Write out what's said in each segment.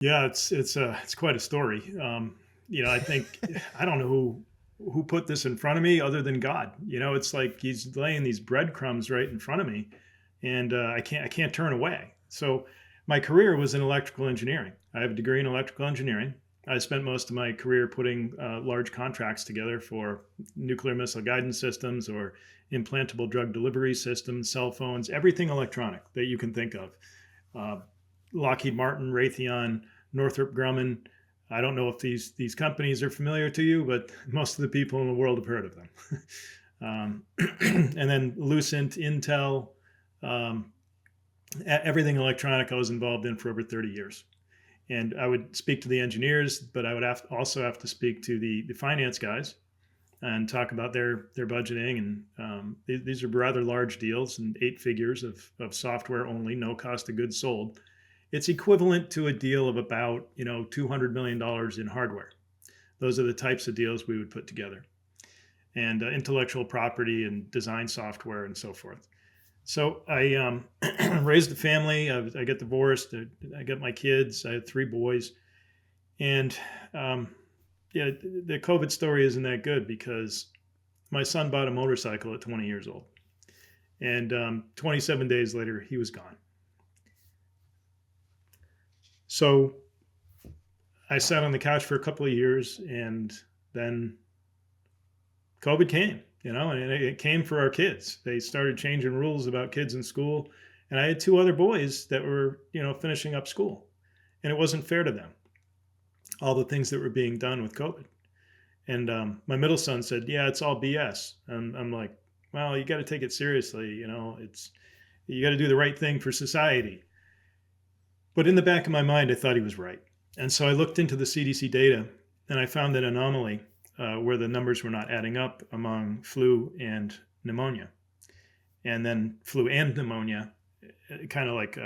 Yeah, it's quite a story. I think I don't know who put this in front of me other than God. It's like He's laying these breadcrumbs right in front of me, and I can't turn away. So my career was in electrical engineering. I have a degree in electrical engineering. I spent most of my career putting large contracts together for nuclear missile guidance systems or implantable drug delivery systems, cell phones, everything electronic that you can think of. Uh, Lockheed Martin, Raytheon, Northrop Grumman. I don't know if these companies are familiar to you, but most of the people in the world have heard of them. And then Lucent, Intel, um, everything electronic I was involved in for over 30 years. And I would speak to the engineers, but I would also have to speak to the finance guys and talk about their budgeting. And these are rather large deals and 8 figures of software only, no cost of goods sold. It's equivalent to a deal of about $200 million in hardware. Those are the types of deals we would put together, and intellectual property and design software and so forth. So I raised a family. I got divorced. I got my kids. I had 3 boys, and yeah, the COVID story isn't that good because my son bought a motorcycle at 20 years old, and 27 days later he was gone. So I sat on the couch for a couple of years, and then COVID came, and it came for our kids. They started changing rules about kids in school, and I had 2 other boys that were, finishing up school, and it wasn't fair to them. All the things that were being done with COVID, and my middle son said, "Yeah, it's all BS." And I'm like, "Well, you got to take it seriously. It's you got to do the right thing for society." But in the back of my mind, I thought he was right. And so I looked into the CDC data and I found an anomaly where the numbers were not adding up among flu and pneumonia. And then flu and pneumonia, kind of like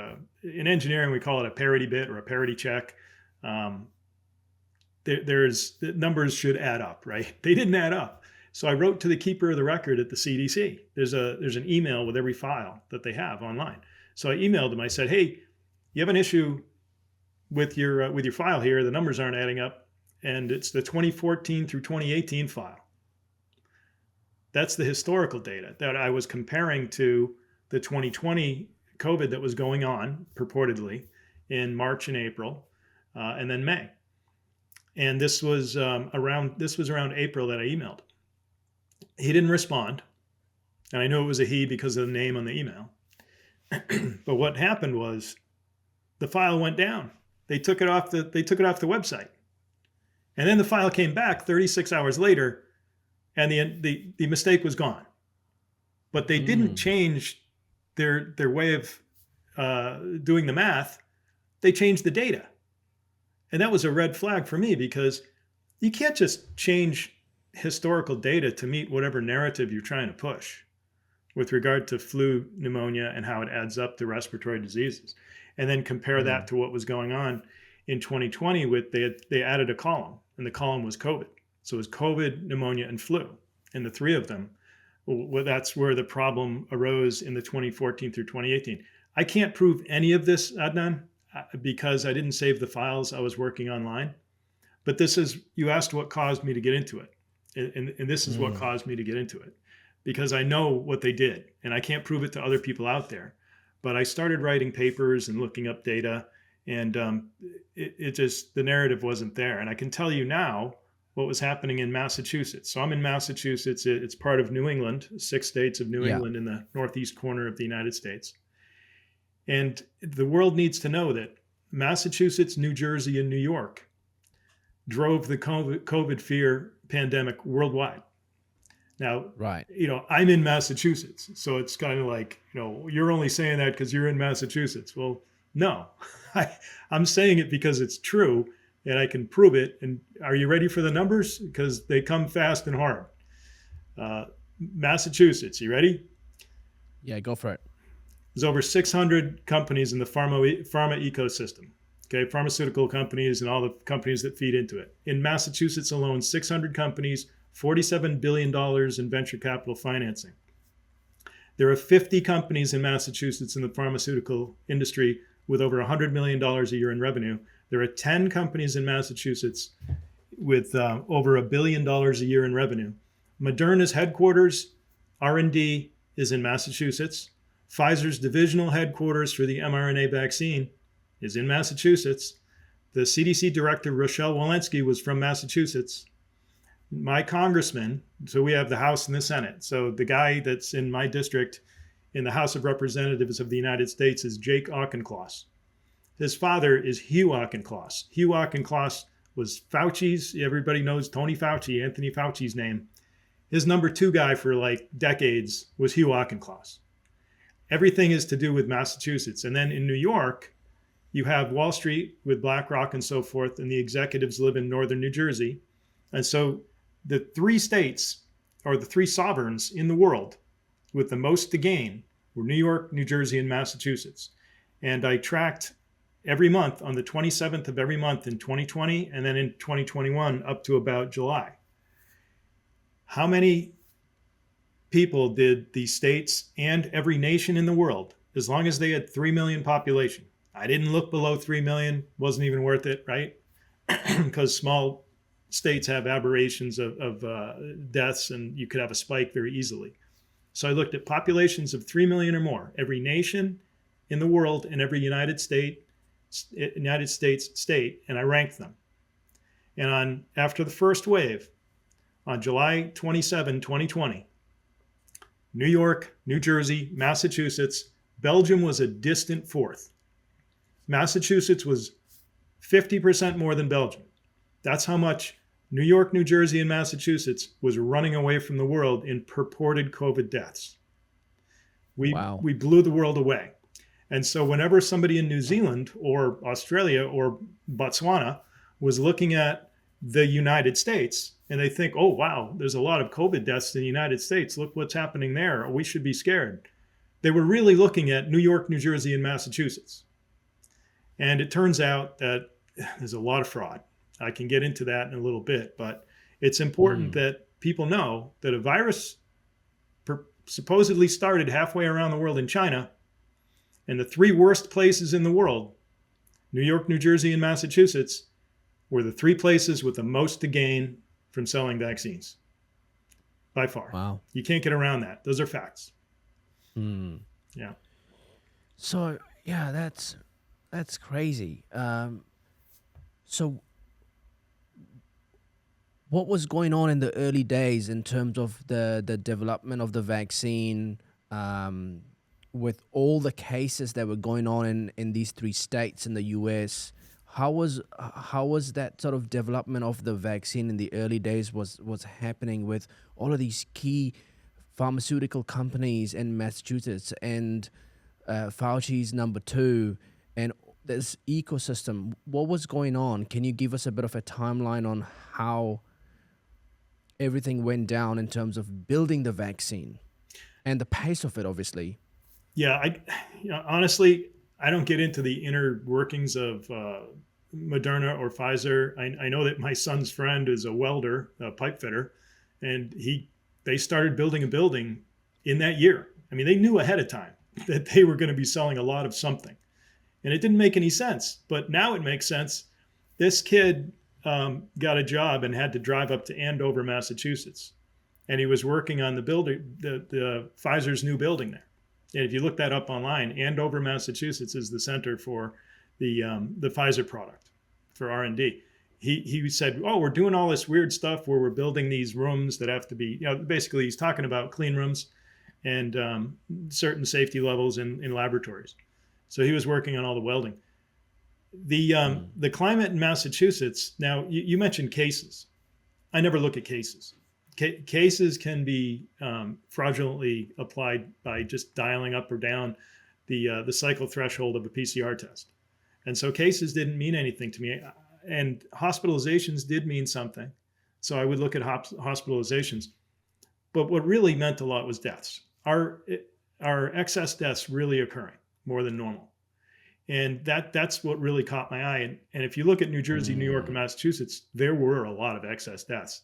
in engineering, we call it a parity bit or a parity check. Um, there's the numbers should add up, right? They didn't add up. So I wrote to the keeper of the record at the CDC. There's an email with every file that they have online. So I emailed them. I said, "Hey, you have an issue with your file here. The numbers aren't adding up, and it's the 2014 through 2018 file. That's the historical data that I was comparing to the 2020 COVID that was going on purportedly in March and April, and then May. And this was around April that I emailed. He didn't respond, and I knew it was a he because of the name on the email. But what happened was the file went down. They took it off the website. And then the file came back 36 hours later and the mistake was gone. But they didn't Mm. change their way of doing the math. They changed the data. And that was a red flag for me because you can't just change historical data to meet whatever narrative you're trying to push with regard to flu, pneumonia, and how it adds up to respiratory diseases. And then compare that Mm. to what was going on in 2020 with they added a column, and the column was COVID. So it was COVID, pneumonia, and flu. And the three of them, well, that's where the problem arose in the 2014 through 2018. I can't prove any of this, Adnan, because I didn't save the files I was working online. But you asked what caused me to get into it. And this is what Mm. caused me to get into it because I know what they did and I can't prove it to other people out there. But I started writing papers and looking up data, and it just, the narrative wasn't there. And I can tell you now what was happening in Massachusetts. So I'm in Massachusetts. It's part of New England, 6 states of New Yeah. England in the northeast corner of the United States. And the world needs to know that Massachusetts, New Jersey, and New York drove the COVID fear pandemic worldwide. Now, Right. I'm in Massachusetts, so it's kind of like, you're only saying that because you're in Massachusetts. Well, no, I'm saying it because it's true and I can prove it. And are you ready for the numbers? Because they come fast and hard. Uh, Massachusetts, you ready? Yeah. Go for it. There's over 600 companies in the pharma ecosystem. Okay, pharmaceutical companies and all the companies that feed into it. In Massachusetts alone, 600 companies, $47 billion in venture capital financing. There are 50 companies in Massachusetts in the pharmaceutical industry with over $100 million a year in revenue. There are 10 companies in Massachusetts with over $1 billion a year in revenue. Moderna's headquarters, R&D, is in Massachusetts. Pfizer's divisional headquarters for the mRNA vaccine is in Massachusetts. The CDC director, Rochelle Walensky, was from Massachusetts. My congressman, so we have the House and the Senate. So the guy that's in my district in the House of Representatives of the United States is Jake Auchincloss. His father is Hugh Auchincloss. Hugh Auchincloss was Fauci's, everybody knows Tony Fauci, Anthony Fauci's name. His number two guy for like decades was Hugh Auchincloss. Everything is to do with Massachusetts. And then in New York, you have Wall Street with BlackRock and so forth, and the executives live in northern New Jersey. And so the three states, or the three sovereigns in the world with the most to gain, were New York, New Jersey, and Massachusetts. And I tracked every month on the 27th of every month in 2020 and then in 2021 up to about July. How many people did the states and every nation in the world, as long as they had 3 million population? I didn't look below 3 million, wasn't even worth it, right? Because small states have aberrations of deaths and you could have a spike very easily. So I looked at populations of 3 million or more, every nation in the world and every United States state, and I ranked them. And after the first wave, on July 27, 2020, New York, New Jersey, Massachusetts, Belgium was a distant fourth. Massachusetts was 50% more than Belgium. That's how much New York, New Jersey, and Massachusetts was running away from the world in purported COVID deaths. We blew the world away. And so whenever somebody in New Zealand or Australia or Botswana was looking at the United States and they think, oh, wow, there's a lot of COVID deaths in the United States. Look what's happening there. We should be scared. They were really looking at New York, New Jersey, and Massachusetts. And it turns out that there's a lot of fraud. I can get into that in a little bit, but it's important that people know that a virus supposedly started halfway around the world in China. And the three worst places in the world, New York, New Jersey, and Massachusetts, were the three places with the most to gain from selling vaccines. By far. Wow. You can't get around that. Those are facts. Yeah. So yeah, that's crazy. So what was going on in the early days in terms of the development of the vaccine? With all the cases that were going on in these three states in the US, how was that sort of development of the vaccine in the early days was happening with all of these key pharmaceutical companies in Massachusetts and Fauci's number two and this ecosystem? What was going on? Can you give us a bit of a timeline on how everything went down in terms of building the vaccine and the pace of it, obviously? Yeah, honestly, I don't get into the inner workings of Moderna or Pfizer. I know that my son's friend is a welder, a pipe fitter, and they started building a building in that year. I mean, they knew ahead of time that they were going to be selling a lot of something, and it didn't make any sense. But now it makes sense. This kid got a job and had to drive up to Andover, Massachusetts, and he was working on the Pfizer's new building there. And if you look that up online, Andover, Massachusetts is the center for the Pfizer product for R&D. He said, oh, we're doing all this weird stuff where we're building these rooms that have to be, basically he's talking about clean rooms and certain safety levels in laboratories. So he was working on all the welding. The climate in Massachusetts, now you mentioned cases. I never look at cases. Cases can be fraudulently applied by just dialing up or down the cycle threshold of a PCR test. And so cases didn't mean anything to me. And hospitalizations did mean something. So I would look at hospitalizations. But what really meant a lot was deaths. Are excess deaths really occurring more than normal? And that's what really caught my eye. And if you look at New Jersey, New York, and Massachusetts, there were a lot of excess deaths.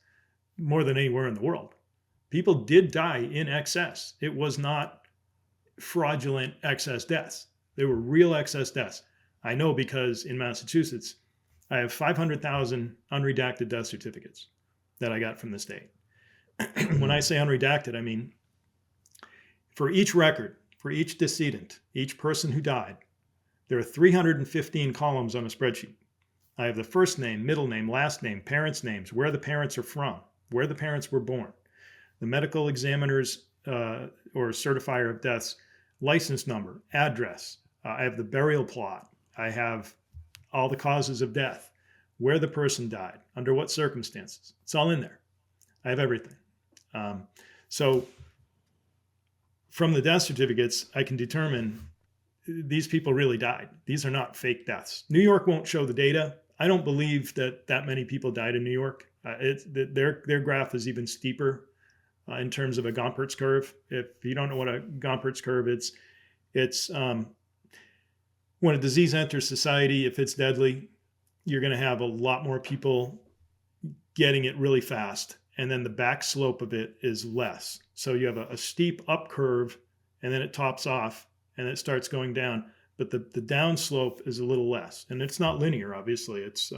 More than anywhere in the world. People did die in excess. It was not fraudulent excess deaths. They were real excess deaths. I know because in Massachusetts, I have 500,000 unredacted death certificates that I got from the state. When I say unredacted, I mean for each record, for each decedent, each person who died, there are 315 columns on a spreadsheet. I have the first name, middle name, last name, parents' names, where the parents are from, where the parents were born, the medical examiner's or certifier of deaths license number, address. I have the burial plot. I have all the causes of death, where the person died, under what circumstances. It's all in there. I have everything. So from the death certificates, I can determine these people really died. These are not fake deaths. New York won't show the data. I don't believe that many people died in New York. Their graph is even steeper in terms of a Gompertz curve. If you don't know what a Gompertz curve is, it's when a disease enters society, if it's deadly, you're going to have a lot more people getting it really fast. And then the back slope of it is less. So you have a steep up curve, and then it tops off, and it starts going down. But the down slope is a little less. And it's not linear, obviously. It's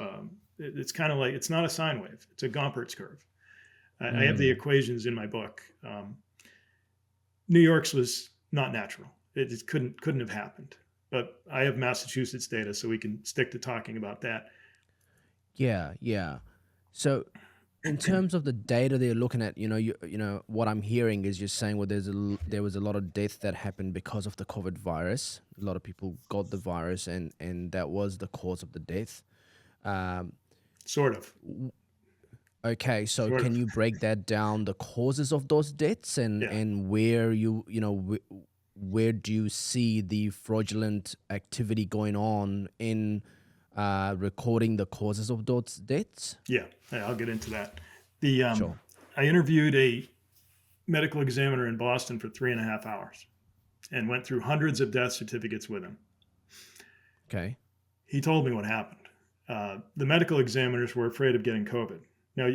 kind of like, it's not a sine wave. It's a Gompertz curve. I have the equations in my book. New York's was not natural. It just couldn't have happened. But I have Massachusetts data, so we can stick to talking about that. Yeah, yeah. So, in terms of the data they're looking at, you know, what I'm hearing is you're saying, well, there was a lot of death that happened because of the COVID virus. A lot of people got the virus, and that was the cause of the death. Sort of. Okay, so Sort can of. you break that down, the causes of those deaths, and Yeah. and where where do you see the fraudulent activity going on in recording the causes of those deaths? Yeah, I'll get into that. The Sure. I interviewed a medical examiner in Boston for 3.5 hours and went through hundreds of death certificates with him. Okay. He told me what happened. The medical examiners were afraid of getting COVID. Now,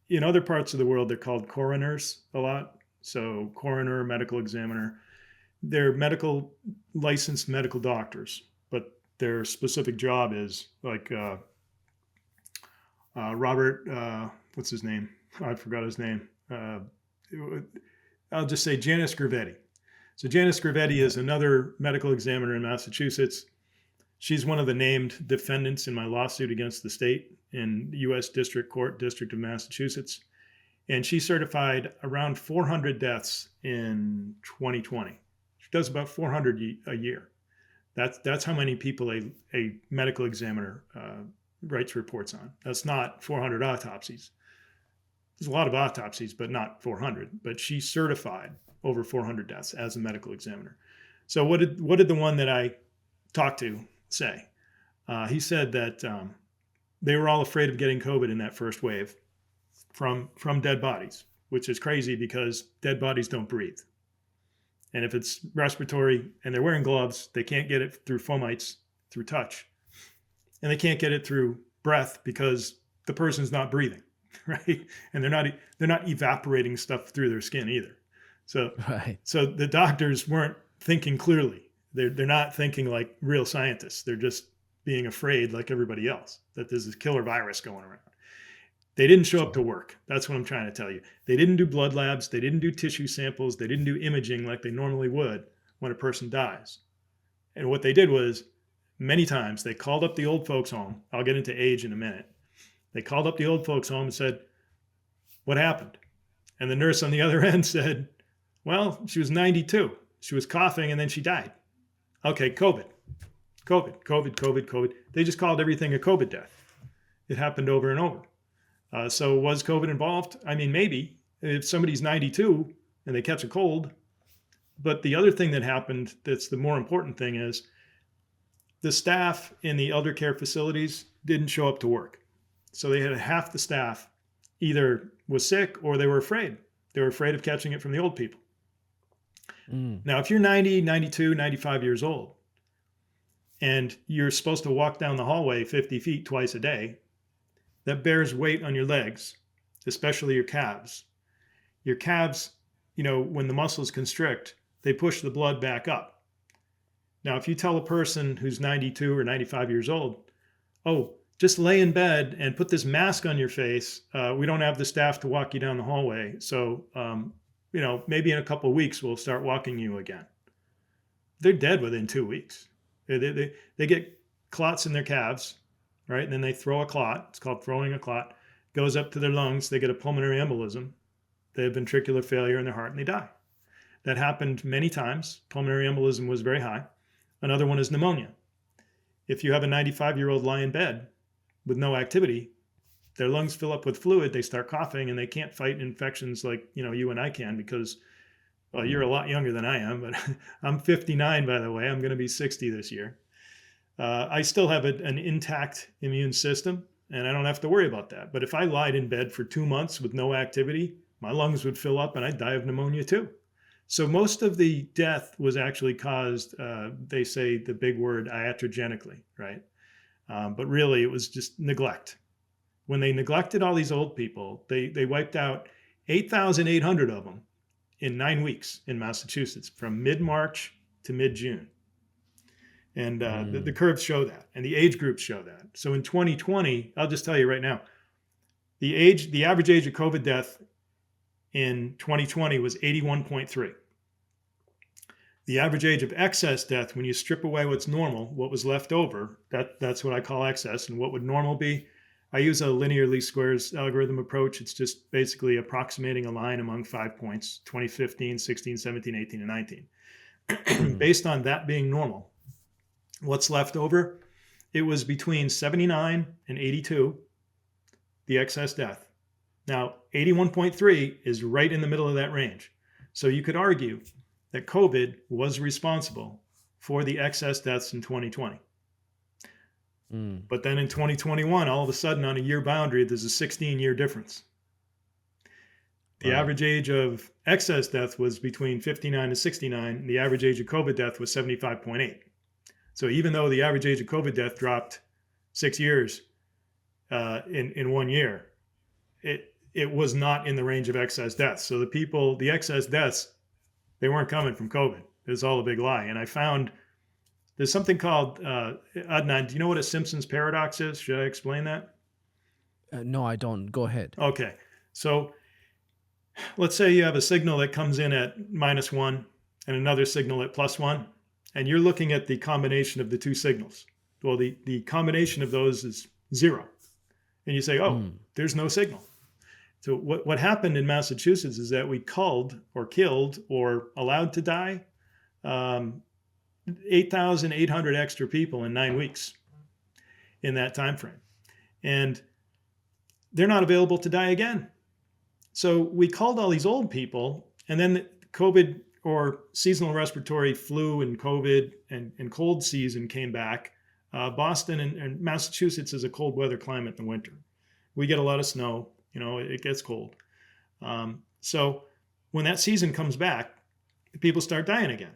in other parts of the world, they're called coroners a lot. So coroner, medical examiner, they're licensed medical doctors, but their specific job is like Robert, what's his name? I forgot his name. I'll just say Janice Gravetti. So Janice Gravetti is another medical examiner in Massachusetts. She's one of the named defendants in my lawsuit against the state in U.S. District Court, District of Massachusetts. And she certified around 400 deaths in 2020. She does about 400 a year. That's how many people a medical examiner writes reports on. That's not 400 autopsies. There's a lot of autopsies, but not 400. But she certified over 400 deaths as a medical examiner. So what did the one that I talked to say? He said that they were all afraid of getting COVID in that first wave from dead bodies, which is crazy because dead bodies don't breathe. And if it's respiratory and they're wearing gloves, they can't get it through fomites, through touch. And they can't get it through breath because the person's not breathing, right? And they're not evaporating stuff through their skin either. So, Right. so the doctors weren't thinking clearly. They're not thinking like real scientists. They're just being afraid like everybody else that there's this killer virus going around. They didn't show up to Sure. work. That's what I'm trying to tell you. They didn't do blood labs. They didn't do tissue samples. They didn't do imaging like they normally would when a person dies. And what they did was many times they called up the old folks home. I'll get into age in a minute. They called up the old folks home and said, "What happened?" And the nurse on the other end said, "Well, she was 92. She was coughing and then she died." Okay, COVID. They just called everything a COVID death. It happened over and over. So was COVID involved? I mean, maybe if somebody's 92 and they catch a cold. But the other thing that happened that's the more important thing is the staff in the elder care facilities didn't show up to work. So they had half the staff either was sick or they were afraid. They were afraid of catching it from the old people. Now, if you're 90, 92, 95 years old, and you're supposed to walk down the hallway 50 feet twice a day, that bears weight on your legs, especially your calves. Your calves, when the muscles constrict, they push the blood back up. Now, if you tell a person who's 92 or 95 years old, "Oh, just lay in bed and put this mask on your face. We don't have the staff to walk you down the hallway. So, maybe in a couple of weeks, we'll start walking you again. They're dead within 2 weeks. They get clots in their calves, right? And then they throw a clot. It's called throwing a clot. Goes up to their lungs. They get a pulmonary embolism. They have ventricular failure in their heart and they die. That happened many times. Pulmonary embolism was very high. Another one is pneumonia. If you have a 95-year-old lie in bed with no activity, their lungs fill up with fluid, they start coughing, and they can't fight infections like you and I can because, well, you're a lot younger than I am, but I'm 59, by the way. I'm going to be 60 this year. I still have an intact immune system, and I don't have to worry about that. But if I lied in bed for 2 months with no activity, my lungs would fill up and I'd die of pneumonia too. So most of the death was actually caused, they say the big word, iatrogenically, right? But really it was just neglect. When they neglected all these old people, they wiped out 8,800 of them in 9 weeks in Massachusetts from mid-March to mid-June. And the curves show that, and the age groups show that. So in 2020, I'll just tell you right now, the average age of COVID death in 2020 was 81.3. The average age of excess death, when you strip away what's normal, what was left over, that's what I call excess. And what would normal be? I use a linear least squares algorithm approach. It's just basically approximating a line among 5 points, 2015, 16, 17, 18, and 19. Based on that being normal, what's left over? It was between 79 and 82, the excess death. Now, 81.3 is right in the middle of that range. So you could argue that COVID was responsible for the excess deaths in 2020. But then in 2021, all of a sudden on a year boundary, there's a 16-year difference. The average age of excess death was between 59 and 69. And the average age of COVID death was 75.8. So even though the average age of COVID death dropped 6 years in 1 year, it was not in the range of excess deaths. So the excess deaths, they weren't coming from COVID. It was all a big lie. And I found there's something called, Adnan, do you know what a Simpson's paradox is? Should I explain that? No, I don't. Go ahead. Okay. So let's say you have a signal that comes in at -1 and another signal at +1, and you're looking at the combination of the two signals. Well, the combination of those is 0. And you say, there's no signal. So what happened in Massachusetts is that we culled or killed or allowed to die 8,800 extra people in 9 weeks in that time frame. And they're not available to die again. So we called all these old people, and then COVID or seasonal respiratory flu and COVID and cold season came back. Boston and Massachusetts is a cold weather climate in the winter. We get a lot of snow. It gets cold. So when that season comes back, people start dying again.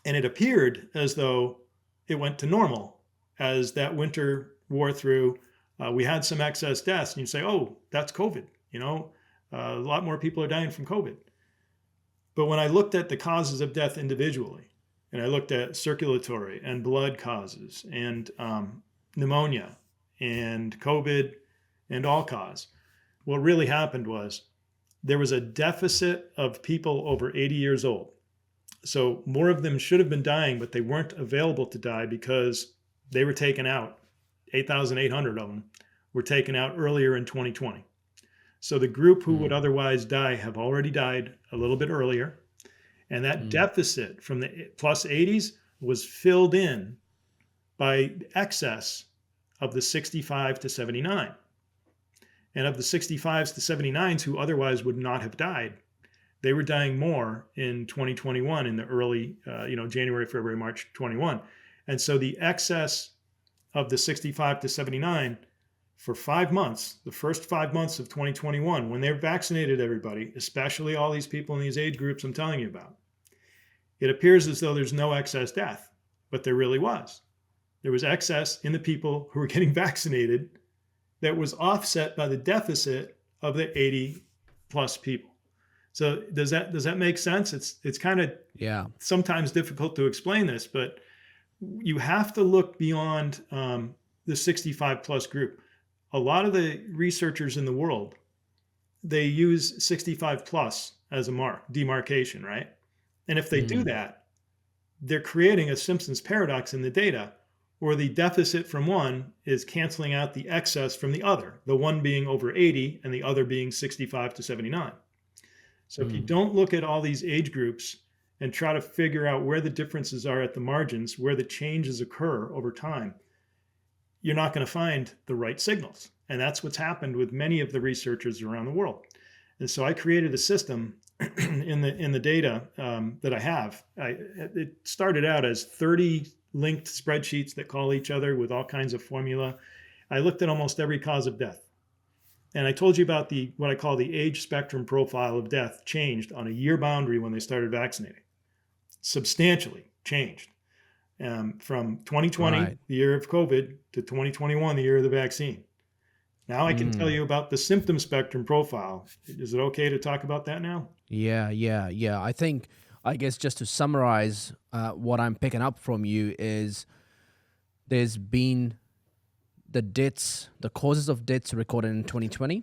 And it appeared as though it went to normal as that winter wore through. We had some excess deaths, and you say, oh, that's COVID. A lot more people are dying from COVID. But when I looked at the causes of death individually, and I looked at circulatory and blood causes and pneumonia and COVID and all cause, what really happened was there was a deficit of people over 80 years old. So more of them should have been dying, but they weren't available to die because they were taken out. 8,800 of them were taken out earlier in 2020. So the group who would otherwise die have already died a little bit earlier. And that deficit from the plus 80s was filled in by excess of the 65 to 79. And of the 65s to 79s who otherwise would not have died, they were dying more in 2021 in the early, January, February, March 21. And so the excess of the 65 to 79 for 5 months, the first 5 months of 2021, when they vaccinated everybody, especially all these people in these age groups I'm telling you about, it appears as though there's no excess death, but there really was. There was excess in the people who were getting vaccinated that was offset by the deficit of the 80 plus people. So does that make sense? It's kind of sometimes difficult to explain this, but you have to look beyond the 65 plus group. A lot of the researchers in the world, they use 65 plus as a demarcation, right? And if they do Mm, that, they're creating a Simpson's paradox in the data where the deficit from one is canceling out the excess from the other, the one being over 80 and the other being 65 to 79. So if you mm, don't look at all these age groups and try to figure out where the differences are at the margins, where the changes occur over time, you're not going to find the right signals. And that's what's happened with many of the researchers around the world. And so I created a system in the data that I have. It started out as 30 linked spreadsheets that call each other with all kinds of formula. I looked at almost every cause of death. And I told you about the what I call the age spectrum profile of death changed on a year boundary when they started vaccinating. Substantially changed from 2020, right. the year of COVID, to 2021, the year of the vaccine. Now I can tell Mm. you about the symptom spectrum profile. Is it okay to talk about that now? Yeah, yeah, yeah. I guess just to summarize, what I'm picking up from you is there's been the causes of deaths recorded in 2020,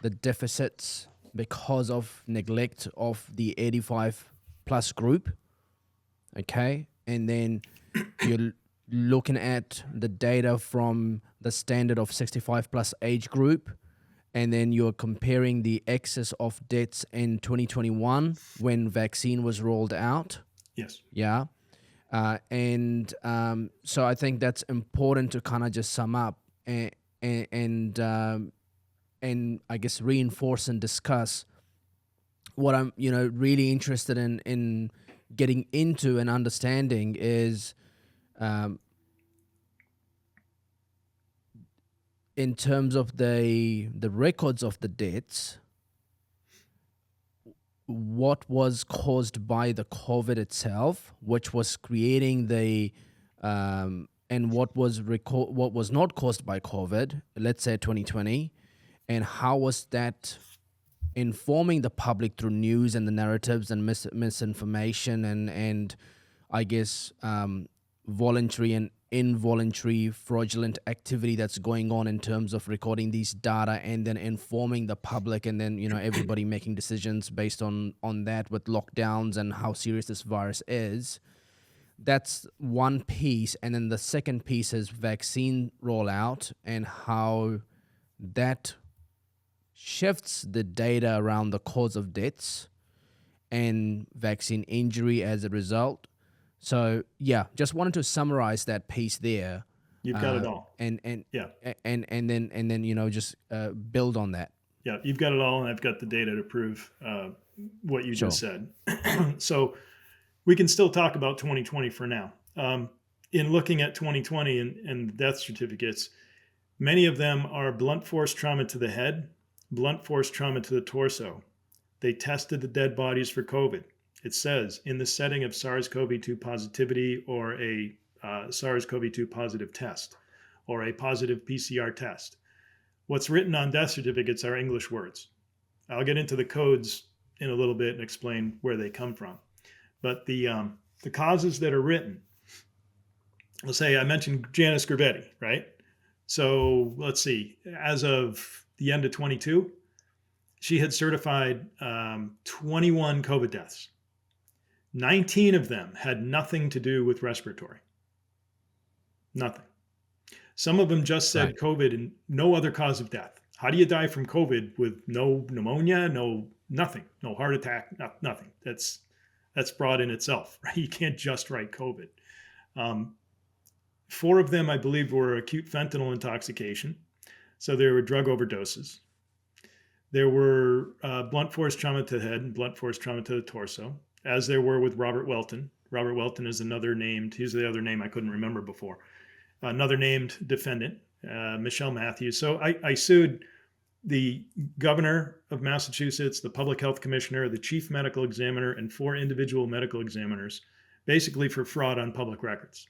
the deficits because of neglect of the 85 plus group, okay? And then you're looking at the data from the standard of 65 plus age group, and then you're comparing the excess of deaths in 2021 when vaccine was rolled out. Yes. Yeah. And so I think that's important to kind of just sum up and and I guess reinforce and discuss what I'm really interested in getting into and understanding is um, in terms of the records of the deaths, what was caused by the COVID itself, which was creating and what was not caused by COVID, let's say 2020, and how was that informing the public through news and the narratives and misinformation and I guess voluntary and involuntary fraudulent activity that's going on in terms of recording these data and then informing the public and then everybody making decisions based on that with lockdowns and how serious this virus is. That's one piece, and then the second piece is vaccine rollout and how that shifts the data around the cause of deaths and vaccine injury as a result. So yeah, just wanted to summarize that piece there, You've got it all. and and Yeah. and then just build on that. Yeah. You've got it all. And I've got the data to prove what you just Sure. said. So we can still talk about 2020 for now. In looking at 2020 and death certificates, many of them are blunt force trauma to the head, blunt force trauma to the torso. They tested the dead bodies for COVID. It says in the setting of SARS-CoV-2 positivity or a SARS-CoV-2 positive test or a positive PCR test. What's written on death certificates are English words. I'll get into the codes in a little bit and explain where they come from. But the causes that are written, let's say I mentioned Janice Gravetti, right? So let's see, as of the end of 22, she had certified 21 COVID deaths. 19 of them had nothing to do with respiratory. Nothing. Some of them just said Right. COVID and no other cause of death. How do you die from COVID with no pneumonia, nothing, no heart attack, nothing? That's fraud in itself, right? You can't just write COVID. Um, Four of them, I believe, were acute fentanyl intoxication. So there were drug overdoses. There were blunt force trauma to the head and blunt force trauma to the torso, as there were with Robert Welton. Robert Welton is another named, he's the other name I couldn't remember before. Another named defendant, Michelle Matthews. So I sued the governor of Massachusetts, the public health commissioner, the chief medical examiner, and four individual medical examiners, basically for fraud on public records.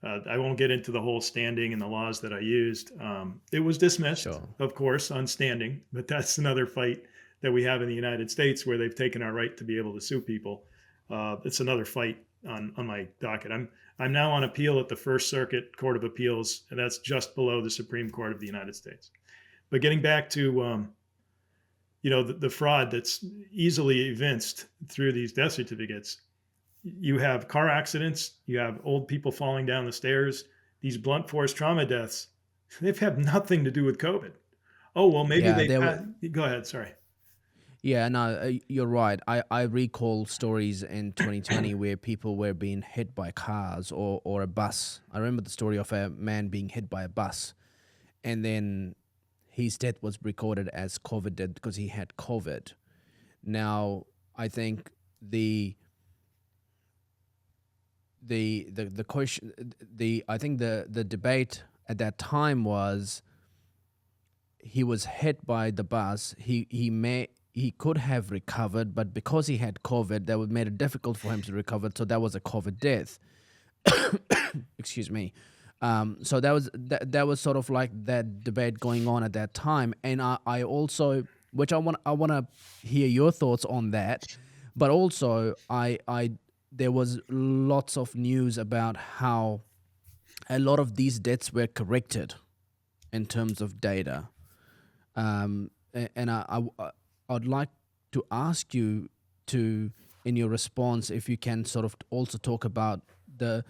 I won't get into the whole standing and the laws that I used. It was dismissed, Sure. of course, on standing, but that's another fight that we have in the United States where they've taken our right to be able to sue people. It's another fight on my docket. I'm now on appeal at the First Circuit Court of Appeals, and that's just below the Supreme Court of the United States. But getting back to the fraud that's easily evinced through these death certificates, you have car accidents, you have old people falling down the stairs, these blunt force trauma deaths. They've had nothing to do with COVID. Oh well, maybe Yeah, they. there were. Go ahead. Sorry. Yeah, no, you're right. I recall stories in 2020 where people were being hit by cars or a bus. I remember the story of a man being hit by a bus, and then his death was recorded as COVID death because he had COVID. Now, I think the question, I think the debate at that time was he was hit by the bus. He could have recovered, but because he had COVID, that would made it difficult for him to recover. So that was a COVID death. Excuse me. So that was sort of like that debate going on at that time, and I also, which I want to hear your thoughts on that, but also I there was lots of news about how a lot of these deaths were corrected in terms of data. And I'd like to ask you to, in your response, if you can sort of also talk about the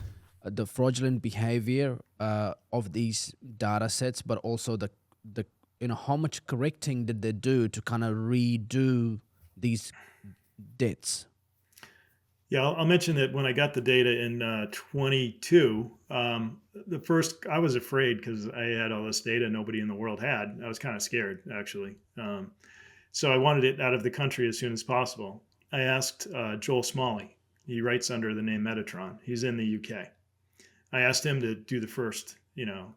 fraudulent behavior of these data sets, but also the how much correcting did they do to kind of redo these debts? Yeah, I'll mention that when I got the data in 22, the first I was afraid because I had all this data nobody in the world had. I was kind of scared actually, so I wanted it out of the country as soon as possible. I asked Joel Smalley. He writes under the name Metatron. He's in the UK. I asked him to do the first,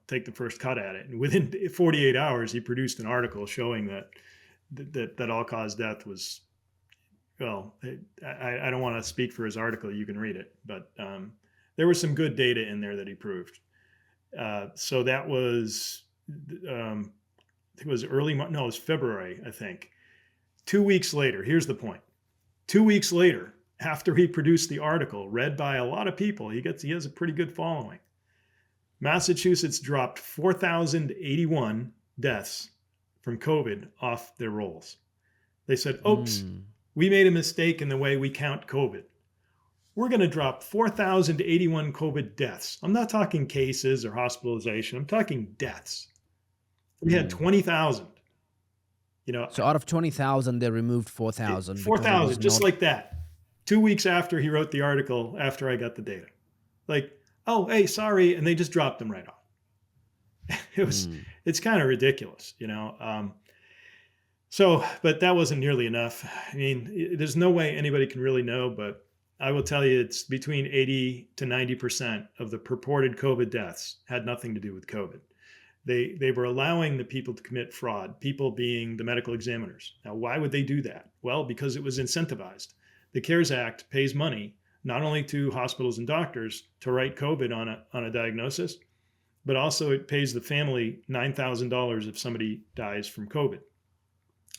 take the first cut at it, and within 48 hours, he produced an article showing that all-cause death was. Well, I don't want to speak for his article. You can read it, but there was some good data in there that he proved. So that was, it was early. No, it was February, I think. 2 weeks later, here's the point. 2 weeks later, after he produced the article, read by a lot of people, he has a pretty good following. Massachusetts dropped 4,081 deaths from COVID off their rolls. They said, "Oops, we made a mistake in the way we count COVID. We're going to drop 4,081 COVID deaths." I'm not talking cases or hospitalization. I'm talking deaths. We had 20,000. So out of 20,000, they removed 4,000 because it 4,000, was just not. like that. 2 weeks after he wrote the article, after I got the data, like, oh, hey, sorry, and they just dropped them right off. It's kind of ridiculous. So, but that wasn't nearly enough. I mean, there's no way anybody can really know, but I will tell you it's between 80 to 90% of the purported COVID deaths had nothing to do with COVID. They were allowing the people to commit fraud, people being the medical examiners. Now, why would they do that? Well, because it was incentivized. The CARES Act pays money not only to hospitals and doctors to write COVID on a diagnosis, but also it pays the family $9,000 if somebody dies from COVID.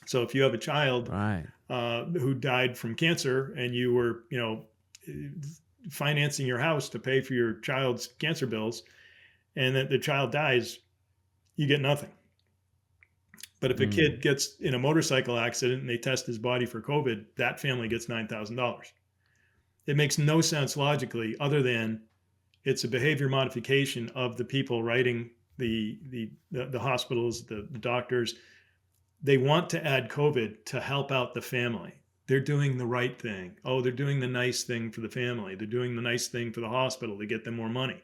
So if you have a child Right. who died from cancer and you were, financing your house to pay for your child's cancer bills, and that the child dies, you get nothing. But if a kid gets in a motorcycle accident and they test his body for COVID, that family gets $9,000. It makes no sense logically, other than it's a behavior modification of the people writing the hospitals, the doctors. They want to add COVID to help out the family. They're doing the right thing. Oh, they're doing the nice thing for the family. They're doing the nice thing for the hospital to get them more money.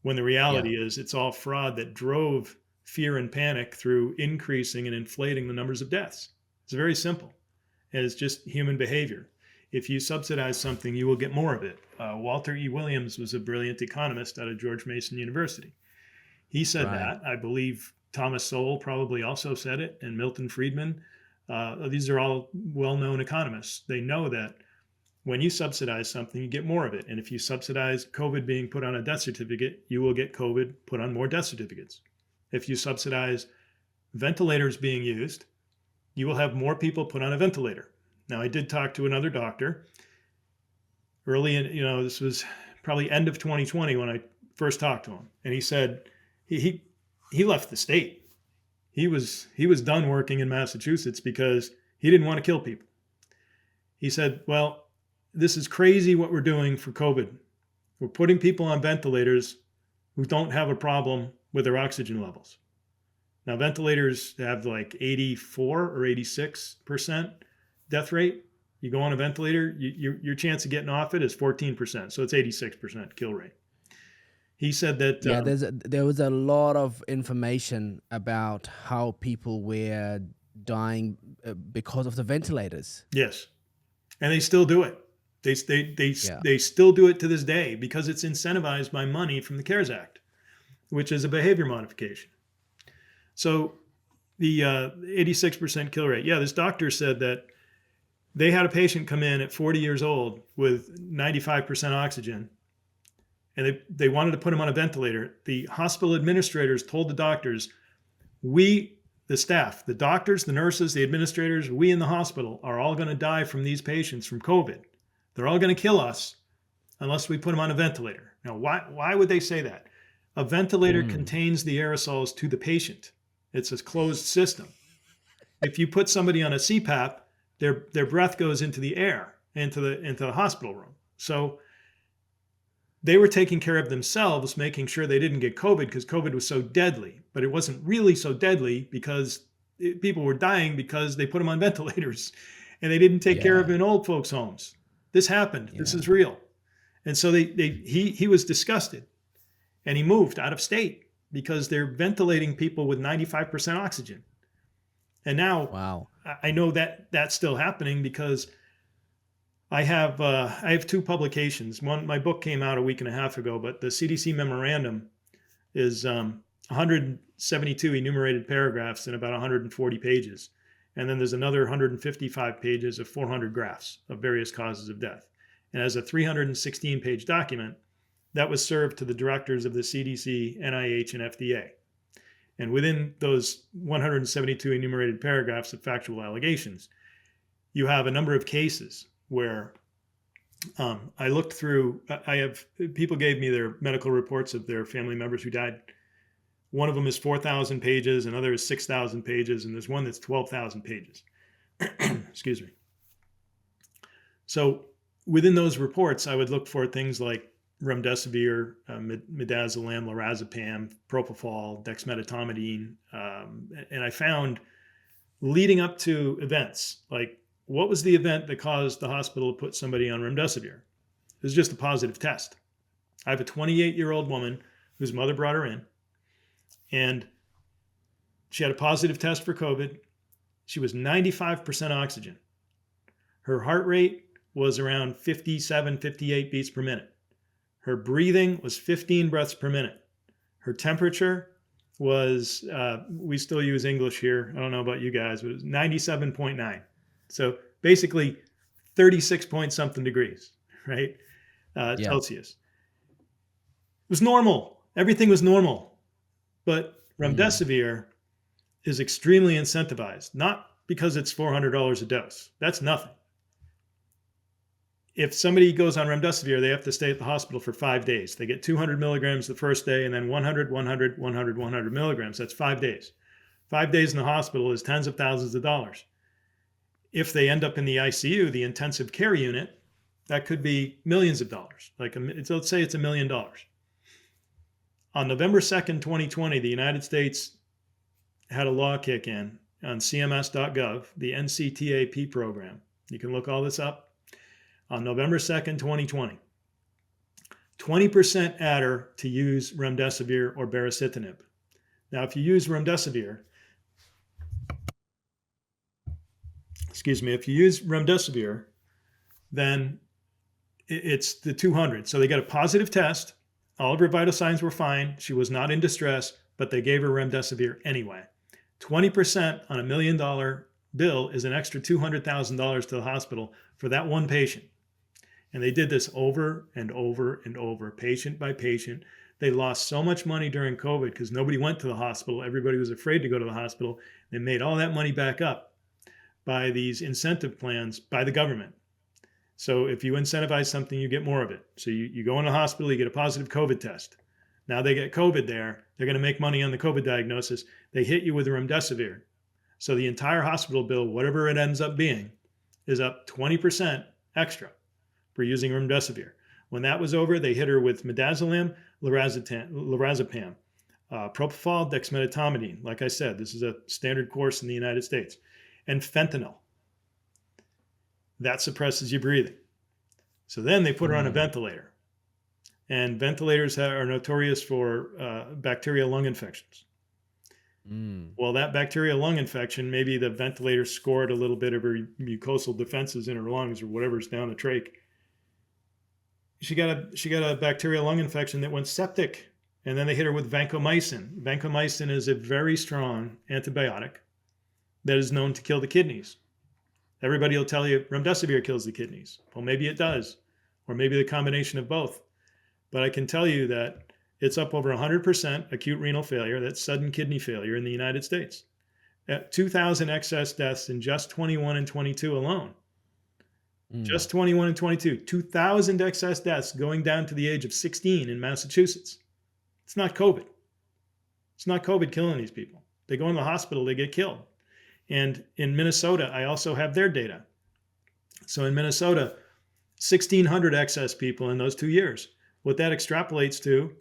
When the Yeah. reality is it's all fraud that drove fear and panic through increasing and inflating the numbers of deaths. It's very simple. And it's just human behavior. If you subsidize something, you will get more of it. Walter E. Williams was a brilliant economist out of George Mason University. He said Right. that. I believe Thomas Sowell probably also said it, and Milton Friedman. These are all well-known economists. They know that when you subsidize something, you get more of it. And if you subsidize COVID being put on a death certificate, you will get COVID put on more death certificates. If you subsidize ventilators being used, you will have more people put on a ventilator. Now, I did talk to another doctor early in, this was probably end of 2020 when I first talked to him, and he said he left the state. He was done working in Massachusetts because he didn't want to kill people. He said, "Well, this is crazy what we're doing for COVID. We're putting people on ventilators who don't have a problem with their oxygen levels." Now, ventilators have like 84 or 86% death rate. You go on a ventilator, your chance of getting off it is 14%. So it's 86% kill rate. He said that, Yeah, there was a lot of information about how people were dying because of the ventilators. yes, and they still do it. Yeah. They still do it to this day because it's incentivized by money from the CARES Act, which is a behavior modification. So the 86% kill rate. Yeah, this doctor said that they had a patient come in at 40 years old with 95% oxygen, and they wanted to put him on a ventilator. The hospital administrators told the doctors, we, the staff, the doctors, the nurses, the administrators, we in the hospital are all going to die from these patients from COVID. They're all going to kill us unless we put them on a ventilator. Now, why would they say that? A ventilator contains the aerosols to the patient. It's a closed system. If you put somebody on a CPAP, their breath goes into the air, into the hospital room. So they were taking care of themselves, making sure they didn't get COVID because COVID was so deadly. But it wasn't really so deadly because people were dying because they put them on ventilators and they didn't take care of them in old folks' homes. This happened. This is real. And so he was disgusted, and he moved out of state because they're ventilating people with 95% oxygen. And now, wow, I know that that's still happening because I have two publications. One, my book came out a week and a half ago, but the CDC memorandum is 172 enumerated paragraphs in about 140 pages. And then there's another 155 pages of 400 graphs of various causes of death. And as a 316-page document, that was served to the directors of the CDC, NIH, and FDA. And within those 172 enumerated paragraphs of factual allegations, you have a number of cases where I looked through, people gave me their medical reports of their family members who died. One of them is 4,000 pages, another is 6,000 pages, and there's one that's 12,000 pages. Excuse me. So within those reports, I would look for things like remdesivir, midazolam, lorazepam, propofol, dexmedetomidine, and I found leading up to events, like what was the event that caused the hospital to put somebody on remdesivir? It was just a positive test. I have a 28-year-old woman whose mother brought her in, and she had a positive test for COVID. She was 95% oxygen. Her heart rate was around 57, 58 beats per minute. Her breathing was 15 breaths per minute. Her temperature was, we still use English here, I don't know about you guys, but it was 97.9. So basically 36 point something degrees, right? Celsius. It was normal. Everything was normal. But remdesivir is extremely incentivized, not because it's $400 a dose. That's nothing. If somebody goes on remdesivir, they have to stay at the hospital for 5 days. They get 200 milligrams the first day and then 100, 100, 100, 100 milligrams. That's 5 days. 5 days in the hospital is tens of thousands of dollars. If they end up in the ICU, the intensive care unit, that could be millions of dollars. Let's say it's $1 million. On November 2nd, 2020, the United States had a law kick in on cms.gov, the NCTAP program. You can look all this up. On November 2nd, 2020, 20% adder to use remdesivir or baricitinib. Now, if you use remdesivir, then it's the 200. So they got a positive test. All of her vital signs were fine. She was not in distress, but they gave her remdesivir anyway. 20% on $1 million bill is an extra $200,000 to the hospital for that one patient. And they did this over and over and over, patient by patient. They lost so much money during COVID because nobody went to the hospital. Everybody was afraid to go to the hospital. They made all that money back up by these incentive plans by the government. So if you incentivize something, you get more of it. So you go in the hospital, you get a positive COVID test. Now they get COVID there. They're going to make money on the COVID diagnosis. They hit you with remdesivir. So the entire hospital bill, whatever it ends up being, is up 20% extra for using remdesivir. When that was over, they hit her with midazolam, lorazepam, propofol, dexmedetomidine. Like I said, this is a standard course in the United States, and fentanyl. That suppresses your breathing. So then they put her on a Mm. ventilator, and ventilators are notorious for bacterial lung infections. Mm. Well, that bacterial lung infection, maybe the ventilator scored a little bit of her mucosal defenses in her lungs or whatever's down the trach. She got a bacterial lung infection that went septic, and then they hit her with vancomycin. Vancomycin is a very strong antibiotic that is known to kill the kidneys. Everybody will tell you remdesivir kills the kidneys. Well, maybe it does, or maybe the combination of both. But I can tell you that it's up over 100% acute renal failure, that's sudden kidney failure in the United States. At 2,000 excess deaths in just 21 and 22 alone. Mm. Just 21 and 22. 2,000 excess deaths going down to the age of 16 in Massachusetts. It's not COVID. It's not COVID killing these people. They go in the hospital, they get killed. And in Minnesota, I also have their data. So in Minnesota, 1,600 excess people in those 2 years. What that extrapolates to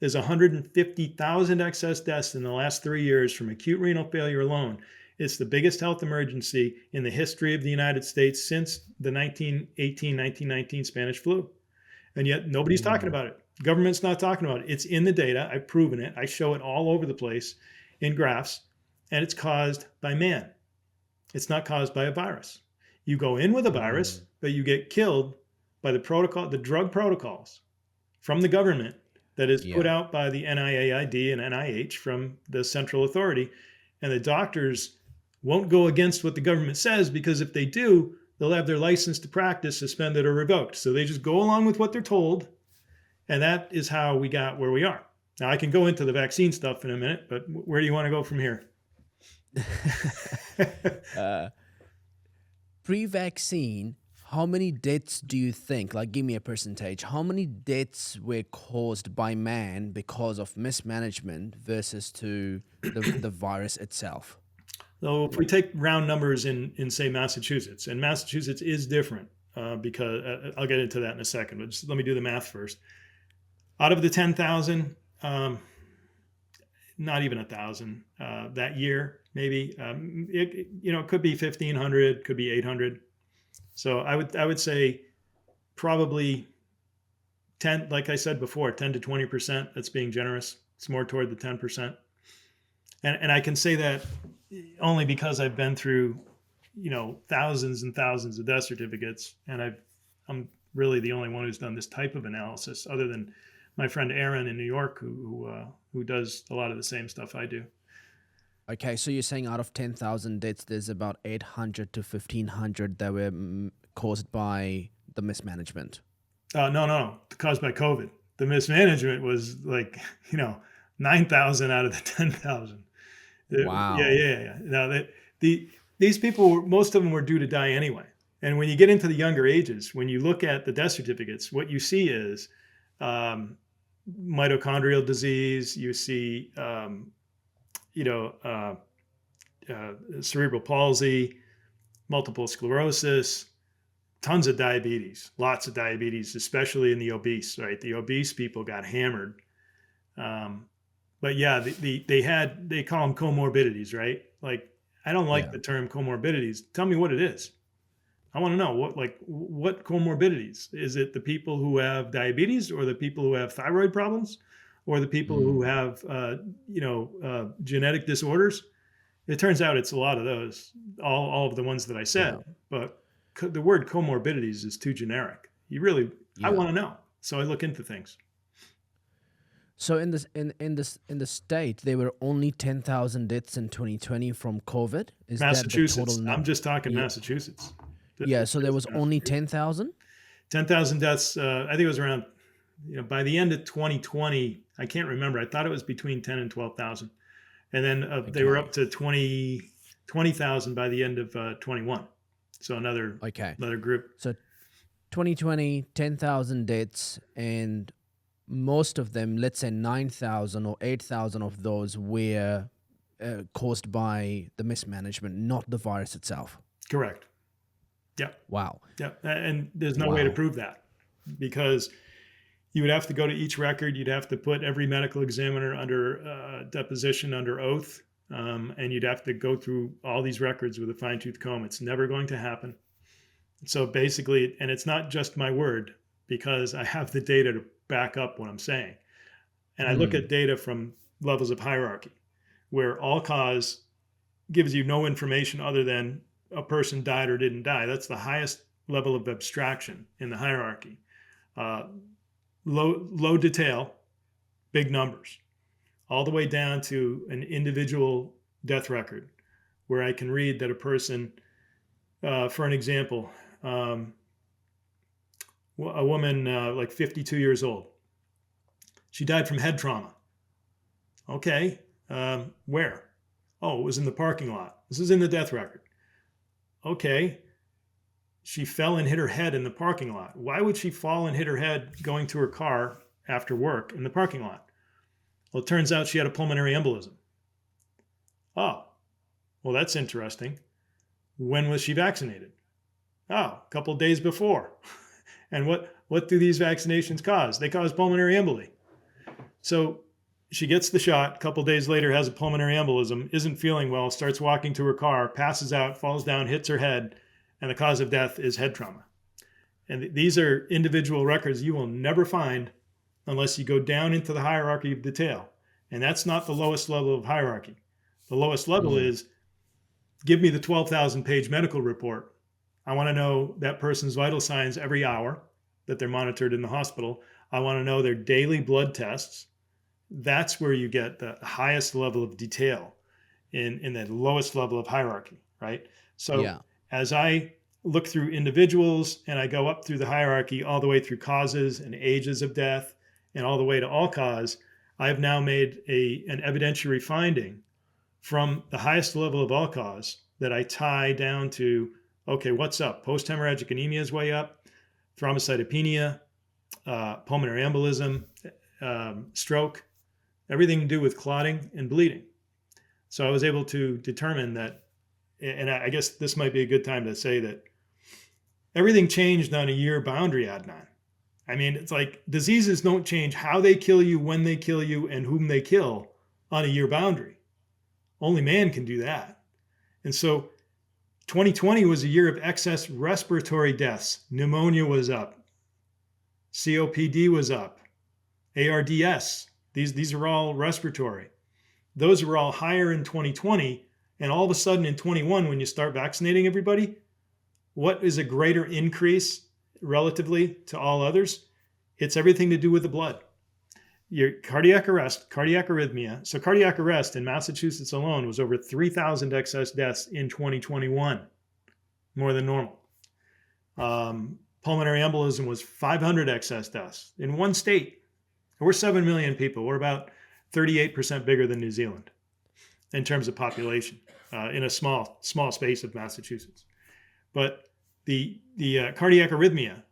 is 150,000 excess deaths in the last 3 years from acute renal failure alone. It's the biggest health emergency in the history of the United States since the 1918, 1919 Spanish flu. And yet nobody's talking Mm. about it. Government's not talking about it. It's in the data. I've proven it. I show it all over the place in graphs, and it's caused by man. It's not caused by a virus. You go in with a virus, Mm. but you get killed by the drug protocols from the government that is put Yeah. out by the NIAID and NIH from the central authority. And the doctors won't go against what the government says, because if they do, they'll have their license to practice suspended or revoked. So they just go along with what they're told. And that is how we got where we are. Now, I can go into the vaccine stuff in a minute, but where do you want to go from here? uh, Pre-vaccine, how many deaths do you think, like give me a percentage, how many deaths were caused by man because of mismanagement versus to the virus itself? So if we take round numbers in say Massachusetts, and Massachusetts is different because I'll get into that in a second, but just let me do the math first. Out of the 10,000, not even 1,000 that year, maybe it could be 1,500, could be 800. So I would say probably 10, like I said before, 10 to 20%. That's being generous. It's more toward the 10%. And I can say that only because I've been through, thousands and thousands of death certificates, and I'm really the only one who's done this type of analysis, other than my friend Aaron in New York, who does a lot of the same stuff I do. Okay, so you're saying out of 10,000 deaths, there's about 800 to 1,500 that were caused by the mismanagement. No, caused by COVID. The mismanagement was like 9,000 out of the 10,000. Yeah, Wow. yeah, yeah. Now that these people, most of them were due to die anyway. And when you get into the younger ages, when you look at the death certificates, what you see is um, mitochondrial disease. You see, you know, uh, cerebral palsy, multiple sclerosis, tons of diabetes, lots of diabetes, especially in the obese. Right, the obese people got hammered. Um, but yeah, they call them comorbidities, right? Like, I don't like Yeah. the term comorbidities. Tell me what it is. I want to know what comorbidities. Is it the people who have diabetes, or the people who have thyroid problems, or the people who Mm. have genetic disorders? It turns out it's a lot of those, all of the ones that I said. Yeah. But the word comorbidities is too generic. I Yeah. want to know, so I look into things. So in the state, there were only 10,000 deaths in 2020 from COVID. Is that the total Massachusetts. I'm number? just talking Yeah. Massachusetts. Yeah. So there Just was only Massachusetts. 10,000. 10,000 deaths. I think it was around, by the end of 2020, I can't remember. I thought it was between 10 and 12,000. And then they were up Okay. to 20,000 by the end of 21. So another Okay. another group. So 2020, 10,000 deaths, and most of them, let's say 9,000 or 8,000 of those were caused by the mismanagement, not the virus itself. Correct. Yeah. Wow. Yeah. And there's no way to Wow. prove that, because you would have to go to each record. You'd have to put every medical examiner under deposition, under oath. And you'd have to go through all these records with a fine tooth comb. It's never going to happen. So basically, and it's not just my word, because I have the data to back up what I'm saying. And I look Mm. at data from levels of hierarchy, where all cause gives you no information other than a person died or didn't die. That's the highest level of abstraction in the hierarchy. Uh, low detail, big numbers, all the way down to an individual death record, where I can read that a person, for an example, a woman like 52 years old, she died from head trauma. Okay, where? Oh, it was in the parking lot. This is in the death record. Okay, she fell and hit her head in the parking lot. Why would she fall and hit her head going to her car after work in the parking lot? Well, it turns out she had a pulmonary embolism. Oh, well, that's interesting. When was she vaccinated? Oh, a couple of days before. And what do these vaccinations cause? They cause pulmonary emboli. So she gets the shot, a couple of days later has a pulmonary embolism, isn't feeling well, starts walking to her car, passes out, falls down, hits her head, and the cause of death is head trauma. And these are individual records you will never find unless you go down into the hierarchy of detail. And that's not the lowest level of hierarchy. The lowest level Mm. is, give me the 12,000 page medical report. I want to know that person's vital signs every hour that they're monitored in the hospital. I want to know their daily blood tests. That's where you get the highest level of detail in the lowest level of hierarchy, right? So Yeah. as I look through individuals and I go up through the hierarchy all the way through causes and ages of death and all the way to all cause, I have now made an evidentiary finding from the highest level of all cause that I tie down to, okay, what's up? Post-hemorrhagic anemia is way up, thrombocytopenia, pulmonary embolism, stroke, everything to do with clotting and bleeding. So I was able to determine that, and I guess this might be a good time to say that everything changed on a year boundary, Adnan. I mean, it's like diseases don't change how they kill you, when they kill you, and whom they kill on a year boundary. Only man can do that. And so 2020 was a year of excess respiratory deaths. Pneumonia was up, COPD was up, ARDS. These are all respiratory. Those were all higher in 2020. And all of a sudden in 21, when you start vaccinating everybody, what is a greater increase relatively to all others? It's everything to do with the blood. Your cardiac arrest, cardiac arrhythmia. So cardiac arrest in Massachusetts alone was over 3,000 excess deaths in 2021, more than normal. Pulmonary embolism was 500 excess deaths in one state. We're 7 million people. We're about 38% bigger than New Zealand in terms of population in a small space of Massachusetts. But the cardiac arrhythmia,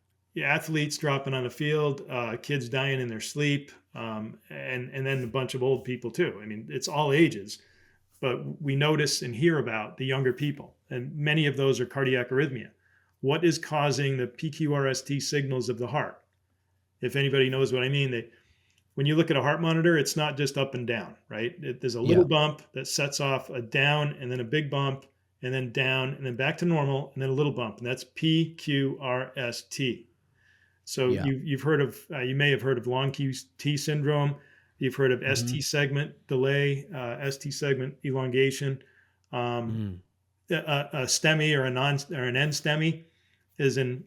athletes dropping on the field, kids dying in their sleep, and then a bunch of old people too. I mean, it's all ages, but we notice and hear about the younger people, and many of those are cardiac arrhythmia. What is causing the PQRST signals of the heart? If anybody knows what I mean, when you look at a heart monitor, it's not just up and down, right? There's a little Yeah. bump that sets off a down and then a big bump and then down and then back to normal and then a little bump. And that's PQRST. So Yeah. you've heard of, you may have heard of long QT syndrome. You've heard of Mm-hmm. ST segment delay, ST segment elongation. Um, Mm. a STEMI or an NSTEMI is an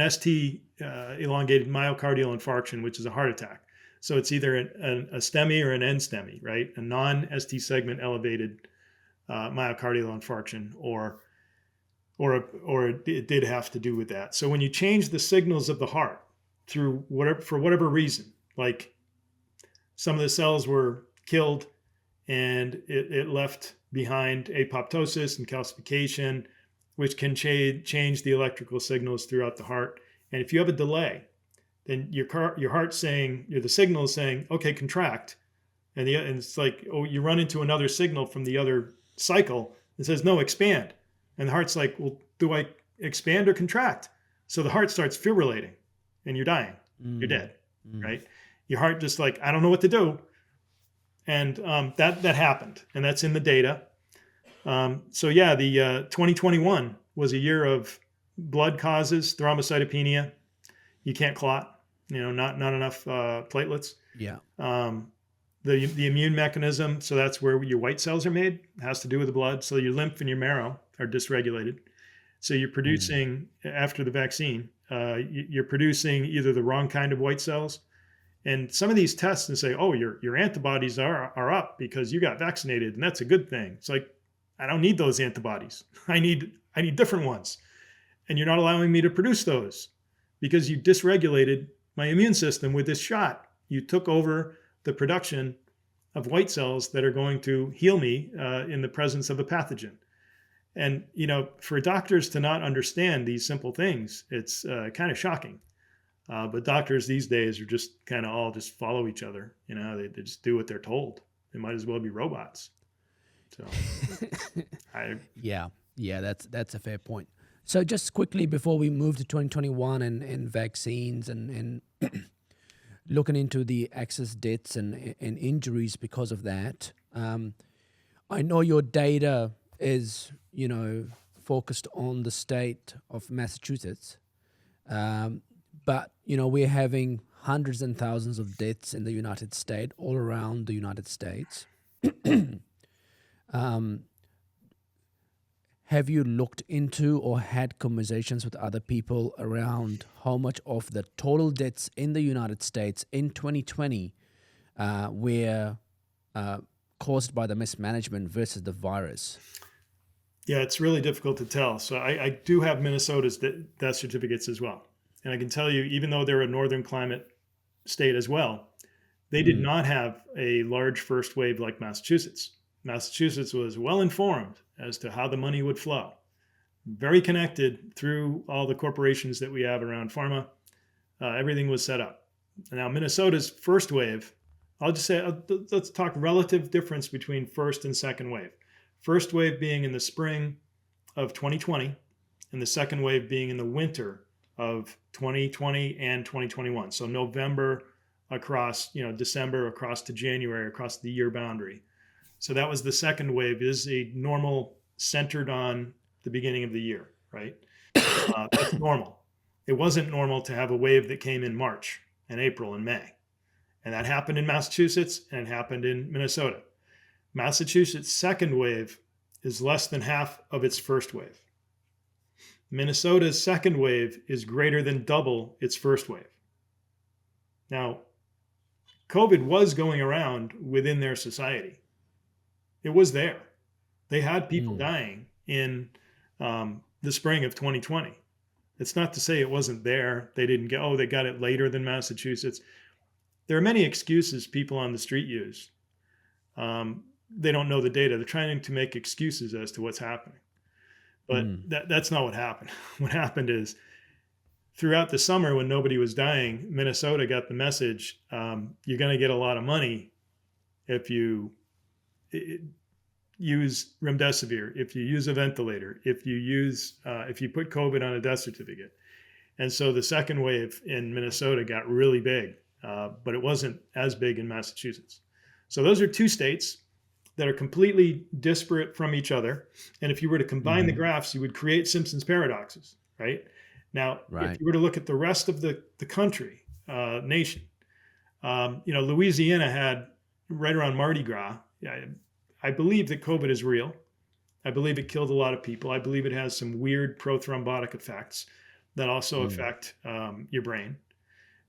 ST elongated myocardial infarction, which is a heart attack. So it's either a STEMI or an NSTEMI, right? A non-ST segment elevated myocardial infarction, or it did have to do with that. So when you change the signals of the heart through whatever, for whatever reason, like some of the cells were killed and it left behind apoptosis and calcification, which can change the electrical signals throughout the heart. And if you have a delay, then your heart's saying, the signal is saying, okay, contract. And it's like, oh, you run into another signal from the other cycle that says, no, expand. And the heart's like, well, do I expand or contract? So the heart starts fibrillating and you're dying. You're dead, right? Your heart just like, I don't know what to do. And that happened. And that's in the data. So yeah, the 2021 was a year of blood causes, thrombocytopenia. You can't clot, not enough platelets. Yeah. The immune mechanism, so that's where your white cells are made, has to do with the blood. So your lymph and your marrow are dysregulated. So you're producing, after the vaccine, you're producing either the wrong kind of white cells. And some of these tests and say, oh, your antibodies are up because you got vaccinated, and that's a good thing. It's like, I don't need those antibodies. I need different ones. And you're not allowing me to produce those because you dysregulated my immune system with this shot. You took over the production of white cells that are going to heal me in the presence of a pathogen. And, for doctors to not understand these simple things, it's kind of shocking. But doctors these days are just kind of all just follow each other. They just do what they're told. They might as well be robots. So, yeah, that's a fair point. So just quickly before we move to 2021 and vaccines and looking into the excess deaths and injuries because of that, I know your data is, focused on the state of Massachusetts, but, we're having hundreds and thousands of deaths in the United States, all around the United States. Have you looked into or had conversations with other people around how much of the total deaths in the United States in 2020 were caused by the mismanagement versus the virus? Yeah, it's really difficult to tell. So I do have Minnesota's death certificates as well. And I can tell you, even though they're a northern climate state as well, they did not have a large first wave like Massachusetts. Massachusetts was well informed as to how the money would flow, very connected through all the corporations that we have around pharma. Everything was set up. Now, Minnesota's first wave, I'll just say, let's talk relative difference between first and second wave. First wave being in the spring of 2020, and the second wave being in the winter of 2020 and 2021. So November across, December across to January, across the year boundary. So that was the second wave, is a normal centered on the beginning of the year, right? That's normal. It wasn't normal to have a wave that came in March and April and May. And that happened in Massachusetts and it happened in Minnesota. Massachusetts' second wave is less than half of its first wave. Minnesota's second wave is greater than double its first wave. Now, COVID was going around within their society. It was there. They had people dying in the spring of 2020. It's not to say it wasn't there. They didn't get, they got it later than Massachusetts. There are many excuses people on the street use. They don't know the data. They're trying to make excuses as to what's happening. But that's not what happened. What happened is throughout the summer when nobody was dying, Minnesota got the message, you're going to get a lot of money if you use remdesivir, if you use a ventilator, if you put COVID on a death certificate. And so the second wave in Minnesota got really big, but it wasn't as big in Massachusetts. So those are two states that are completely disparate from each other. And if you were to combine the graphs, you would create Simpson's paradoxes, right? Now, if you were to look at the rest of the country, nation, Louisiana had right around Mardi Gras. I believe that COVID is real. I believe it killed a lot of people. I believe it has some weird prothrombotic effects that also affect your brain.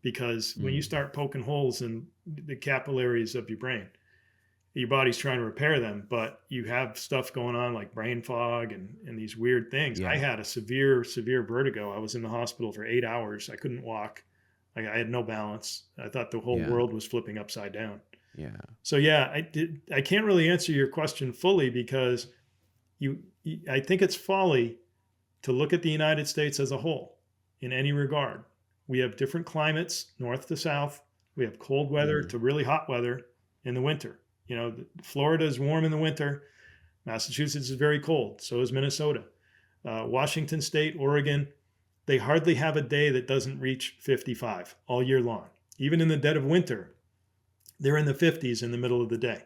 Because when you start poking holes in the capillaries of your brain, your body's trying to repair them, but you have stuff going on like brain fog and these weird things. Yeah. I had a severe vertigo. I was in the hospital for 8 hours. I couldn't walk. I had no balance. I thought the whole world was flipping upside down. Yeah. So I can't really answer your question fully because I think it's folly to look at the United States as a whole in any regard. We have different climates, north to south. We have cold weather Mm. to really hot weather in the winter. Florida is warm in the winter. Massachusetts is very cold. So is Minnesota. Washington State, Oregon, they hardly have a day that doesn't reach 55 all year long. Even in the dead of winter, they're in the 50s in the middle of the day.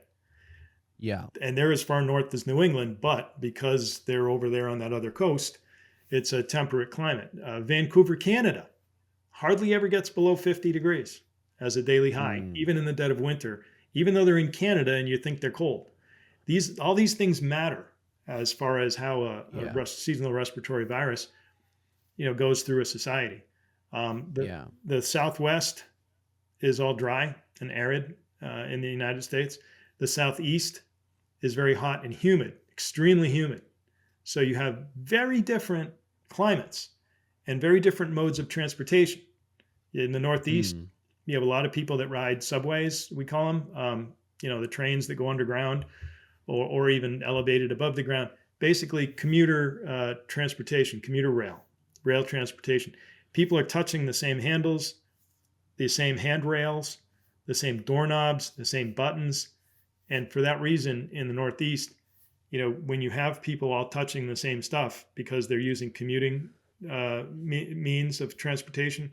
Yeah. And they're as far north as New England, but because they're over there on that other coast, it's a temperate climate. Vancouver, Canada, hardly ever gets below 50 degrees as a daily high, Mm. even in the dead of winter, even though they're in Canada and you think they're cold. All these things matter as far as how Yeah. seasonal respiratory virus, goes through a society. Yeah. The Southwest is all dry and arid in the United States. The Southeast is very hot and humid, extremely humid. So you have very different climates and very different modes of transportation. In the Northeast, Mm. you have a lot of people that ride subways, we call them, the trains that go underground or even elevated above the ground. Basically, commuter transportation, commuter rail transportation. People are touching the same handles, the same handrails, the same doorknobs, the same buttons. And for that reason, in the Northeast, when you have people all touching the same stuff because they're using commuting means of transportation,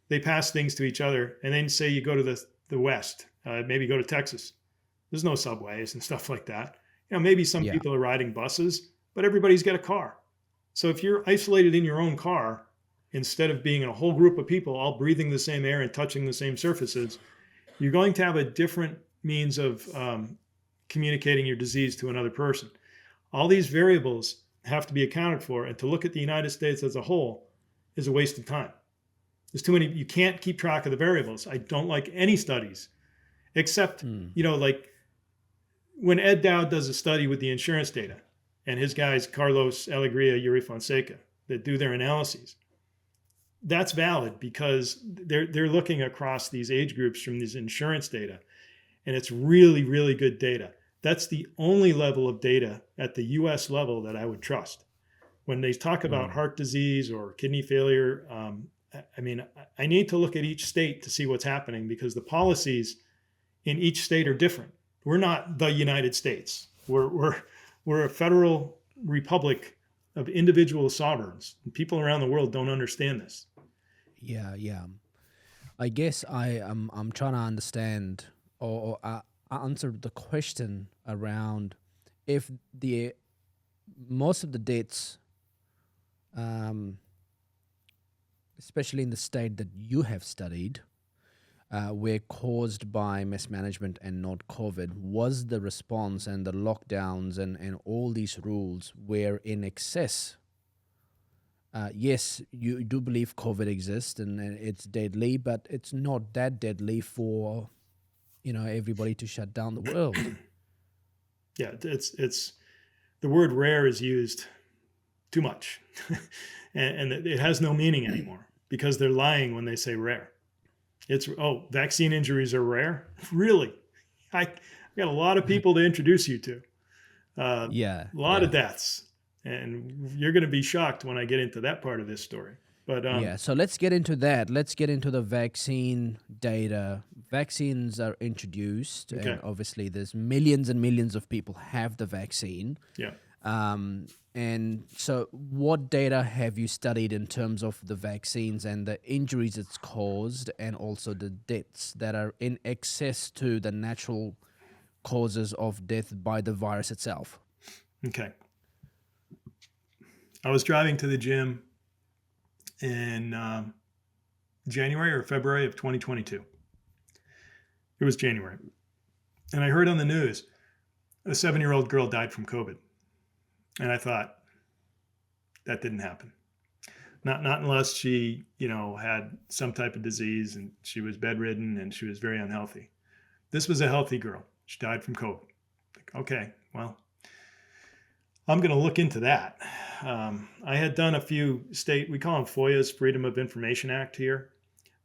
they pass things to each other. And then say you go to the West, maybe go to Texas. There's no subways and stuff like that. Maybe some Yeah. people are riding buses, but everybody's got a car. So if you're isolated in your own car, instead of being in a whole group of people all breathing the same air and touching the same surfaces, you're going to have a different means of communicating your disease to another person. All these variables have to be accounted for, and to look at the United States as a whole is a waste of time. There's too many. You can't keep track of the variables. I don't like any studies, except Mm. like when Ed Dowd does a study with the insurance data, and his guys Carlos Alegria, Yuri Fonseca, that do their analyses. That's valid because they're looking across these age groups from these insurance data, and it's really, really good data. That's the only level of data at the US level that I would trust. When they talk about Mm. heart disease or kidney failure, I need to look at each state to see what's happening because the policies in each state are different. We're not the United States. We're a federal republic of individual sovereigns. And people around the world don't understand this. Yeah. Yeah. I guess I'm trying to understand or answer the question around if the most of the deaths, um, especially in the state that you have studied, were caused by mismanagement and not COVID. Was the response and the lockdowns and all these rules were in excess? Yes, you do believe COVID exists and it's deadly, but it's not that deadly for everybody to shut down the world. Yeah, it's the word rare is used too much, and it has no meaning anymore because they're lying when they say rare. It's vaccine injuries are rare. Really, I got a lot of people to introduce you to. A Yeah, lot of yeah. deaths, and you're going to be shocked when I get into that part of this story. But Yeah, so let's get into that. Let's get into the vaccine data. Vaccines are introduced, okay, and obviously, there's millions and millions of people have the vaccine. yeah, And so, what data have you studied in terms of the vaccines and the injuries it's caused, and also the deaths that are in excess to the natural causes of death by the virus itself? okay. I was driving to the gym in January or February of 2022. It was January, and I heard on the news a 7-year-old girl died from COVID, and I thought that didn't happen. Not unless she, had some type of disease and she was bedridden and she was very unhealthy. This was a healthy girl. She died from COVID. Like, okay, well, I'm going to look into that. I had done a few we call them FOIAs, Freedom of Information Act here.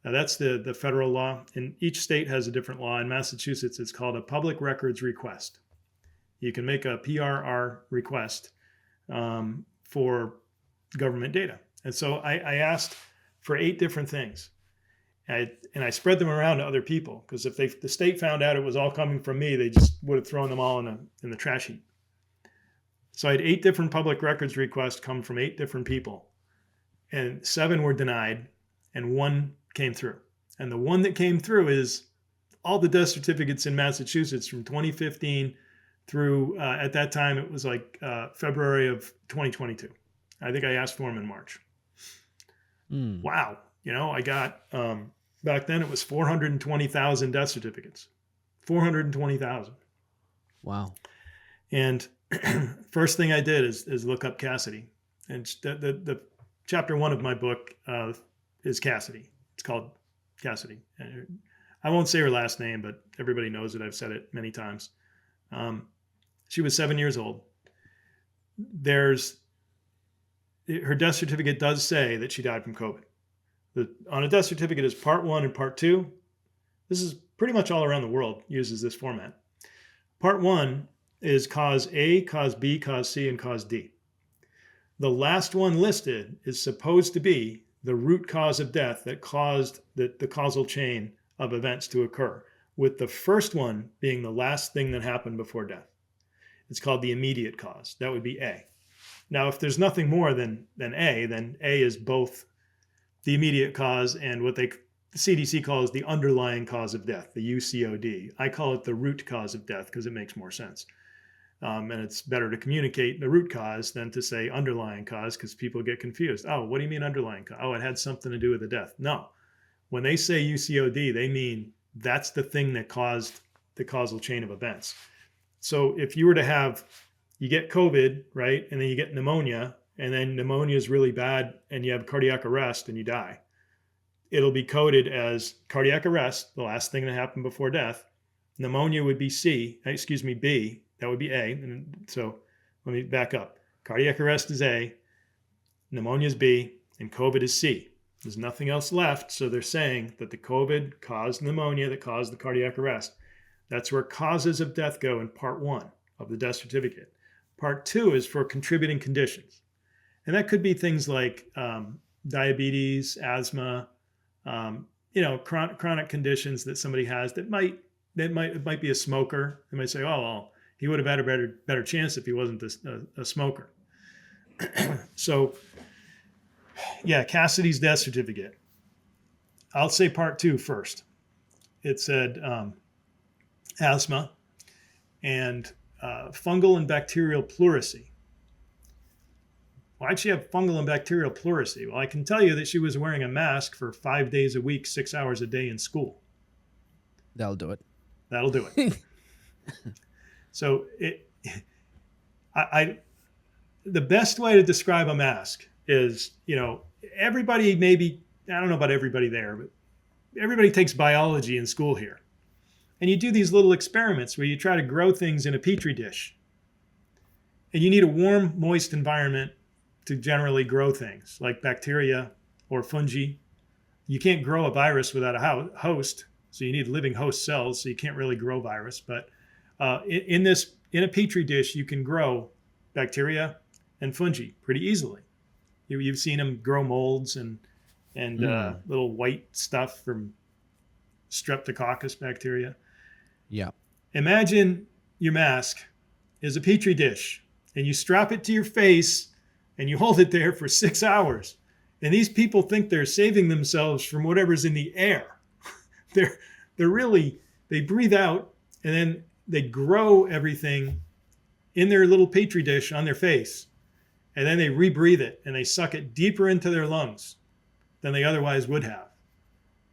Now that's the federal law, and each state has a different law. In Massachusetts, it's called a public records request. You can make a PRR request for government data. And so I asked for 8 different things. And I spread them around to other people, because if the state found out it was all coming from me, they just would have thrown them all in the trash heap. So I had 8 different public records requests come from 8 different people, and 7 were denied, and 1 came through. And the one that came through is all the death certificates in Massachusetts from 2015 through, at that time, it was like February of 2022. I think I asked for them in March. Wow. I got, back then it was 420,000 death certificates. 420,000. Wow. And first thing I did is look up Cassidy. And the chapter 1 of my book is Cassidy. It's called Cassidy. I won't say her last name, but everybody knows it. I've said it many times. She was 7 years old. Her death certificate does say that she died from COVID. On a death certificate is part 1 and part 2. This is pretty much all around the world uses this format. Part 1 is cause A, cause B, cause C, and cause D. The last one listed is supposed to be the root cause of death that caused the causal chain of events to occur, with the first one being the last thing that happened before death. It's called the immediate cause. That would be A. Now, if there's nothing more than A, then A is both the immediate cause and what the CDC calls the underlying cause of death, the UCOD. I call it the root cause of death because it makes more sense. And it's better to communicate the root cause than to say underlying cause, because people get confused. Oh, what do you mean underlying cause? Oh, it had something to do with the death. No. When they say UCOD, they mean that's the thing that caused the causal chain of events. So if you were to you get COVID, right? And then you get pneumonia, and then pneumonia is really bad and you have cardiac arrest and you die. It'll be coded as cardiac arrest, the last thing that happened before death. Pneumonia would be B. That would be A. And so let me back up. Cardiac arrest is A, pneumonia is B, and COVID is C. There's nothing else left. So they're saying that the COVID caused pneumonia that caused the cardiac arrest. That's where causes of death go in part 1 of the death certificate. Part 2 is for contributing conditions. And that could be things like diabetes, asthma, chronic conditions that somebody has that might be a smoker. They might say, oh, well, he would have had a better chance if he wasn't a smoker. So, yeah, Cassidy's death certificate. I'll say part 2 first. It said asthma and fungal and bacterial pleurisy. Why'd she have fungal and bacterial pleurisy? Well, I can tell you that she was wearing a mask for 5 days a week, 6 hours a day in school. That'll do it. That'll do it. So the best way to describe a mask is, everybody maybe, I don't know about everybody there, but everybody takes biology in school here. And you do these little experiments where you try to grow things in a petri dish. And you need a warm, moist environment to generally grow things like bacteria or fungi. You can't grow a virus without a host, so you need living host cells, so you can't really grow virus. But in a petri dish, you can grow bacteria and fungi pretty easily. You've seen them grow molds and little white stuff from Streptococcus bacteria. Yeah. Imagine your mask is a petri dish, and you strap it to your face and you hold it there for 6 hours. And these people think they're saving themselves from whatever's in the air. They're really, they breathe out and then they grow everything in their little petri dish on their face. And then they rebreathe it and they suck it deeper into their lungs than they otherwise would have.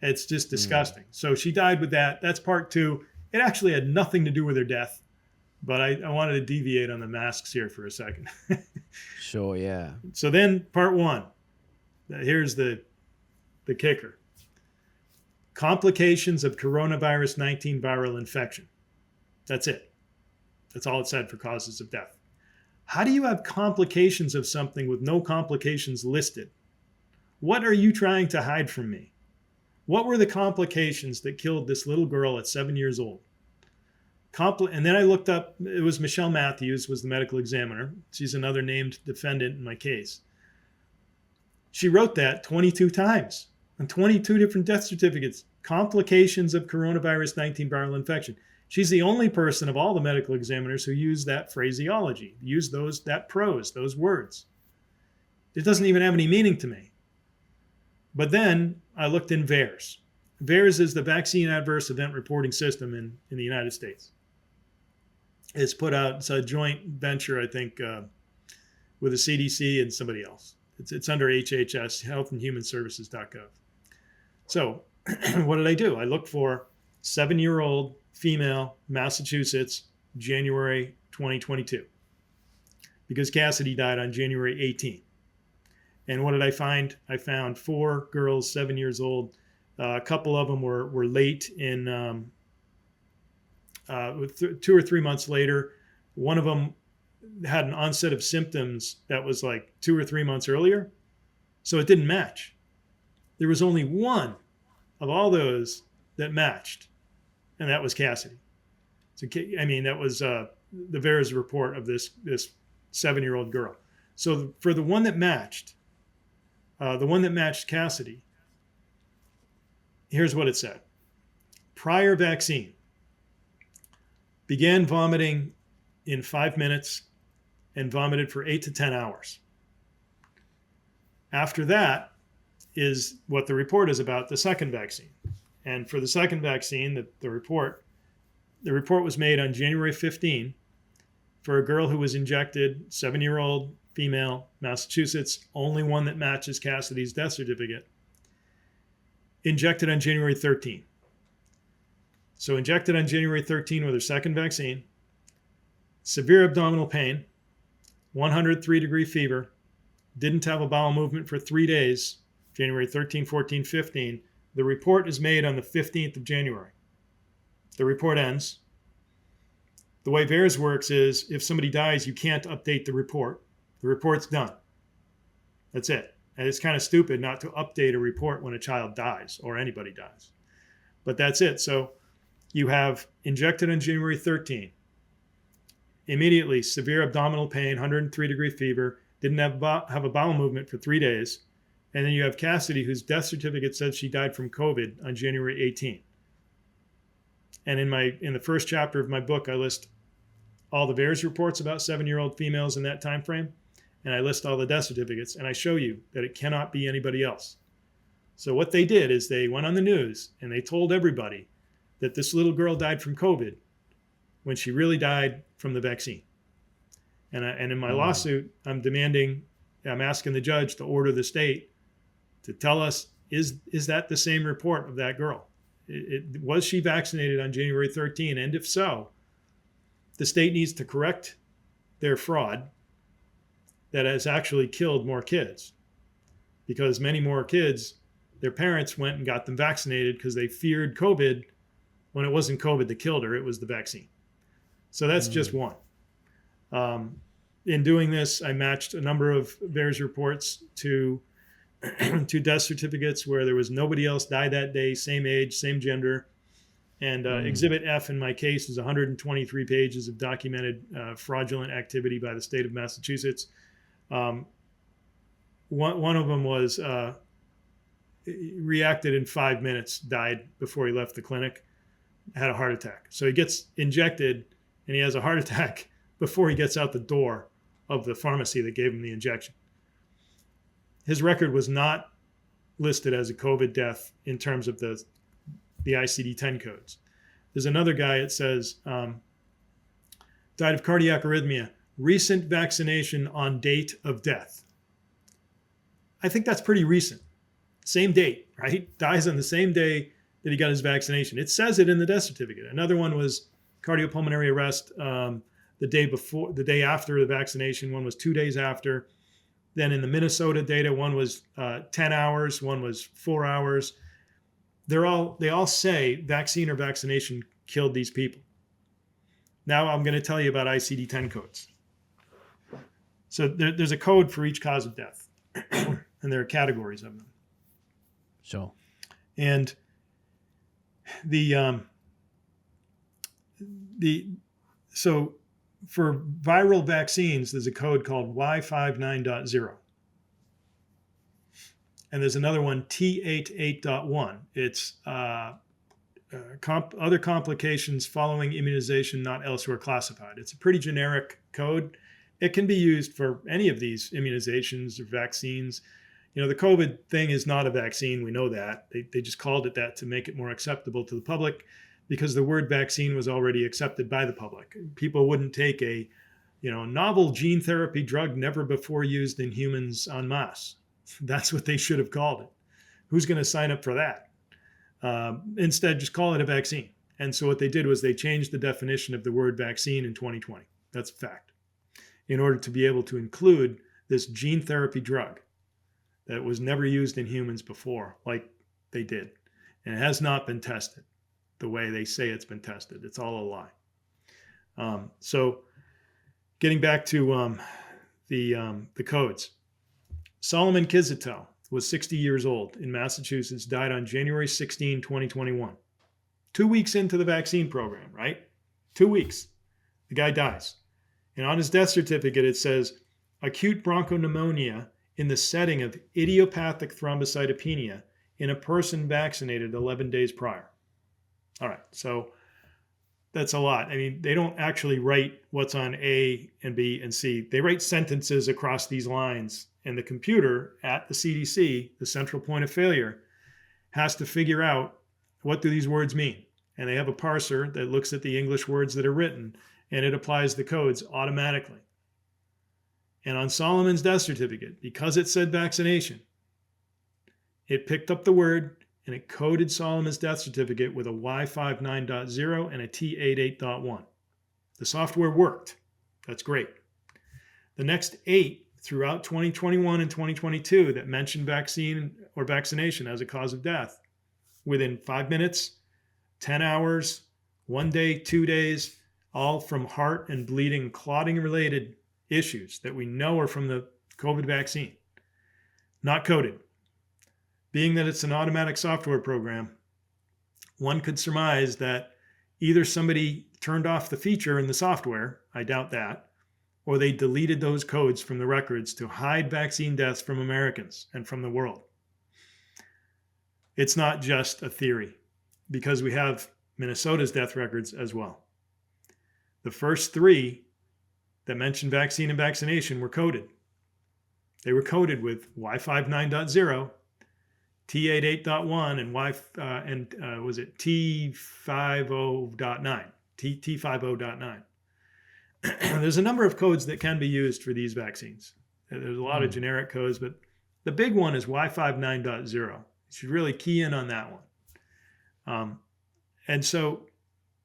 It's just disgusting. So she died with that. That's part 2. It actually had nothing to do with her death. But I wanted to deviate on the masks here for a second. Sure, yeah. So then part 1. Here's the kicker. Complications of coronavirus 19 viral infection. That's it. That's all it said for causes of death. How do you have complications of something with no complications listed? What are you trying to hide from me? What were the complications that killed this little girl at 7 years old? And then I looked up, it was Michelle Matthews was the medical examiner. She's another named defendant in my case. She wrote that 22 times on 22 different death certificates. Complications of coronavirus 19 viral infection. She's the only person of all the medical examiners who use that phraseology, use that prose, those words. It doesn't even have any meaning to me. But then I looked in VAERS. VAERS is the Vaccine Adverse Event Reporting System in the United States. It's put out, it's a joint venture, I think, with the CDC and somebody else. It's under HHS, Health and Human Services.gov. So what did I do? I looked for 7-year-old female, Massachusetts, January 2022, because Cassidy died on January 18. And what did I find? I found 4 girls, 7 years old. A couple of them were late in 2 or 3 months later. One of them had an onset of symptoms that was like 2 or 3 months earlier. So it didn't match. There was only one of all those that matched, and that was Cassidy. So, I mean, that was the VAERS report of this 7-year-old girl. So for the one that matched Cassidy, here's what it said. Prior vaccine, began vomiting in 5 minutes and vomited for 8 to 10 hours. After that is what the report is about, the second vaccine. And for the second vaccine, the report was made on January 15 for a girl who was injected, 7-year-old female, Massachusetts, only one that matches Cassidy's death certificate, injected on January 13. So injected on January 13 with her second vaccine, severe abdominal pain, 103-degree fever, didn't have a bowel movement for 3 days, January 13, 14, 15. The report is made on the 15th of January. The report ends. The way VAERS works is if somebody dies, you can't update the report. The report's done. That's it. And it's kind of stupid not to update a report when a child dies or anybody dies. But that's it. So you have injected on January 13. Immediately, severe abdominal pain, 103-degree fever, didn't have a bowel movement for 3 days. And then you have Cassidy, whose death certificate says she died from COVID on January 18. And in the first chapter of my book, I list all the VAERS reports about 7-year-old females in that time frame, and I list all the death certificates, and I show you that it cannot be anybody else. So what they did is they went on the news and they told everybody that this little girl died from COVID when she really died from the vaccine. And in my lawsuit, I'm asking the judge to order the state to tell us, is that the same report of that girl? Was she vaccinated on January 13? And if so, the state needs to correct their fraud that has actually killed more kids, because many more kids, their parents went and got them vaccinated because they feared COVID when it wasn't COVID that killed her, it was the vaccine. So that's just one. In doing this, I matched a number of VAERS reports to death certificates where there was nobody else died that day, same age, same gender. And Exhibit F in my case is 123 pages of documented fraudulent activity by the state of Massachusetts. One of them was reacted in 5 minutes, died before he left the clinic, had a heart attack. So he gets injected and he has a heart attack before he gets out the door of the pharmacy that gave him the injection. His record was not listed as a COVID death in terms of the ICD-10 codes. There's another guy, it says, died of cardiac arrhythmia, recent vaccination on date of death. I think that's pretty recent. Same date, right? Dies on the same day that he got his vaccination. It says it in the death certificate. Another one was cardiopulmonary arrest the day after the vaccination. One was 2 days after. Then in the Minnesota data, one was 10 hours, one was 4 hours. They all say vaccine or vaccination killed these people. Now I'm going to tell you about ICD-10 codes. So there's a code for each cause of death, and there are categories of them. Sure. And so for viral vaccines, there's a code called Y59.0. and there's another one, T88.1. It's other complications following immunization not elsewhere classified. It's a pretty generic code. It can be used for any of these immunizations or vaccines. You know, the COVID thing is not a vaccine. We know that. They just called it that to make it more acceptable to the public because the word vaccine was already accepted by the public. People wouldn't take a, novel gene therapy drug never before used in humans en masse. That's what they should have called it. Who's going to sign up for that? Instead, just call it a vaccine. And so what they did was they changed the definition of the word vaccine in 2020. That's a fact. In order to be able to include this gene therapy drug that was never used in humans before, like they did. And it has not been tested the way they say it's been tested. It's all a lie. So getting back to the codes. Solomon Kizito was 60 years old in Massachusetts, died on January 16, 2021. 2 weeks into the vaccine program, right? 2 weeks. The guy dies. And on his death certificate, it says, acute bronchopneumonia in the setting of idiopathic thrombocytopenia in a person vaccinated 11 days prior. All right, so that's a lot. I mean, they don't actually write what's on A and B and C. They write sentences across these lines, and the computer at the CDC, the central point of failure, has to figure out what do these words mean. And they have a parser that looks at the English words that are written, and it applies the codes automatically. And on Solomon's death certificate, because it said vaccination, it picked up the word and it coded Solomon's death certificate with a Y59.0 and a T88.1. The software worked. That's great. The next 8 throughout 2021 and 2022 that mentioned vaccine or vaccination as a cause of death, within 5 minutes, 10 hours, 1 day, 2 days, all from heart and bleeding, clotting related issues that we know are from the COVID vaccine, not coded. Being that it's an automatic software program, one could surmise that either somebody turned off the feature in the software, I doubt that, or they deleted those codes from the records to hide vaccine deaths from Americans and from the world. It's not just a theory, because we have Minnesota's death records as well. The first 3 that mentioned vaccine and vaccination were coded. They were coded with Y59.0, T88.1, and was it T50.9? T50.9. There's a number of codes that can be used for these vaccines. There's a lot of generic codes, but the big one is Y59.0. You should really key in on that one. And so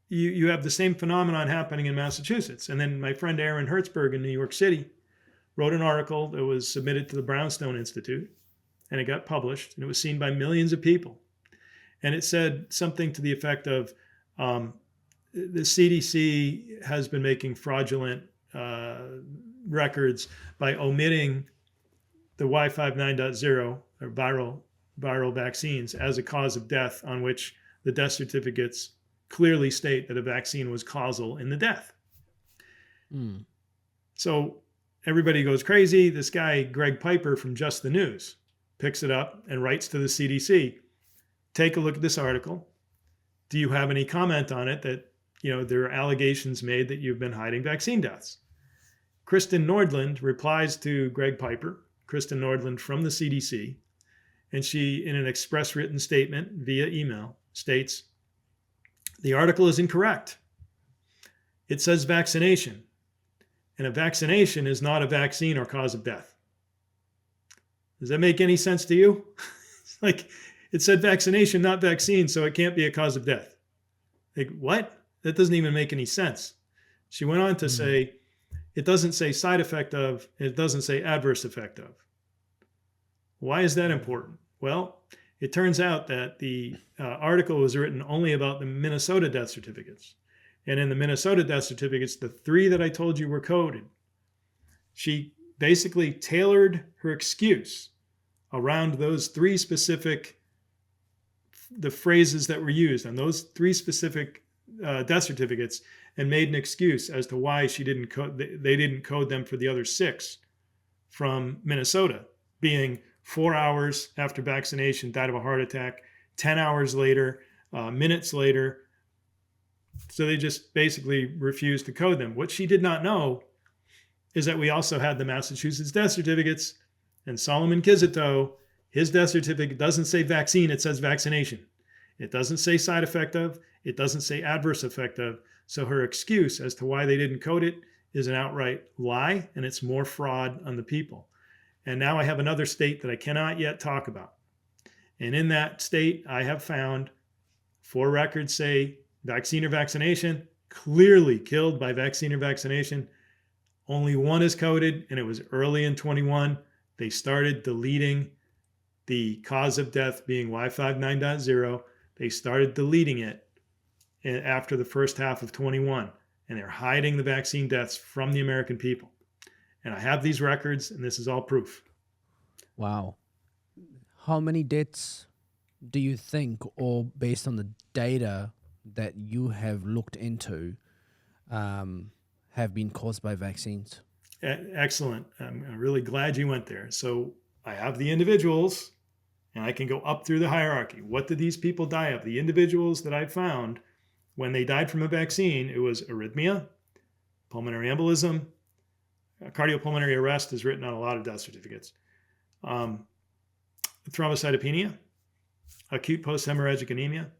you have the same phenomenon happening in Massachusetts. And then my friend Aaron Hertzberg in New York City wrote an article that was submitted to the Brownstone Institute, and it got published, and it was seen by millions of people. And it said something to the effect of, the CDC has been making fraudulent records by omitting the Y59.0 or viral vaccines as a cause of death, on which the death certificates clearly state that a vaccine was causal in the death. So everybody goes crazy. This guy, Greg Piper from Just the News, picks it up and writes to the CDC, take a look at this article. Do you have any comment on it that, there are allegations made that you've been hiding vaccine deaths? Kristen Nordland replies to Greg Piper, Kristen Nordland from the CDC, and she, in an express written statement via email, states, the article is incorrect. It says vaccination, and a vaccination is not a vaccine or cause of death. Does that make any sense to you? It's like, it said vaccination, not vaccine, so it can't be a cause of death. Like, what? That doesn't even make any sense. She went on to say, it doesn't say side effect of, it doesn't say adverse effect of. Why is that important? Well, it turns out that the article was written only about the Minnesota death certificates. And in the Minnesota death certificates, the 3 that I told you were coded, she basically tailored her excuse around those 3 specific, the phrases that were used on those 3 specific death certificates, and made an excuse as to why they didn't code them for the other 6 from Minnesota, being, 4 hours after vaccination, died of a heart attack. 10 hours later, minutes later. So they just basically refused to code them. What she did not know is that we also had the Massachusetts death certificates, and Solomon Kizito, his death certificate doesn't say vaccine, it says vaccination. It doesn't say side effect of, it doesn't say adverse effect of. So her excuse as to why they didn't code it is an outright lie, and it's more fraud on the people. And now I have another state that I cannot yet talk about. And in that state, I have found 4 records say vaccine or vaccination, clearly killed by vaccine or vaccination. Only 1 is coded, and it was early in 21. They started deleting the cause of death being Y59.0. They started deleting it after the first half of 21, and they're hiding the vaccine deaths from the American people. And I have these records, and this is all proof. Wow. How many deaths do you think, or based on the data that you have looked into, have been caused by vaccines? Excellent. I'm really glad you went there. So I have the individuals, and I can go up through the hierarchy. What did these people die of? The individuals that I found, when they died from a vaccine, it was arrhythmia, pulmonary embolism, cardiopulmonary arrest is written on a lot of death certificates, thrombocytopenia, acute post-hemorrhagic anemia.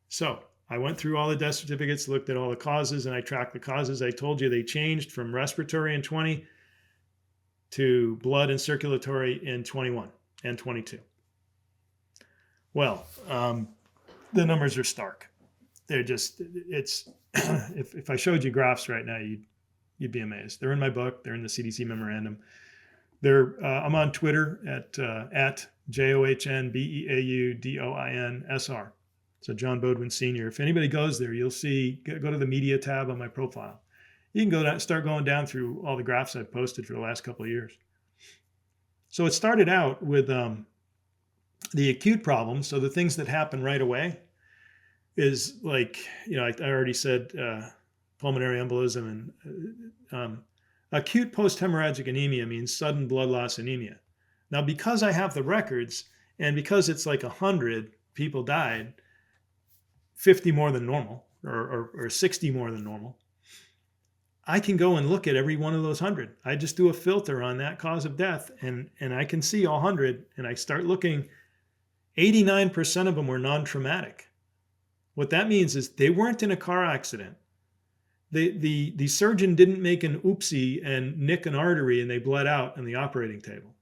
So I went through all the death certificates, looked at all the causes, and I tracked the causes. I told you they changed from respiratory in 20 to blood and circulatory in 21 and 22. Well, the numbers are stark. They're just, it's, if I showed you graphs right now, you'd be amazed. They're in my book. They're in the CDC memorandum. I'm on Twitter at JOHNBEAUDOINSR. So John Beaudoin Sr. If anybody goes there, you'll see, go to the media tab on my profile. You can go down, start going down through all the graphs I've posted for the last couple of years. So it started out with the acute problems. So the things that happen right away is like, I already said pulmonary embolism, and acute post-hemorrhagic anemia means sudden blood loss anemia. Now, because I have the records, and because it's like 100 people died, 50 more than normal, or 60 more than normal, I can go and look at every one of those 100. I just do a filter on that cause of death, and I can see all 100, and I start looking. 89% of them were non-traumatic. What that means is they weren't in a car accident. The surgeon didn't make an oopsie and nick an artery and they bled out on the operating table.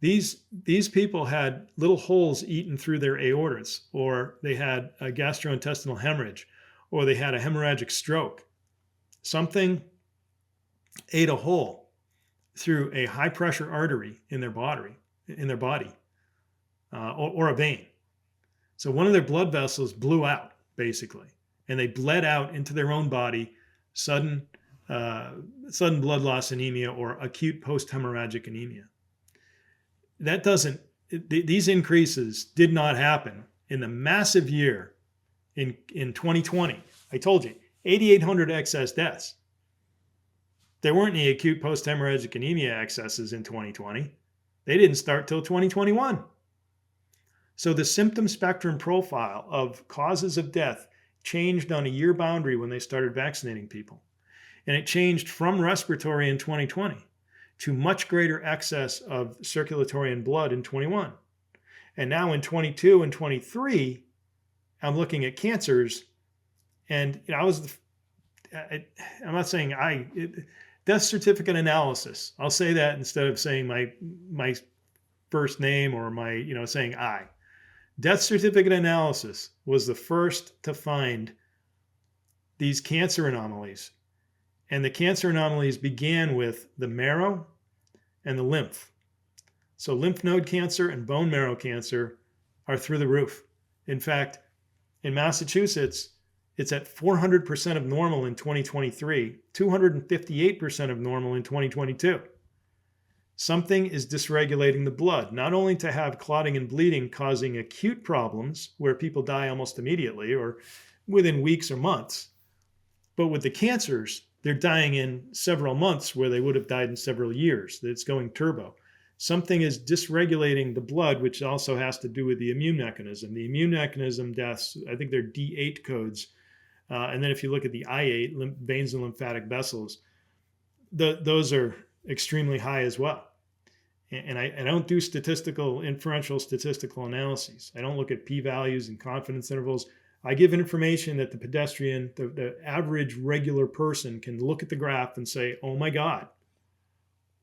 These people had little holes eaten through their aortas, or they had a gastrointestinal hemorrhage, or they had a hemorrhagic stroke. Something ate a hole through a high pressure artery in their body, or a vein. So one of their blood vessels blew out, basically, and they bled out into their own body, sudden blood loss anemia or acute post-hemorrhagic anemia. These increases did not happen in the massive year in 2020. I told you, 8,800 excess deaths. There weren't any acute post-hemorrhagic anemia excesses in 2020. They didn't start till 2021. So the symptom spectrum profile of causes of death changed on a year boundary when they started vaccinating people. And it changed from respiratory in 2020 to much greater excess of circulatory and blood in 21. And now in 22 and 23, I'm looking at cancers, and I'm not saying death certificate analysis. I'll say that instead of saying my first name or saying I. Death certificate analysis was the first to find these cancer anomalies. And the cancer anomalies began with the marrow and the lymph. So lymph node cancer and bone marrow cancer are through the roof. In fact, in Massachusetts, it's at 400% of normal in 2023, 258% of normal in 2022. Something is dysregulating the blood, not only to have clotting and bleeding causing acute problems where people die almost immediately or within weeks or months, but with the cancers, they're dying in several months where they would have died in several years. It's going turbo. something is dysregulating the blood, which also has to do with the immune mechanism. The immune mechanism deaths, I think they're D8 codes. And then if you look at the I8, veins and lymphatic vessels, those are extremely high as well. And I don't do inferential statistical analyses. I don't look at p-values and confidence intervals. I give information that the pedestrian, the average regular person can look at the graph and say, oh my God,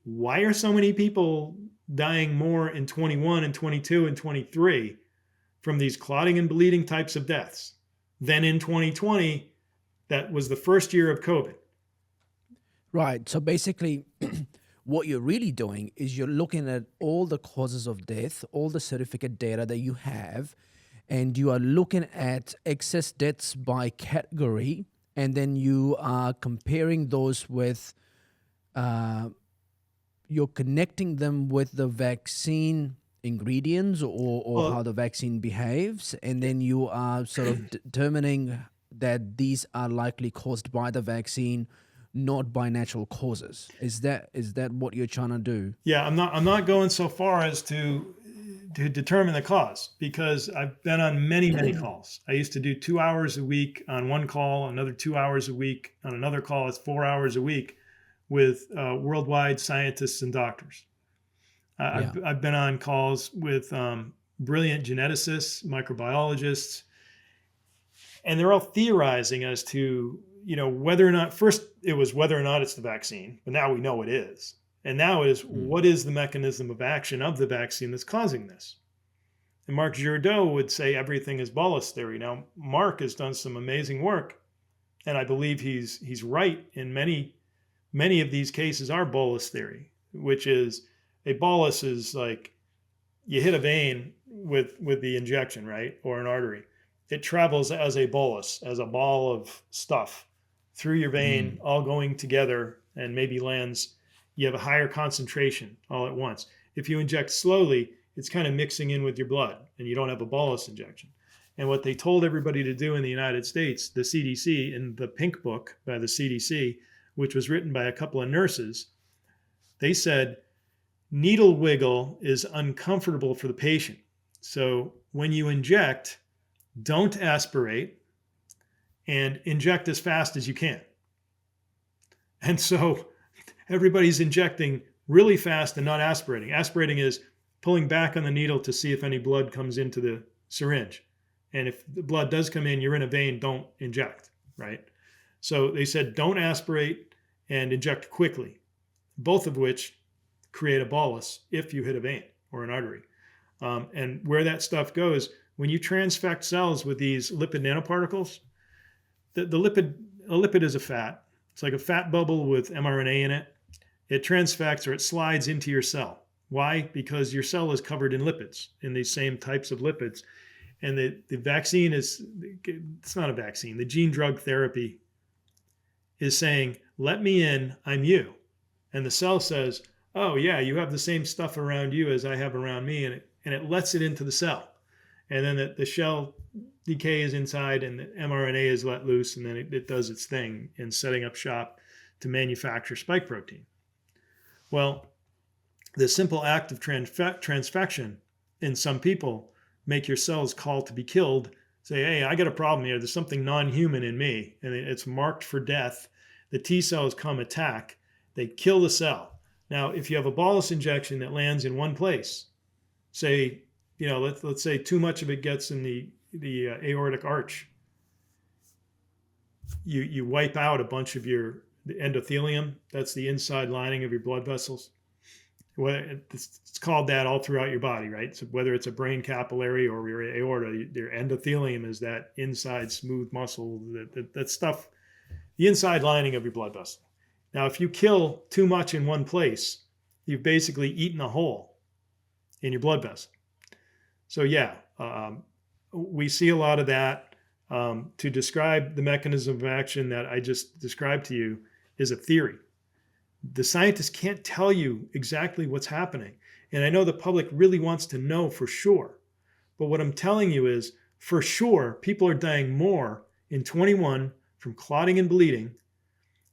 why are so many people dying more in 21 and 22 and 23 from these clotting and bleeding types of deaths than in 2020? That was the first year of COVID. Right. So basically, what you're really doing is you're looking at all the causes of death, all the certificate data that you have, and you are looking at excess deaths by category, and then you are comparing those with, you're connecting them with the vaccine ingredients or how Well, the vaccine behaves, and then you are sort of determining that these are likely caused by the vaccine, not by natural causes. Is that what you're trying to do? yeah, I'm not going so far as to determine the cause, because I've been on many calls. I used to do 2 hours a week on one call, another 2 hours a week on another call. It's 4 hours a week with worldwide scientists and doctors. Yeah. I've been on calls with brilliant geneticists, microbiologists, and they're all theorizing as to, whether or not, first it was whether or not it's the vaccine, but now we know it is. And now it is, Mm. what is the mechanism of action of the vaccine that's causing this? And Marc Girardeau would say everything is bolus theory. Now, Marc has done some amazing work, and I believe he's right in many of these cases are bolus theory, which is a bolus is like you hit a vein with the injection, right, or an artery. It travels as a bolus, as a ball of stuff through your vein, Mm. all going together, and maybe lands. You have a higher concentration all at once. If you inject slowly, it's kind of mixing in with your blood, and you don't have a bolus injection. And what they told everybody to do in the United States, the CDC, in the Pink Book by the CDC, which was written by a couple of nurses, they said needle wiggle is uncomfortable for the patient. So when you inject, don't aspirate and inject as fast as you can. And so everybody's injecting really fast and not aspirating. Aspirating is pulling back on the needle to see if any blood comes into the syringe. And if the blood does come in, you're in a vein, don't inject, right? So they said don't aspirate and inject quickly, both of which create a bolus if you hit a vein or an artery. And where that stuff goes, when you transfect cells with these lipid nanoparticles, a lipid is a fat. It's like a fat bubble with mRNA in it. It transfects or it slides into your cell. Why? Because your cell is covered in lipids, in these same types of lipids. And the vaccine it's not a vaccine. The gene drug therapy is saying, let me in, I'm you. And the cell says, oh yeah, you have the same stuff around you as I have around me. And it lets it into the cell. And then the shell decays inside and the mRNA is let loose, and then it does its thing in setting up shop to manufacture spike protein. Well, the simple act of transfection in some people make your cells call to be killed, say, hey, I got a problem here. There's something non-human in me, and it's marked for death. The T cells come attack. They kill the cell. Now, if you have a bolus injection that lands in one place, say, let's say too much of it gets in the aortic arch, you wipe out a bunch of the endothelium. That's the inside lining of your blood vessels. It's called that all throughout your body, right? So whether it's a brain capillary or your aorta, your endothelium is that inside smooth muscle, that stuff, the inside lining of your blood vessel. Now, if you kill too much in one place, you've basically eaten a hole in your blood vessel. So yeah, we see a lot of that. To describe the mechanism of action that I just described to you is a theory. The scientists can't tell you exactly what's happening. And I know the public really wants to know for sure. But what I'm telling you is, for sure, people are dying more in 21 from clotting and bleeding.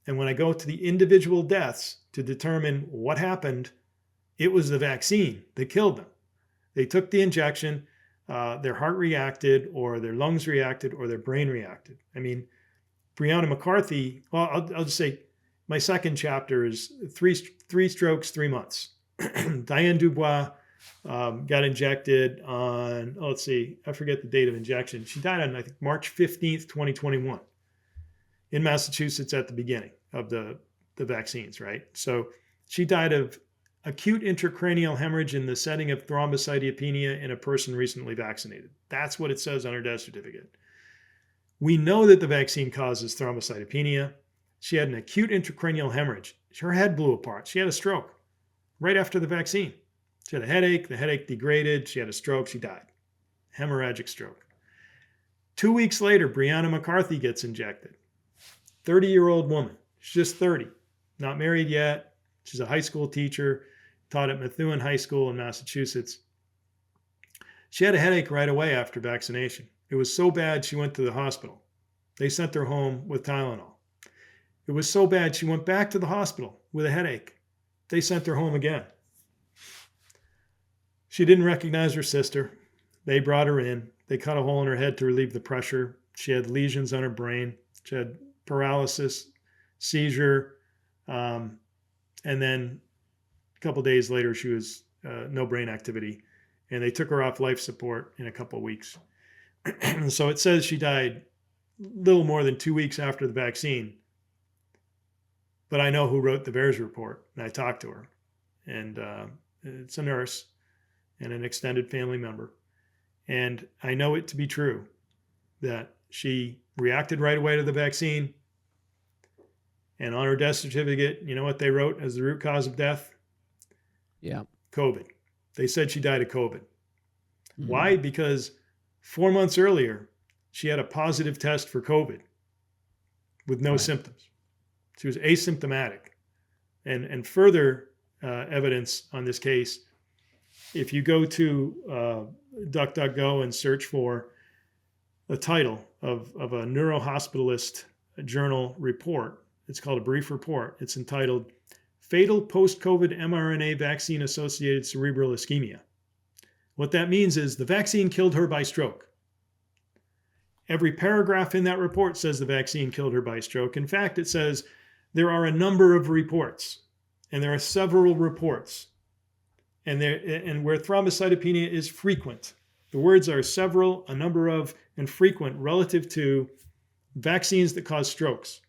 And when I go to the individual deaths to determine what happened It was the vaccine that killed them. They took the injection, their heart reacted, or their lungs reacted, or their brain reacted. I mean, Breonna McCarthy, well, I'll just say my second chapter is three strokes, 3 months. Diane Dubois got injected on, let's see, I forget the date of injection. She died on, I think, March 15th, 2021 in Massachusetts at the beginning of the vaccines, right? So she died of acute intracranial hemorrhage in the setting of thrombocytopenia in a person recently vaccinated. That's what it says on her death certificate. We know that the vaccine causes thrombocytopenia. She had an acute intracranial hemorrhage. Her head blew apart. She had a stroke right after the vaccine. She had a headache. The headache degraded. She had a stroke. She died. Hemorrhagic stroke. 2 weeks later, Breonna McCarthy gets injected. 30-year-old woman. She's just 30. Not married yet. She's a high school teacher. Taught at Methuen High School in Massachusetts. She had a headache right away after vaccination. It was so bad she went to the hospital. They sent her home with Tylenol. It was so bad she went back to the hospital with a headache. They sent her home again. She didn't recognize her sister. They brought her in. They cut a hole in her head to relieve the pressure. She had lesions on her brain. She had paralysis, seizure, and then a couple days later, she was no brain activity, and they took her off life support in a couple of weeks. So it says she died little more than 2 weeks after the vaccine. But I know who wrote the VAERS report, and I talked to her. And it's a nurse and an extended family member. And I know it to be true that she reacted right away to the vaccine. And on her death certificate, you know what they wrote as the root cause of death? Yeah. COVID. They said she died of COVID. Mhm. Why? Because 4 months earlier, she had a positive test for COVID with no symptoms. She was asymptomatic. And further evidence on this case, if you go to DuckDuckGo and search for the title of a neurohospitalist journal report, it's called a brief report. It's entitled Fatal Post-COVID mRNA Vaccine-Associated Cerebral Ischemia. What that means is the vaccine killed her by stroke. Every paragraph in that report says the vaccine killed her by stroke. In fact, it says there are a number of reports, and there are several reports, and where thrombocytopenia is frequent. The words are several, a number of, and frequent relative to vaccines that cause strokes.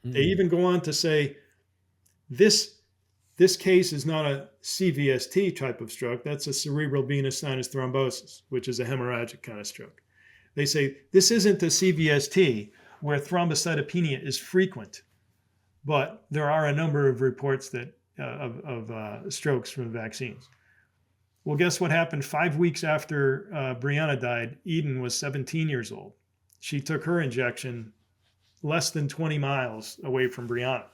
They even go on to say this case is not a CVST type of stroke. That's a cerebral venous sinus thrombosis, which is a hemorrhagic kind of stroke. They say this isn't a CVST where thrombocytopenia is frequent, but there are a number of reports that of strokes from vaccines. Well, guess what happened 5 weeks after Breonna died? Eden was 17 years old. She took her injection less than 20 miles away from Breonna.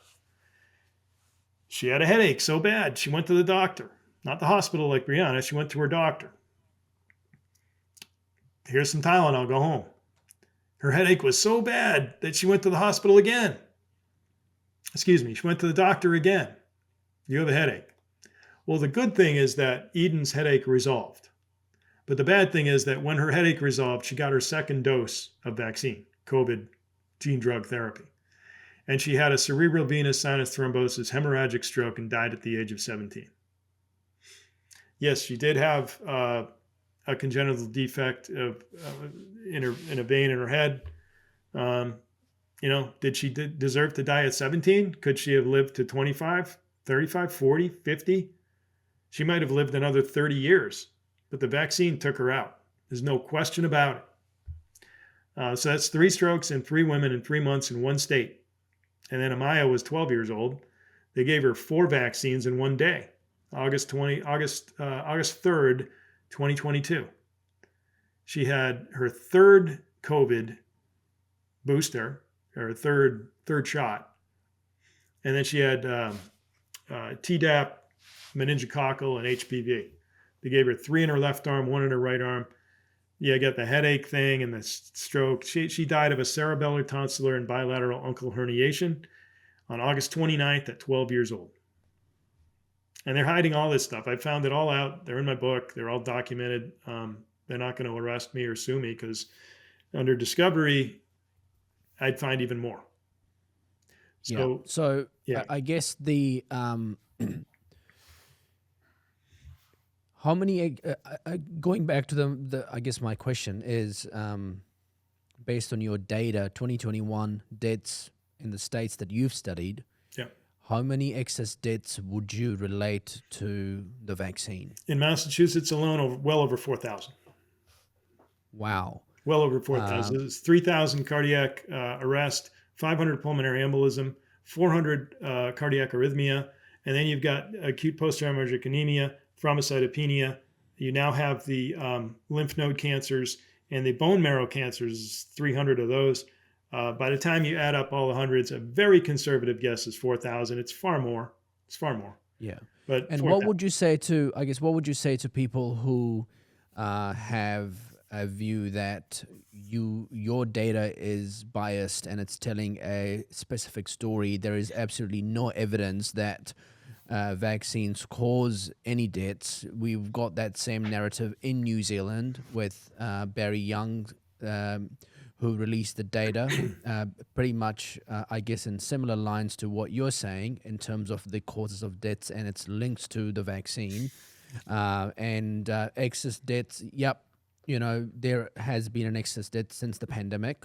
She had a headache so bad, she went to the doctor. Not the hospital like Breonna, she went to her doctor. Here's some Tylenol, go home. Her headache was so bad that she went to the hospital again. She went to the doctor again. You have a headache. Well, the good thing is that Eden's headache resolved. But the bad thing is that when her headache resolved, she got her second dose of vaccine, COVID gene drug therapy. And she had a cerebral venous sinus thrombosis, hemorrhagic stroke, and died at the age of 17. Yes, she did have a congenital defect in a vein in her head. Did she deserve to die at 17? Could she have lived to 25, 35, 40, 50? She might have lived another 30 years, but the vaccine took her out. There's no question about it. So that's 3 strokes in 3 women in 3 months in one state. And then Amaya was 12 years old. They gave her 4 vaccines in one day, August 3rd, 2022. She had her 3rd COVID booster, or third shot. And then she had Tdap, meningococcal, and HPV. They gave her 3 in her left arm, 1 in her right arm. Yeah, got the headache thing and the stroke. She died of a cerebellar, tonsillar, and bilateral uncal herniation on August 29th at 12 years old. And they're hiding all this stuff. I found it all out. They're in my book. They're all documented. They're not going to arrest me or sue me because under discovery, I'd find even more. Yeah. So So yeah, I guess the how many going back to the I guess my question is based on your data 2021 deaths in the states that you've studied, yeah. how many excess deaths would you relate to the vaccine? In Massachusetts alone, well over 4,000. Wow. Well over 4,000. Um, It's 3,000 cardiac arrest, 500 pulmonary embolism, 400 cardiac arrhythmia, and then you've got acute post-traumatic anemia, thrombocytopenia. You now have the lymph node cancers and the bone marrow cancers, 300 of those. By the time you add up all the hundreds, a very conservative guess is 4,000. It's far more. It's far more, yeah. but And what 4,000. would you say to, I guess, what would you say to people who have a view that your data is biased and it's telling a specific story? There is absolutely no evidence that vaccines cause any deaths. We've got that same narrative in New Zealand with Barry Young, um, who released the data, pretty much, I guess, in similar lines to what you're saying in terms of the causes of deaths and its links to the vaccine. And excess deaths, yep, there has been an excess death since the pandemic,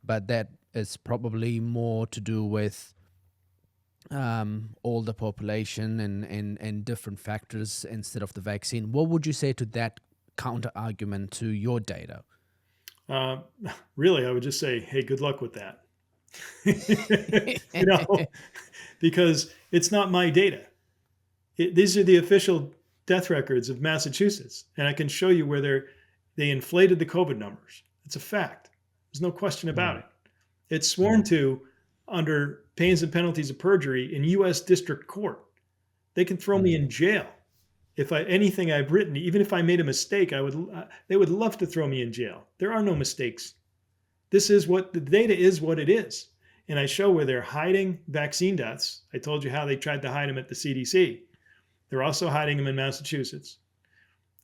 but that is probably more to do with older population and different factors instead of the vaccine. What would you say to that counter argument to your data? Uh, really, I would just say, hey, good luck with that. you know, because it's not my data. These are the official death records of Massachusetts, and I can show you where they inflated the COVID numbers. It's a fact. There's no question about Mm, it. It's sworn mm, to under pains and penalties of perjury in U.S. District Court. They can throw me mm. in jail if anything I've written, even if I made a mistake. They would love to throw me in jail. There are no mistakes. This is what the data is what it is. And I show where they're hiding vaccine deaths. I told you how they tried to hide them at the CDC. They're also hiding them in Massachusetts.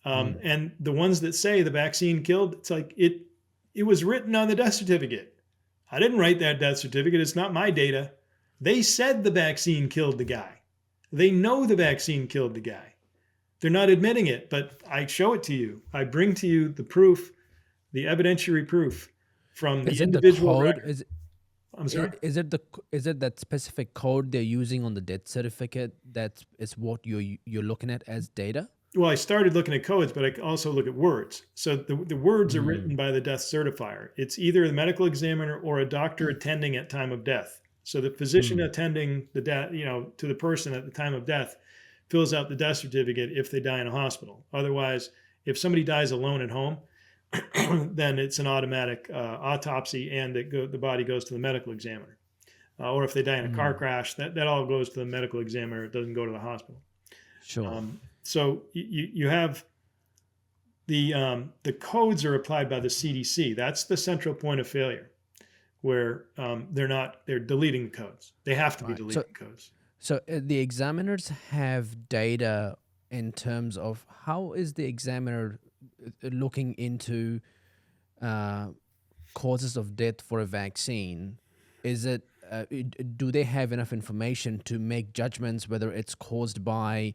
Mm. And the ones that say the vaccine killed, it's like it was written on the death certificate. I didn't write that death certificate. It's not my data. They said the vaccine killed the guy. They know the vaccine killed the guy. They're not admitting it, but I show it to you. I bring to you the proof, the evidentiary proof from the Is it the individual code? record. I'm I- sorry? is it the is it that specific code they're using on the death certificate that is what you're looking at as data? Well, I started looking at codes, but I also look at words. So the words are written Mm, by the death certifier. It's either the medical examiner or a doctor attending at time of death. So the physician mm, attending the death, to the person at the time of death, fills out the death certificate if they die in a hospital. Otherwise, if somebody dies alone at home, then it's an automatic autopsy, and the body goes to the medical examiner. Or if they die in a car mm. crash, that all goes to the medical examiner. It doesn't go to the hospital. Sure. So you have the codes are applied by the CDC. That's the central point of failure, where they're deleting the codes. They have to be Right. So deleting codes. the examiners have data in terms of how is the examiner looking into uh, causes of death for a vaccine? Is it do they have enough information to make judgments whether it's caused by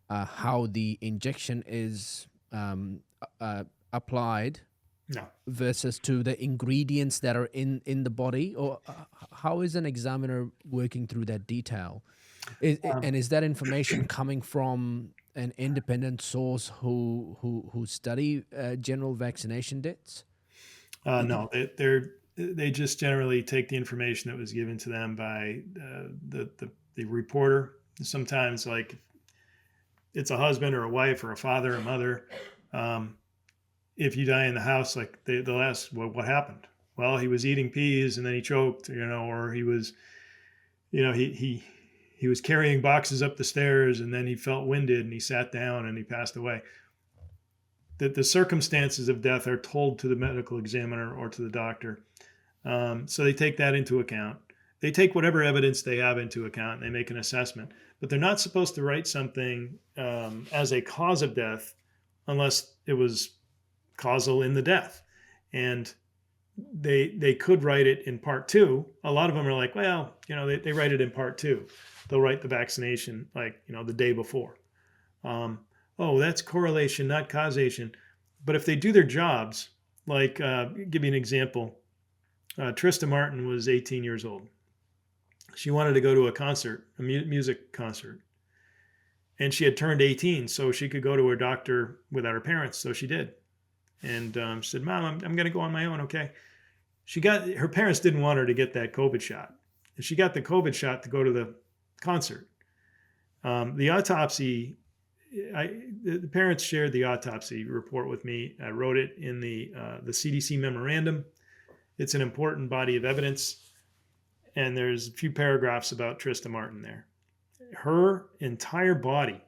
how the injection is applied No. versus to the ingredients that are in the body, or how is an examiner working through that detail? Um, And is that information coming from an independent source who study general vaccination deaths? no, they just generally take the information that was given to them by the reporter. Sometimes, like it's a husband or a wife or a father or mother. Um, if you die in the house, like they'll ask, well, what happened? Well, he was eating peas and then he choked, or he was, he was carrying boxes up the stairs and then he felt winded and he sat down and he passed away. That the circumstances of death are told to the medical examiner or to the doctor. So they take that into account. They take whatever evidence they have into account and they make an assessment. but they're not supposed to write something as a cause of death unless it was causal in the death. And they could write it in part two. A lot of them are like, well, they write it in part two. They'll write the vaccination like, the day before. Oh, that's correlation, not causation. But if they do their jobs, like, give you an example. Trista Martin was 18 years old. She wanted to go to a concert, a music concert. And she had turned 18, so she could go to her doctor without her parents. So she did. And she said, Mom, I'm going to go on my own, okay? Her parents didn't want her to get that COVID shot. And she got the COVID shot to go to the concert. The autopsy, the parents shared the autopsy report with me. I wrote it in the CDC memorandum. It's an important body of evidence. And there's a few paragraphs about Trista Martin there. Her entire body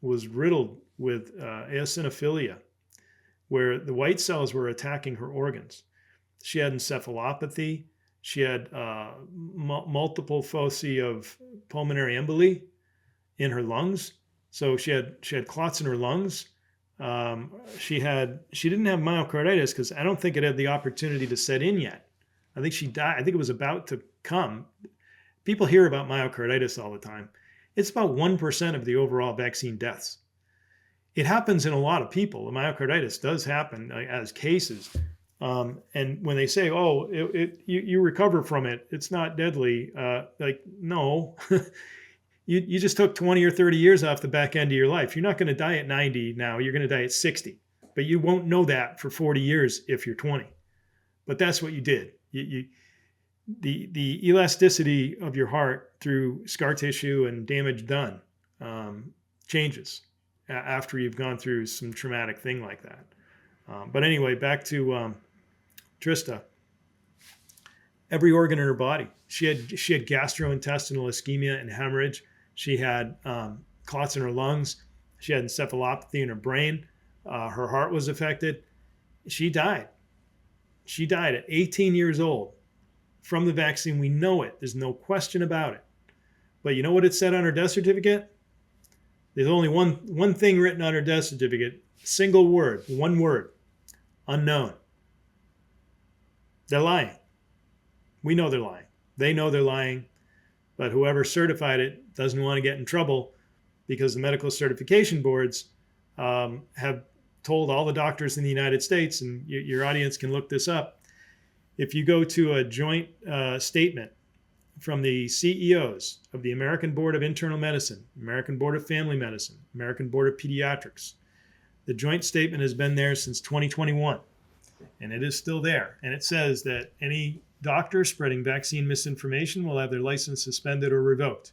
was riddled with eosinophilia, where the white cells were attacking her organs. She had encephalopathy. She had multiple foci of pulmonary emboli in her lungs. So she had clots in her lungs. She didn't have myocarditis because I don't think it had the opportunity to set in yet. I think she died. I think it was about to come. People hear about myocarditis all the time. It's about 1% of the overall vaccine deaths. It happens in a lot of people. The myocarditis does happen as cases. And when they say, oh, you recover from it, it's not deadly. No, you just took 20 or 30 years off the back end of your life. You're not going to die at 90 now. You're going to die at 60. But you won't know that for 40 years if you're 20. But that's what you did. The elasticity of your heart through scar tissue and damage done changes after you've gone through some traumatic thing like that. But anyway, back to Trista. Every organ in her body. She had gastrointestinal ischemia and hemorrhage. She had clots in her lungs. She had encephalopathy in her brain. Her heart was affected. She died. She died at 18 years old from the vaccine. We know it. There's no question about it. But you know what it said on her death certificate? There's only one thing written on her death certificate. Single word. One word. Unknown. They're lying. We know they're lying. They know they're lying. But whoever certified it doesn't want to get in trouble because the medical certification boards have told all the doctors in the United States, and your audience can look this up. If you go to a joint statement from the CEOs of the American Board of Internal Medicine, American Board of Family Medicine, American Board of Pediatrics, the joint statement has been there since 2021, and it is still there. And it says that any doctor spreading vaccine misinformation will have their license suspended or revoked.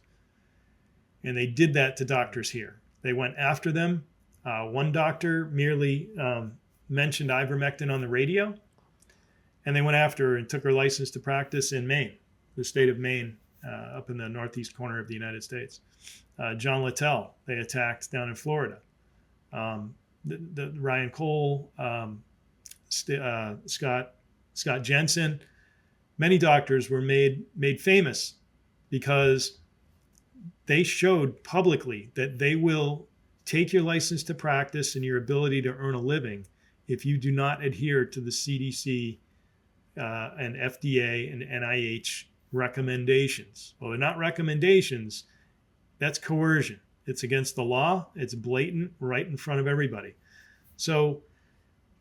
And they did that to doctors here. They went after them. One doctor merely mentioned ivermectin on the radio, and they went after her and took her license to practice in Maine, the state of Maine, up in the northeast corner of the United States. John Littell, they attacked down in Florida. The Ryan Cole, Scott Jensen, many doctors were made famous because they showed publicly that they will take your license to practice and your ability to earn a living if you do not adhere to the CDC and FDA and NIH recommendations. Well, they're not recommendations. That's coercion. It's against the law. It's blatant, right in front of everybody. So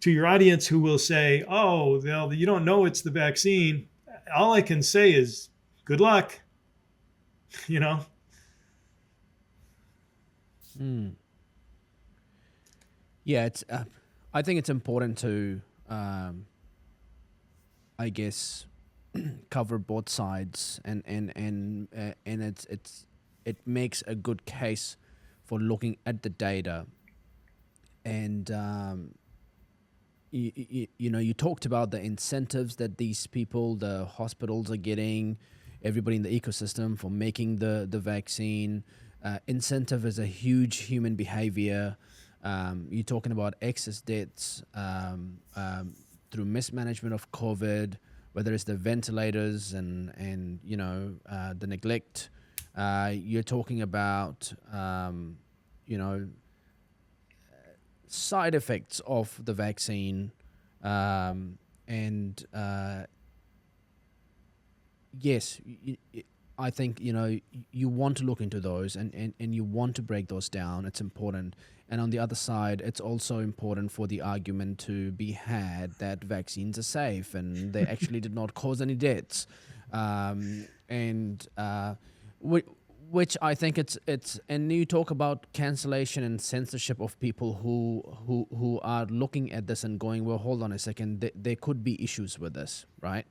to your audience who will say, oh, well, you don't know it's the vaccine, all I can say is good luck. Yeah, it's. I think it's important to, I guess, cover both sides, and it makes a good case for looking at the data, and you talked about the incentives that these people, the hospitals, are getting, everybody in the ecosystem for making the vaccine. Incentive is a huge human behavior. You're talking about excess deaths through mismanagement of COVID, whether it's the ventilators and the neglect You're talking about, you know, side effects of the vaccine, and yes, I think you want to look into those, and you want to break those down. It's important. And on the other side, it's also important for the argument to be had that vaccines are safe and they actually did not cause any deaths, and which I think it's. And you talk about cancellation and censorship of people who are looking at this and going, well, hold on a second, there could be issues with this, right?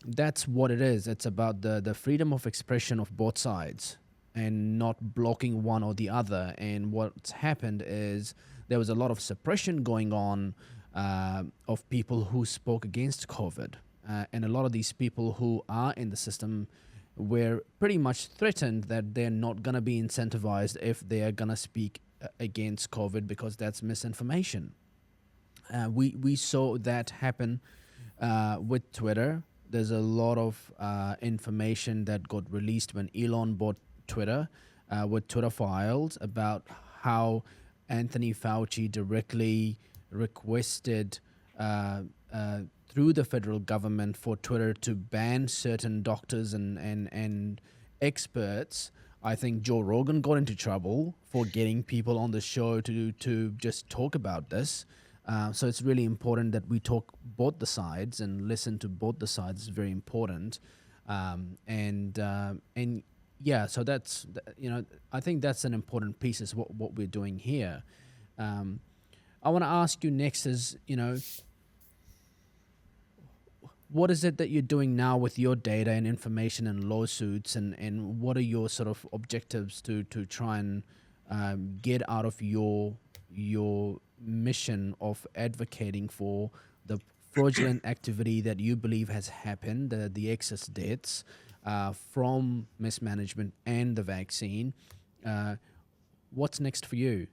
That's what it is. It's about the freedom of expression of both sides and not blocking one or the other. And what's happened is there was a lot of suppression going on of people who spoke against COVID. And a lot of these people who are in the system were pretty much threatened that they're not going to be incentivized if they are going to speak against COVID because that's misinformation. We saw that happen with Twitter. There's a lot of information that got released when Elon bought Twitter, with Twitter files about how Anthony Fauci directly requested through the federal government for Twitter to ban certain doctors and experts. I think Joe Rogan got into trouble for getting people on the show to just talk about this. So it's really important that we talk both the sides and listen to both the sides. Is very important, and yeah. So that's I think that's an important piece is what we're doing here. I want to ask you next is what is it that you're doing now with your data and information and lawsuits, and what are your sort of objectives to try and get out of your mission of advocating for the fraudulent activity that you believe has happened, the excess deaths from mismanagement and the vaccine. What's next for you?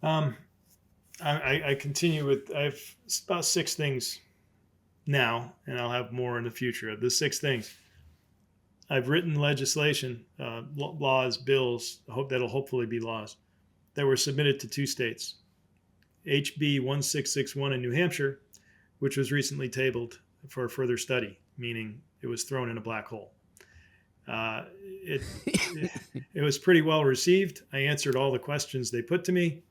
Um, I continue with, I have about 6 things now, and I'll have more in the future. The 6 things. I've written legislation, laws, bills, that'll hopefully be laws, that were submitted to 2 states. HB 1661 in New Hampshire, which was recently tabled for further study, meaning it was thrown in a black hole. It was pretty well received. I answered all the questions they put to me,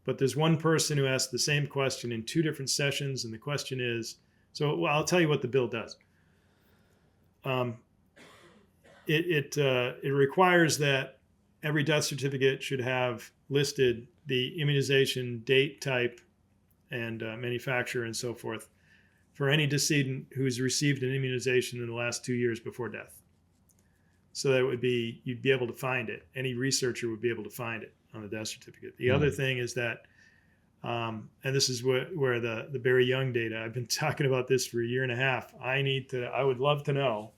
but there's one person who asked the same question in 2 different sessions, and the question is, I'll tell you what the bill does. It requires that every death certificate should have listed the immunization date, type, and manufacturer and so forth for any decedent who's received an immunization in the last 2 years before death. So that you'd be able to find it. Any researcher would be able to find it on the death certificate. The other thing is that, and this is where the Barry Young data, I've been talking about this for a year and a half. I would love to know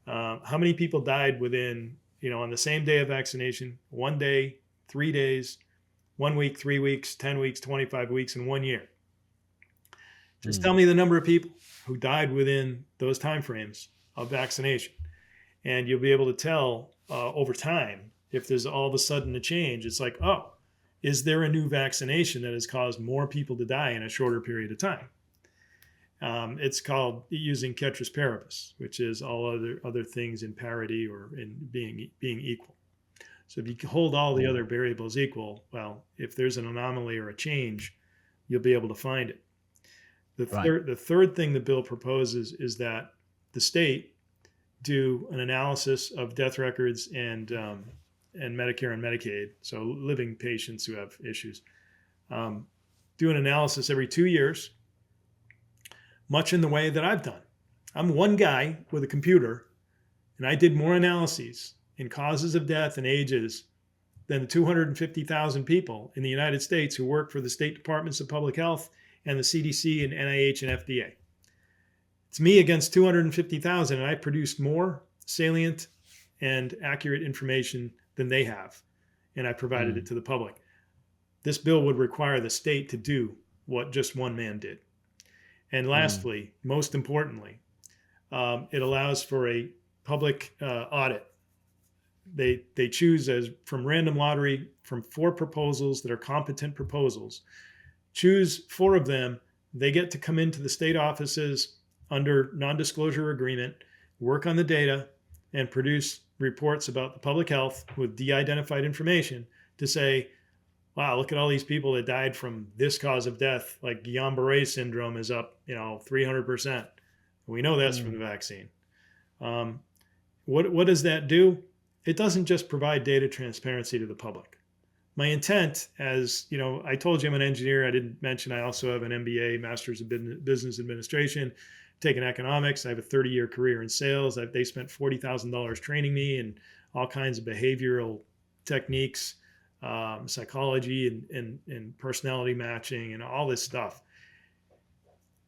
how many people died within, on the same day of vaccination, 1 day, 3 days, 1 week, 3 weeks, 10 weeks, 25 weeks, and 1 year. Just tell me the number of people who died within those timeframes of vaccination. And you'll be able to tell over time if there's all of a sudden a change. It's like, oh, is there a new vaccination that has caused more people to die in a shorter period of time? It's called using ceteris paribus, which is all other things in parity or in being equal. So if you hold all the other variables equal, well, if there's an anomaly or a change, you'll be able to find it. The third thing the bill proposes is that the state do an analysis of death records and Medicare and Medicaid, so living patients who have issues, do an analysis every 2 years, much in the way that I've done. I'm one guy with a computer, and I did more analyses in causes of death and ages than the 250,000 people in the United States who work for the state departments of public health and the CDC and NIH and FDA. It's me against 250,000, and I produced more salient and accurate information than they have, and I provided it to the public. This bill would require the state to do what just one man did. And lastly, most importantly, it allows for a public audit. They choose as from random lottery from 4 proposals that are competent proposals. Choose 4 of them. They get to come into the state offices under non-disclosure agreement, work on the data, and produce reports about the public health with de-identified information to say, wow, look at all these people that died from this cause of death, like Guillain-Barré syndrome is up, 300%. We know that's from Mm. the vaccine. Um, what does that do? It doesn't just provide data transparency to the public. My intent, as you know, I told you I'm an engineer. I didn't mention I also have an MBA, Master's of Business Administration, taken economics. I have a 30-year career in sales. They spent $40,000 training me in all kinds of behavioral techniques, psychology, and personality matching, and all this stuff.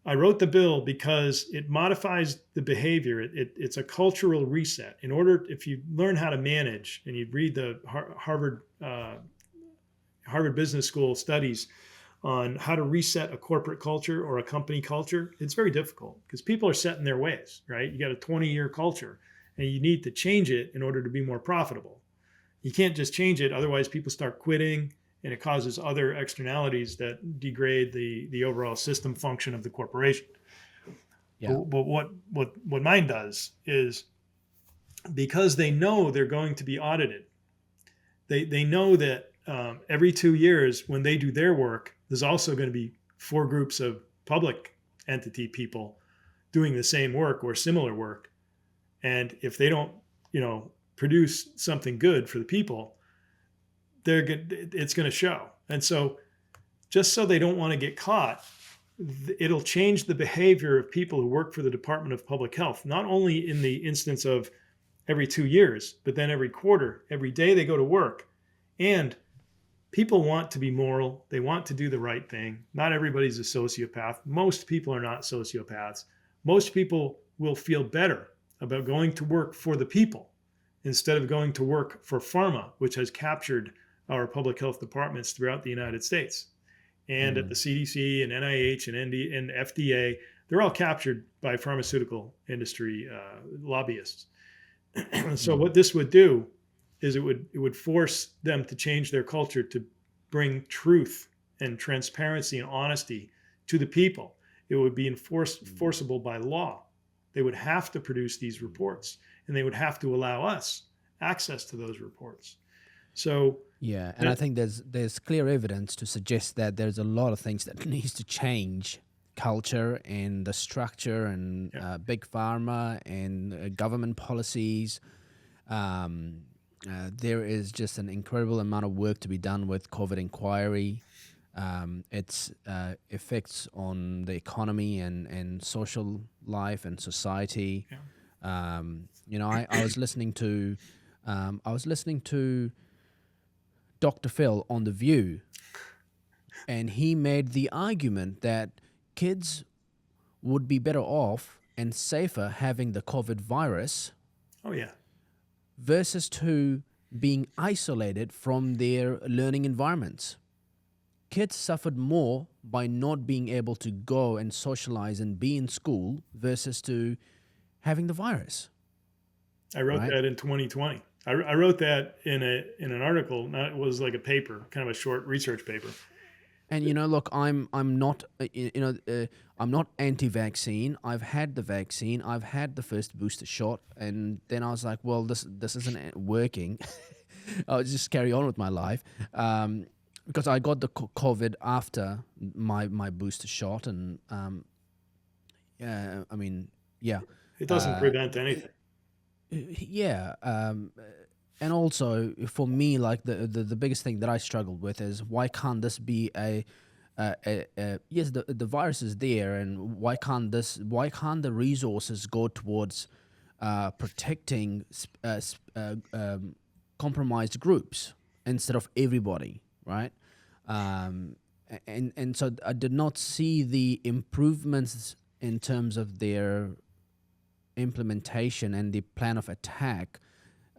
I wrote the bill because it modifies the behavior. It's a cultural reset. In order, if you learn how to manage and you read the Harvard Business School studies on how to reset a corporate culture or a company culture, it's very difficult because people are set in their ways, right? You got a 20-year culture and you need to change it in order to be more profitable. You can't just change it, otherwise people start quitting and it causes other externalities that degrade the overall system function of the corporation. Yeah. But what mine does is, because they know they're going to be audited, they know that every 2 years when they do their work, there's also going to be 4 groups of public entity people doing the same work or similar work. And if they don't, produce something good for the people, it's going to show. And so, just so they don't want to get caught, it'll change the behavior of people who work for the Department of Public Health, not only in the instance of every 2 years, but then every quarter, every day they go to work. And people want to be moral. They want to do the right thing. Not everybody's a sociopath. Most people are not sociopaths. Most people will feel better about going to work for the people instead of going to work for pharma, which has captured our public health departments throughout the United States. And at Mm. the CDC and NIH and FDA, they're all captured by pharmaceutical industry lobbyists. So Mm. what this would do is it would force them to change their culture to bring truth and transparency and honesty to the people. It would be forcible by law. They would have to produce these reports, and they would have to allow us access to those reports. So Yeah, and I that, think there's clear evidence to suggest that there's a lot of things that needs to change, culture and the structure and yeah, big pharma and government policies. There is just an incredible amount of work to be done with COVID inquiry, its effects on the economy and social life and society. yeah. I was listening to Dr. Phil on The View, and he made the argument that kids would be better off and safer having the COVID virus Oh yeah. versus to being isolated from their learning environments. Kids suffered more by not being able to go and socialize and be in school versus to having the virus, I wrote right? that in 2020. I wrote that in an article. It was like a paper, kind of a short research paper. And look, I'm not I'm not anti-vaccine. I've had the vaccine. I've had the first booster shot, and then I was like, well, this isn't working. I'll just carry on with my life, because I got the COVID after my booster shot, and I mean, yeah, It doesn't uh, prevent anything. yeah. And also for me, like the biggest thing that I struggled with is why can't this be yes, the virus is there, and why can't the resources go towards protecting compromised groups instead of everybody, right? And so I did not see the improvements in terms of their implementation and the plan of attack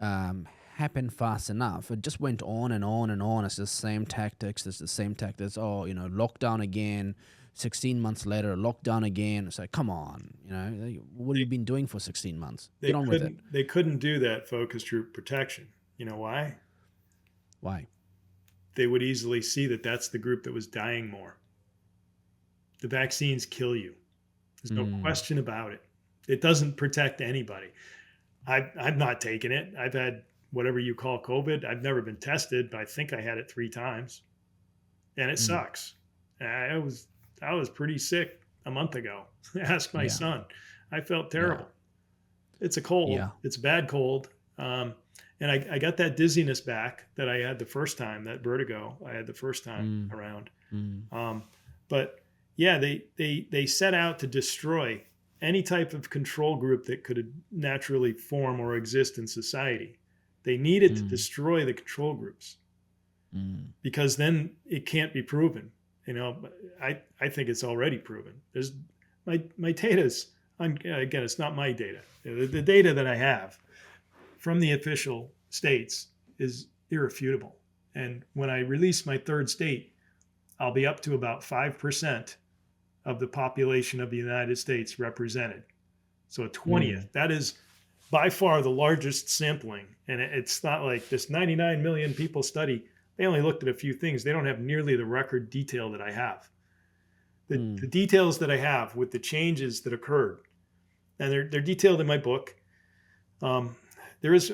happen fast enough. It just went on and on and on. It's the same tactics. It's the same tactics. Oh, lockdown again, 16 months later, lockdown again. It's like, come on, like, what have you been doing for 16 months? They Get on with it. couldn't do that focus group protection. You know why? Why? They would easily see that that's the group that was dying more. The vaccines kill you. There's no Mm, question about it. It doesn't protect anybody. I've not taken it. I've had whatever you call COVID. I've never been tested, but I think I had it 3 times, and it mm, sucks. I was pretty sick a month ago. Ask my yeah, son. I felt yeah, terrible. It's a cold. yeah. It's a bad cold. And I got that dizziness back that I had the first time, that vertigo I had the first time Mm, around. mm, Um, but yeah, they set out to destroy any type of control group that could naturally form or exist in society. They needed to mm, destroy the control groups mm, because then it can't be proven. You know, I think it's already proven. There's my data's again, it's not my data. The data that I have from the official states is irrefutable. And when I release my third state, I'll be up to about 5% of the population of the United States represented. So a 20th. mm, That is by far the largest sampling. And it's not like this 99 million people study. They only looked at a few things. They don't have nearly the record detail that I have. The mm, details that I have with the changes that occurred, and they're detailed in my book. Um, there is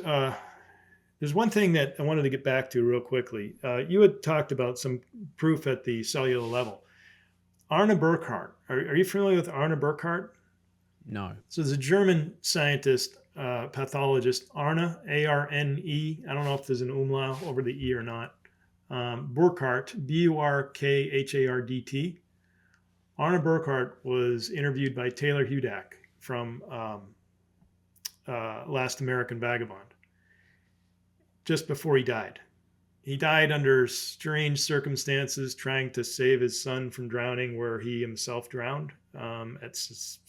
there's one thing that I wanted to get back to real quickly. You had talked about some proof at the cellular level. Arne Burkhardt. Are you familiar with Arne Burkhardt? no. So there's a German scientist, pathologist, Arne, A-R-N-E. I don't know if there's an umlaut over the E or not. Burkhardt, B-U-R-K-H-A-R-D-T. Arne Burkhardt was interviewed by Taylor Hudak from Last American Vagabond just before he died. He died under strange circumstances trying to save his son from drowning where he himself drowned at,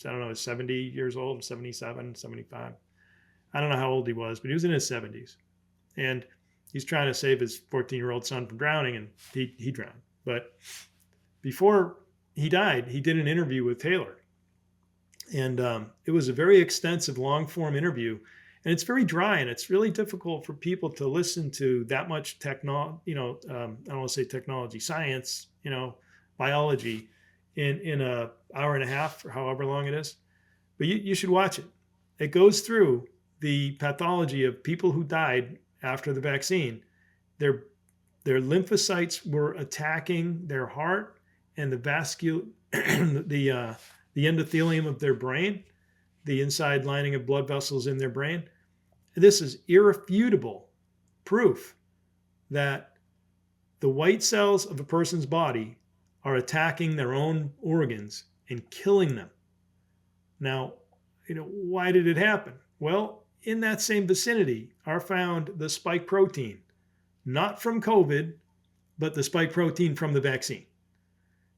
I don't know, 70 years old, 77, 75. I don't know how old he was, but he was in his 70s. And he's trying to save his 14-year-old son from drowning, and he drowned. But before he died, he did an interview with Taylor. And it was a very extensive, long form interview. And it's very dry, and it's really difficult for people to listen to that much technology, I don't want to say technology, science, biology in a hour and a half or however long it is. But you should watch it. It goes through the pathology of people who died after the vaccine. Their their lymphocytes were attacking their heart and the vascular, the endothelium of their brain, the inside lining of blood vessels in their brain. This is irrefutable proof that the white cells of a person's body are attacking their own organs and killing them. Now, why did it happen? Well, in that same vicinity are found the spike protein, not from COVID, but the spike protein from the vaccine.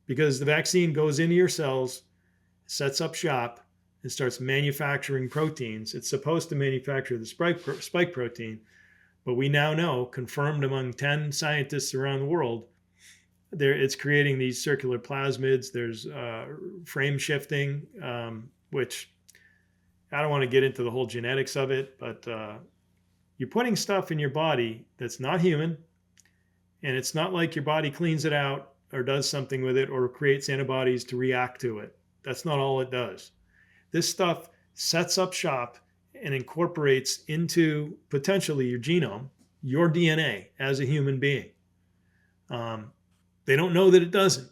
Because the vaccine goes into your cells, sets up shop, and starts manufacturing proteins. It's supposed to manufacture the spike protein, but we now know, confirmed among 10 scientists around the world, it's creating these circular plasmids. There's frame shifting, which I don't want to get into the whole genetics of it, but you're putting stuff in your body that's not human, and it's not like your body cleans it out or does something with it or creates antibodies to react to it. That's not all it does. This stuff sets up shop and incorporates into potentially your genome, your DNA as a human being. They don't know that it doesn't.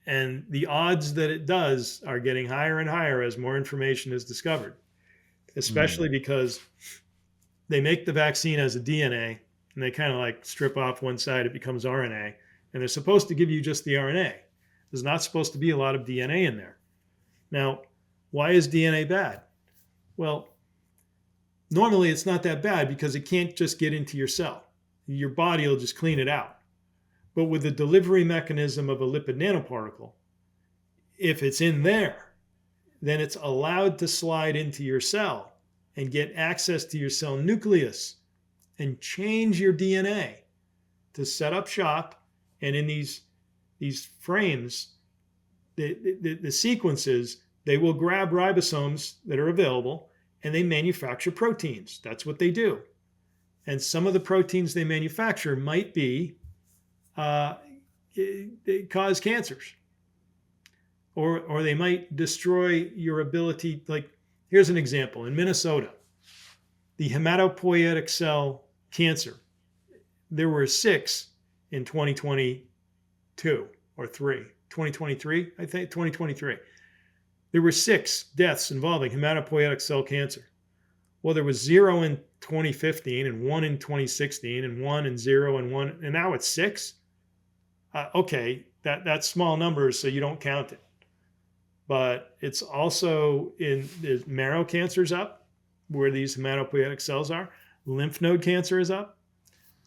And the odds that it does are getting higher and higher as more information is discovered, especially Mm, because they make the vaccine as a DNA and they kind of like strip off one side, it becomes RNA. And they're supposed to give you just the RNA. There's not supposed to be a lot of DNA in there. Now, why is DNA bad? Well, normally it's not that bad because it can't just get into your cell. Your body will just clean it out. But with the delivery mechanism of a lipid nanoparticle, if it's in there, then it's allowed to slide into your cell and get access to your cell nucleus and change your DNA to set up shop. And in these frames, The sequence is they will grab ribosomes that are available and they manufacture proteins. That's what they do. And some of the proteins they manufacture might be they cause cancers, or they might destroy your ability. Like, here's an example. In Minnesota, the hematopoietic cell cancer, there were 6 in 2022 or 2023, I think 2023. There were 6 deaths involving hematopoietic cell cancer. Well, there was 0 in 2015 and 1 in 2016 and 1 and 0 and 1, and now it's 6. Okay, that's small numbers, so you don't count it. But it's also in the marrow cancer's up, where these hematopoietic cells are. Lymph node cancer is up.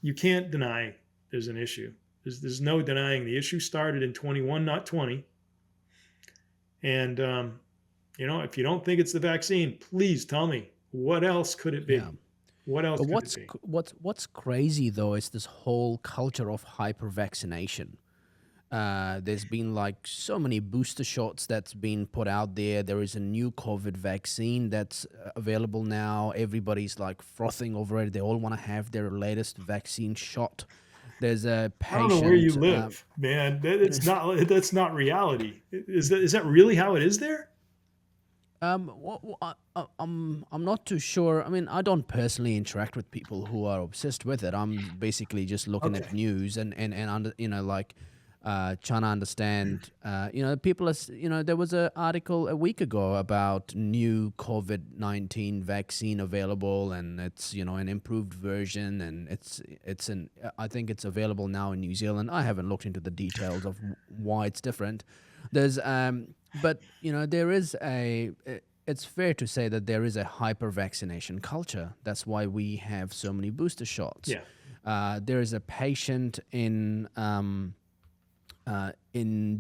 You can't deny there's an issue. There's no denying the issue started in 21, not 20. And if you don't think it's the vaccine, please tell me, what else could it be? Yeah. What else But could it be? what's crazy though is this whole culture of hyper vaccination. There's been like so many booster shots that's been put out there. There is a new COVID vaccine that's available now. Everybody's like frothing over it. They all want to have their latest vaccine shot. There's a I don't know where you patient. live, man. That's not reality. Is that really how it is there? I'm not too sure. I mean, I don't personally interact with people who are obsessed with it. I'm basically just looking at Okay. news and under, like trying to understand. People are. There was an article a week ago about new COVID-19 vaccine available, and it's an improved version, and I think it's available now in New Zealand. I haven't looked into the details of why it's different. There's but there is it's fair to say that there is a hyper vaccination culture. That's why we have so many booster shots. Yeah. There is a patient in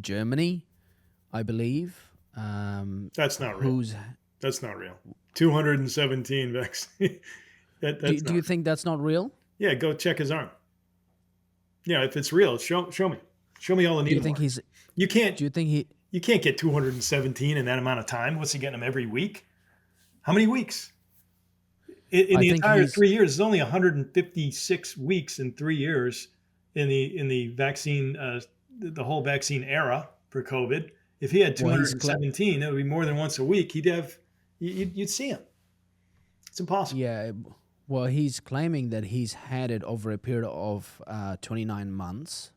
Germany, I believe. That's not real. Who's 217 vaccine. That's do not. you think that's not real? Yeah, go check his arm. Yeah, if it's real, show me. Show me all the Do you needle think marks. he's? You can't Do you think he? you can't get 217 in that amount of time. What's he getting them every week? How many weeks? In I the think entire he's. 3 years, it's only 156 weeks in 3 years in the vaccine, the whole vaccine era for COVID. If he had Well, 217, it would be more than once a week. You'd see him. It's impossible. Yeah. Well, he's claiming that he's had it over a period of 29 months,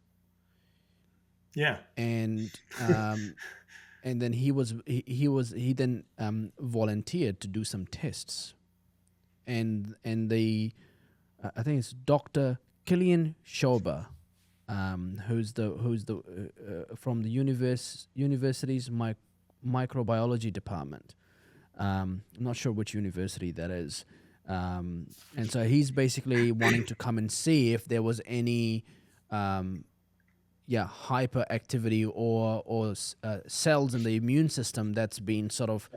Yeah. and and then he then volunteered to do some tests, and the I think it's Dr. Killian Schober, who's the from the university's microbiology department. I'm not sure which university that is. And so he's basically wanting to come and see if there was any hyperactivity or cells in the immune system that's been sort of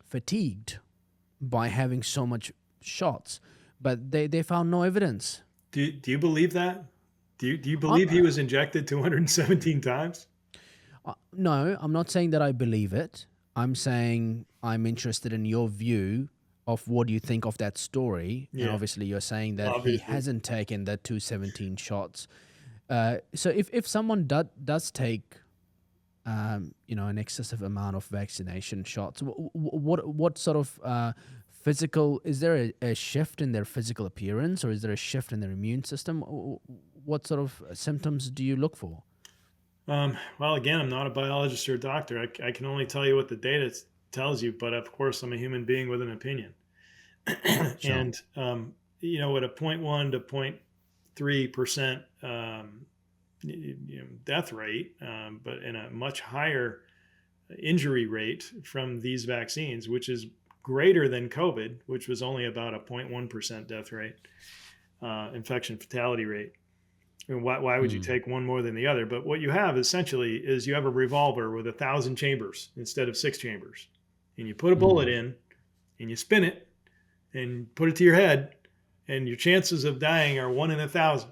fatigued by having so much shots, but they found no evidence. Do you believe that? Do you Um, believe he was injected 217 times? no, I'm not saying that I believe it. I'm saying I'm interested in your view of what you think of that story. And Yeah, obviously, you're saying that he obviously. hasn't taken the 217 shots. So if someone does take an excessive amount of vaccination shots, what sort of physical, is there a shift in their physical appearance, or is there a shift in their immune system? What sort of symptoms do you look for? Well, again, I'm not a biologist or a doctor. I can only tell you what the data tells you, but of course, I'm a human being with an opinion. Sure. And at a 0.1 to 0.3% death rate, but in a much higher injury rate from these vaccines, which is greater than COVID, which was only about a 0.1% death rate, infection fatality rate. And why would you Mm. take one more than the other? But what you have essentially is you have a revolver with 1,000 chambers instead of 6 chambers. And you put a bullet Mm. in and you spin it and put it to your head, and your chances of dying are 1 in 1,000.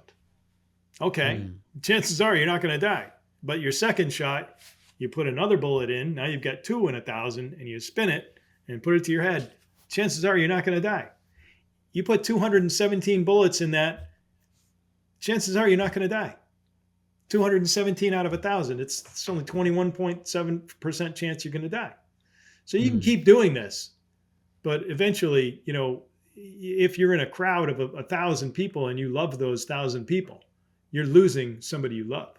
Okay, Mm. chances are you're not going to die. But your second shot, you put another bullet in. Now you've got 2 in 1,000, and you spin it and put it to your head. Chances are you're not going to die. You put 217 bullets in that, chances are you're not going to die. 217 out of 1,000. It's only 21.7% chance you're going to die. So you can keep doing this, but eventually, if you're in a crowd of 1,000 people and you love those 1,000 people, you're losing somebody you love.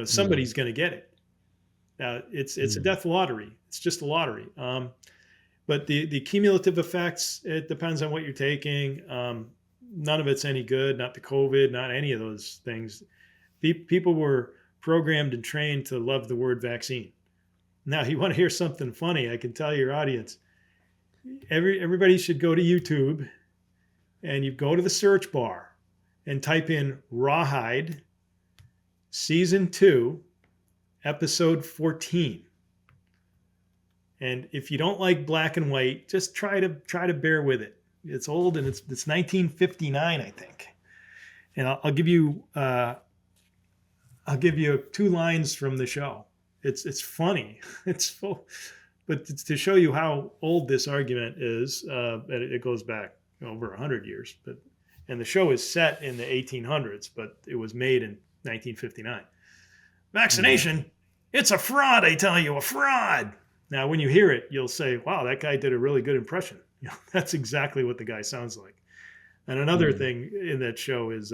Somebody's going to get it. It's a death lottery. It's just a lottery. But the cumulative effects, it depends on what you're taking. None of it's any good. Not the COVID, not any of those things. People were programmed and trained to love the word vaccine. Now, you want to hear something funny? I can tell your audience. Everybody should go to YouTube, and you go to the search bar and type in Rawhide Season 2, Episode 14. And if you don't like black and white, just try to bear with it. It's old, and it's 1959, I think. And I'll give you 2 lines from the show. It's funny. But to show you how old this argument is, it goes back over 100 years. And the show is set in the 1800s, but it was made in 1959. Vaccination, it's a fraud, I tell you, a fraud. Now, when you hear it, you'll say, wow, that guy did a really good impression. That's exactly what the guy sounds like. And another thing in that show is,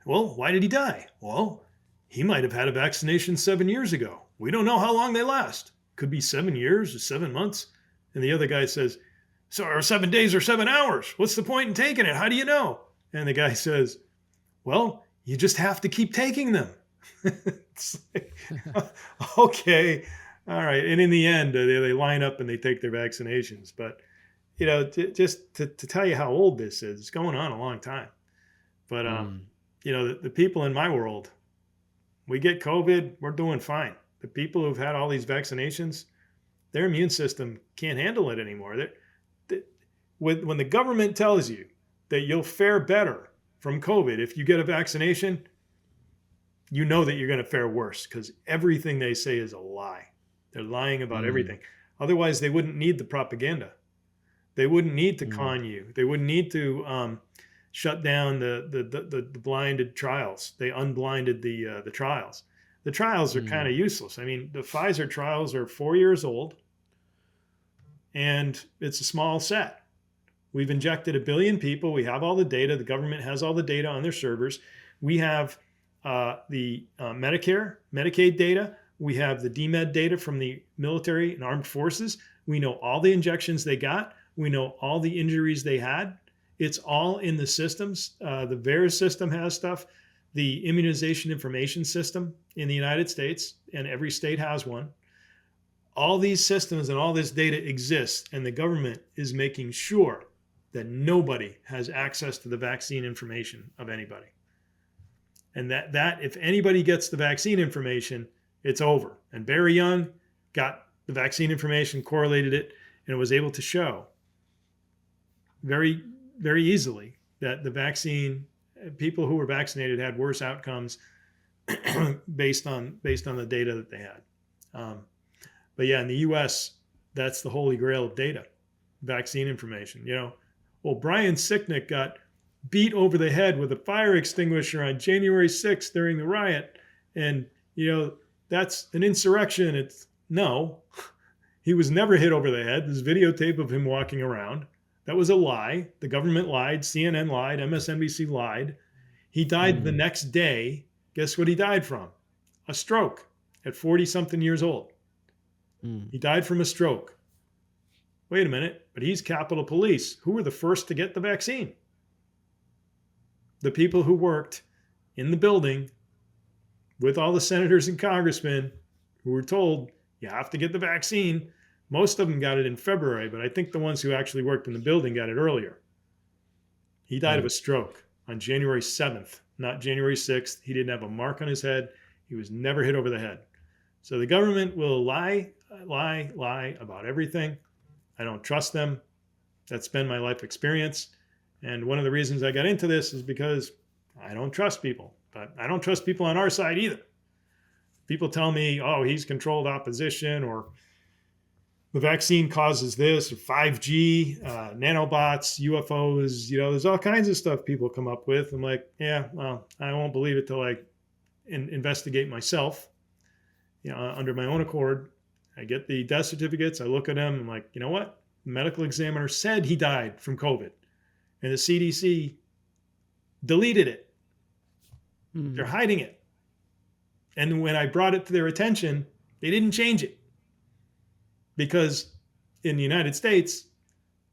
well, why did he die? Well, he might have had a vaccination 7 years ago. We don't know how long they last. Could be 7 years or 7 months. And the other guy says, so or 7 days or 7 hours. What's the point in taking it? How do you know? And the guy says, well, you just have to keep taking them. It's like, okay, all right. And in the end, they line up and they take their vaccinations. But, just to tell you how old this is, it's going on a long time. But, the people in my world, we get COVID, we're doing fine. The people who've had all these vaccinations, their immune system can't handle it anymore. When the government tells you that you'll fare better from COVID if you get a vaccination, you know that you're going to fare worse because everything they say is a lie. They're lying about everything. Otherwise, they wouldn't need the propaganda. They wouldn't need to con you. They wouldn't need to shut down the blinded trials. They unblinded the trials. The trials are kind of useless. I mean, the Pfizer trials are 4 years old, and it's a small set. We've injected 1 billion people. We have all the data. The government has all the data on their servers. We have the Medicare, Medicaid data. We have the DMED data from the military and armed forces. We know all the injections they got. We know all the injuries they had. It's all in the systems. The VAERS system has stuff. The immunization information system in the United States, and every state has one. All these systems and all this data exists, and the government is making sure that nobody has access to the vaccine information of anybody. And that if anybody gets the vaccine information, it's over. And Barry Young got the vaccine information, correlated it, and was able to show very, very easily that the vaccine, people who were vaccinated had worse outcomes based on the data that they had. But yeah, in the U.S., that's the holy grail of data, vaccine information. Well, Brian Sicknick got beat over the head with a fire extinguisher on January 6th during the riot, and that's an insurrection. No, he was never hit over the head. There's videotape of him walking around. That was a lie. The government lied. CNN lied. MSNBC lied. He died the next day. Guess what he died from? A stroke at 40-something years old. He died from a stroke. Wait a minute, but he's Capitol Police. Who were the first to get the vaccine? The people who worked in the building with all the senators and congressmen who were told, you have to get the vaccine. Most of them got it in February, but I think the ones who actually worked in the building got it earlier. He died of a stroke on January 7th, not January 6th. He didn't have a mark on his head. He was never hit over the head. So the government will lie about everything. I don't trust them. That's been my life experience. And one of the reasons I got into this is because I don't trust people. But I don't trust people on our side either. People tell me, oh, he's controlled opposition, or the vaccine causes this, or 5G, nanobots, UFOs, there's all kinds of stuff people come up with. I'm like, yeah, well, I won't believe it till I investigate myself, under my own accord. I get the death certificates. I look at them. I'm like, you know what? The medical examiner said he died from COVID, and the CDC deleted it. They're hiding it. And when I brought it to their attention, they didn't change it. Because in the United States,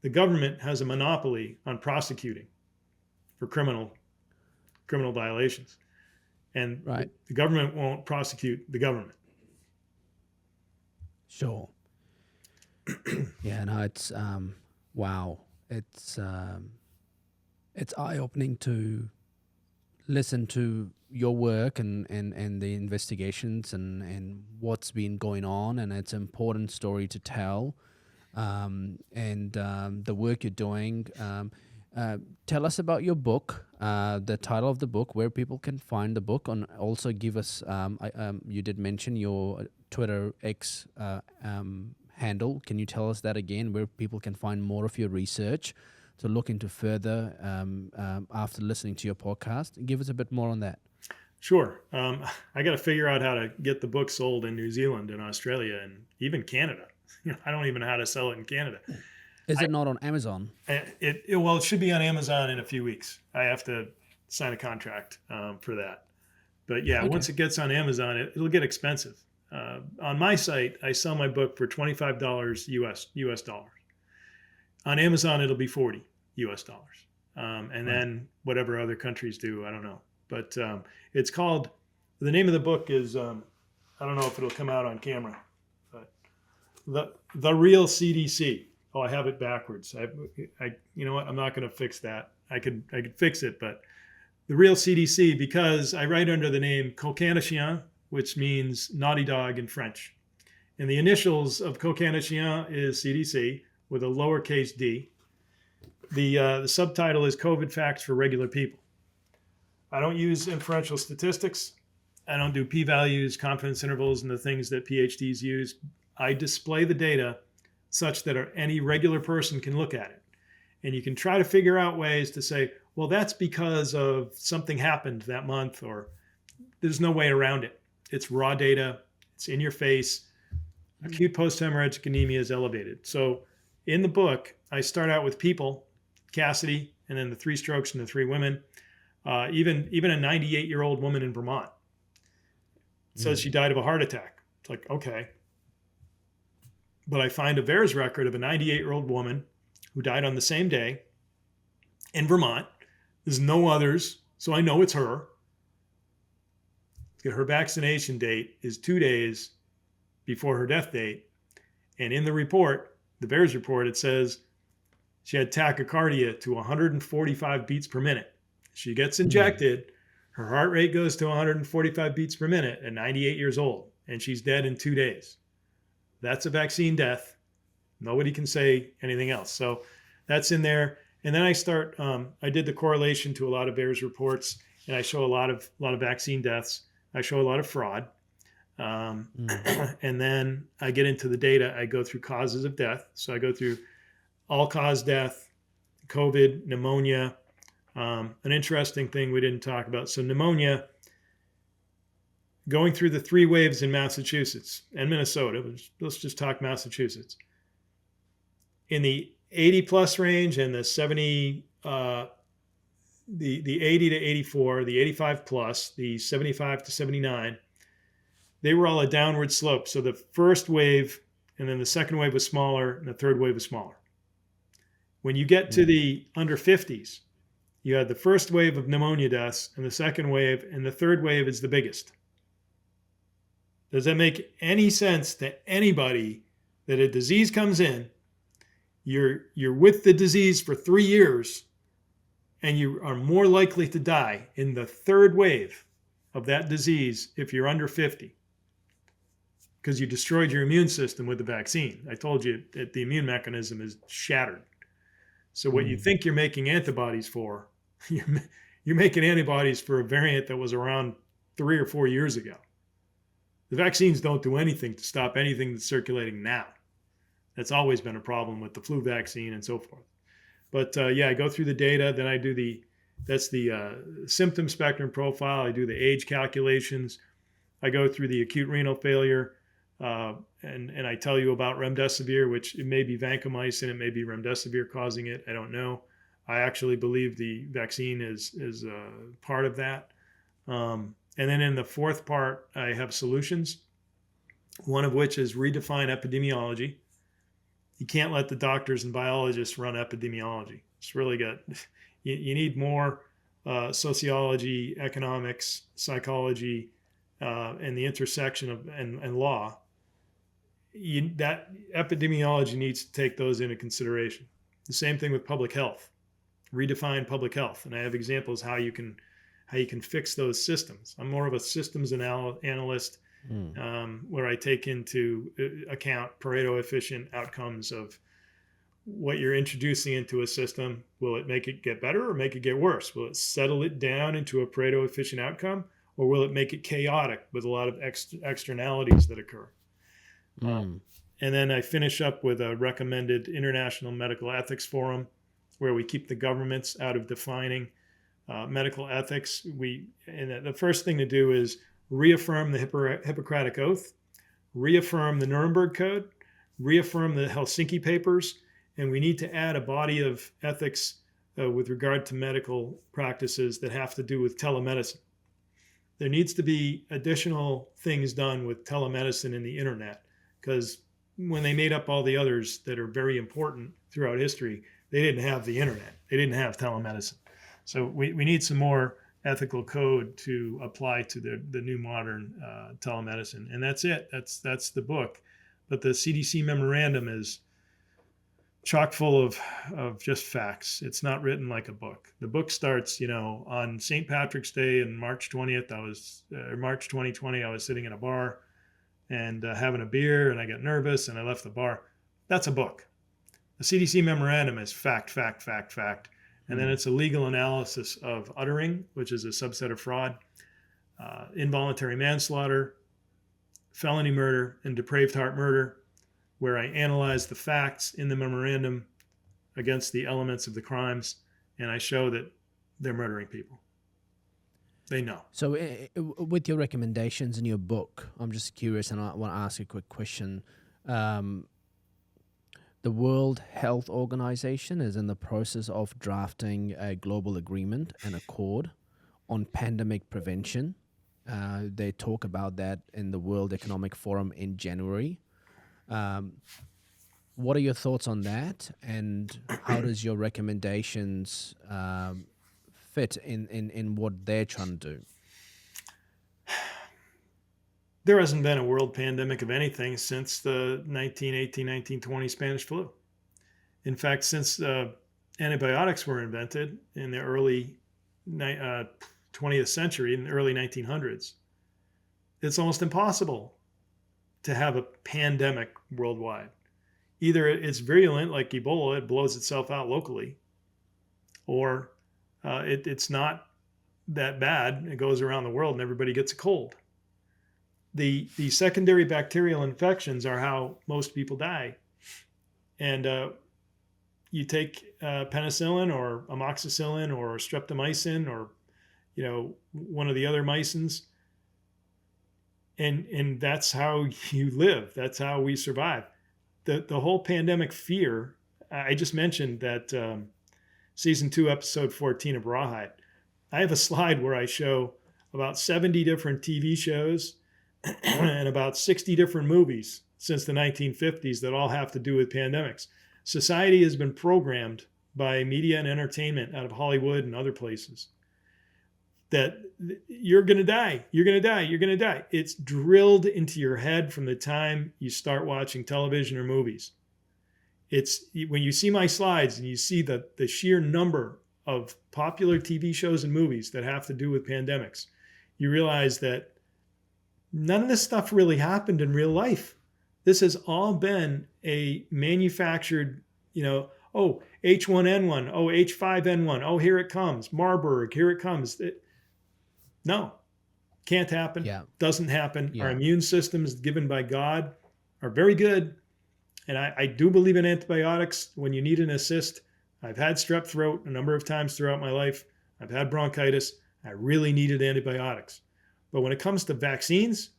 the government has a monopoly on prosecuting for criminal violations. And Right. the government won't prosecute the government. Sure. Yeah, no, it's wow. It's eye-opening to listen to your work and the investigations and what's been going on, and it's an important story to tell. The work you're doing. Tell us about your book, the title of the book, where people can find the book, and also give us. You did mention your Twitter X handle. Can you tell us that again, where people can find more of your research to look into further after listening to your podcast? Give us a bit more on that. Sure. I got to figure out how to get the book sold in New Zealand and Australia and even Canada. I don't even know how to sell it in Canada. Is it not on Amazon? Well, it should be on Amazon in a few weeks. I have to sign a contract for that. But yeah, Okay. once it gets on Amazon, it'll get expensive. On my site, I sell my book for $25 US dollars. On Amazon, it'll be 40 US dollars. And then whatever other countries do, I don't know. But it's called, the name of the book is, I don't know if it'll come out on camera, but the Real CDC. Oh, I have it backwards. You know what? I'm not going to fix that. I could fix it, but the Real CDC, because I write under the name Coquin de Chien, which means naughty dog in French. And the initials of Coquin de Chien is CDC with a lowercase d. The subtitle is COVID Facts for Regular People. I don't use inferential statistics. I don't do p-values, confidence intervals, and the things that PhDs use. I display the data such that any regular person can look at it. And you can try to figure out ways to say, well, that's because of something happened that month, or there's no way around it. It's raw data. It's in your face. Acute post-hemorrhagic anemia is elevated. So in the book, I start out with people, Cassidy, and then the 3 strokes and the 3 women. Even a 98-year-old woman in Vermont says she died of a heart attack. It's like, okay. But I find a VAERS record of a 98-year-old woman who died on the same day in Vermont. There's no others, so I know it's her. Her vaccination date is 2 days before her death date. And in the report, the VAERS report, it says she had tachycardia to 145 beats per minute. She gets injected, her heart rate goes to 145 beats per minute at 98 years old, and she's dead in 2 days. That's a vaccine death. Nobody can say anything else. So that's in there. And then I did the correlation to a lot of VAERS reports, and I show a lot of vaccine deaths. I show a lot of fraud. And then I get into the data. I go through causes of death. So I go through all-cause death, COVID, pneumonia. An interesting thing we didn't talk about. So pneumonia, going through the 3 waves in Massachusetts and Minnesota. Let's just talk Massachusetts. In the 80 plus range and the 70, the 80 to 84, the 85 plus, the 75 to 79, they were all a downward slope. So the first wave and then the second wave was smaller and the third wave was smaller. When you get to the under 50s, you had the first wave of pneumonia deaths and the second wave, and the third wave is the biggest. Does that make any sense to anybody that a disease comes in, you're with the disease for 3 years, and you are more likely to die in the third wave of that disease if you're under 50? Because you destroyed your immune system with the vaccine. I told you that the immune mechanism is shattered. So what you think you're making antibodies for, you're You're making antibodies for a variant that was around 3 or 4 years ago. The vaccines don't do anything to stop anything that's circulating now. That's always been a problem with the flu vaccine and so forth. But yeah, I go through the data, then I do that's the symptom spectrum profile. I do the age calculations. I go through the acute renal failure, and I tell you about remdesivir, which it may be vancomycin, it may be remdesivir causing it. I don't know. I actually believe the vaccine is part of that. And then in the fourth part, I have solutions, one of which is redefine epidemiology. You can't let the doctors and biologists run epidemiology. It's really got, you need more sociology, economics, psychology, and the intersection of and law. That epidemiology needs to take those into consideration. The same thing with public health. Redefine public health, and I have examples how you can fix those systems. I'm more of a systems analyst, where I take into account Pareto efficient outcomes of what you're introducing into a system. Will it make it get better or make it get worse? Will it settle it down into a Pareto efficient outcome, or will it make it chaotic with a lot of externalities that occur? And then I finish up with a recommended International Medical Ethics Forum, where we keep the governments out of defining medical ethics. And the first thing to do is reaffirm the Hippocratic Oath, reaffirm the Nuremberg Code, reaffirm the Helsinki Papers, and we need to add a body of ethics with regard to medical practices that have to do with telemedicine. There needs to be additional things done with telemedicine and the internet, because when they made up all the others that are very important throughout history, they didn't have the internet. They didn't have telemedicine. So we need some more ethical code to apply to the new modern telemedicine. And that's it. That's the book. But the CDC memorandum is chock full of just facts. It's not written like a book. The book starts, on St. Patrick's Day in March 20th. March 2020. I was sitting in a bar and having a beer, and I got nervous and I left the bar. That's a book. The CDC memorandum is fact, fact, fact, fact. And then it's a legal analysis of uttering, which is a subset of fraud, involuntary manslaughter, felony murder, and depraved heart murder, where I analyze the facts in the memorandum against the elements of the crimes, and I show that they're murdering people. They know. So with your recommendations in your book, I'm just curious, and I want to ask a quick question. The World Health Organization is in the process of drafting a global agreement and accord on pandemic prevention. They talk about that in the World Economic Forum in January. What are your thoughts on that, and how does your recommendations fit in what they're trying to do? There hasn't been a world pandemic of anything since the 1918, 1920 Spanish flu. In fact, since antibiotics were invented in the early 20th century, in the early 1900s, it's almost impossible to have a pandemic worldwide. Either it's virulent like Ebola, it blows itself out locally, or it's not that bad, it goes around the world and everybody gets a cold. The secondary bacterial infections are how most people die. And you take penicillin or amoxicillin or streptomycin or one of the other mycins, and that's how you live. That's how we survive. The whole pandemic fear. I just mentioned that season 2, episode 14 of Rawhide. I have a slide where I show about 70 different TV shows and about 60 different movies since the 1950s that all have to do with pandemics. Society has been programmed by media and entertainment out of Hollywood and other places that you're going to die, you're going to die, you're going to die. It's drilled into your head from the time you start watching television or movies. It's when you see my slides and you see the sheer number of popular TV shows and movies that have to do with pandemics, you realize that none of this stuff really happened in real life. This has all been a manufactured, Oh, H1N1. Oh, H5N1. Oh, here it comes. Marburg. Here it comes. No, can't happen. Yeah. Doesn't happen. Our Yeah. immune systems given by God are very good. And I do believe in antibiotics when you need an assist. I've had strep throat a number of times throughout my life. I've had bronchitis. I really needed antibiotics. But when it comes to vaccines,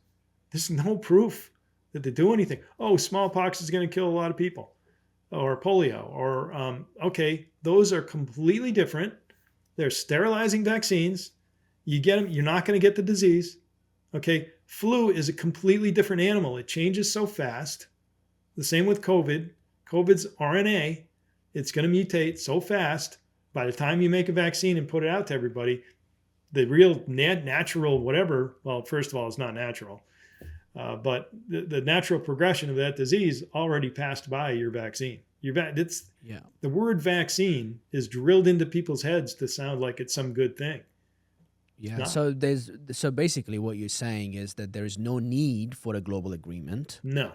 there's no proof that they do anything. Oh, smallpox is going to kill a lot of people, or polio, or okay, those are completely different. They're sterilizing vaccines. You get them, you're not going to get the disease. Okay, flu is a completely different animal. It changes so fast. The same with COVID. COVID's RNA. It's going to mutate so fast. By the time you make a vaccine and put it out to everybody, the real natural whatever, well, first of all, it's not natural, but the natural progression of that disease already passed by your vaccine. It's Yeah. the word vaccine is drilled into people's heads to sound like it's some good thing. It's Yeah. not. So basically, what you're saying is that there is no need for a global agreement. No,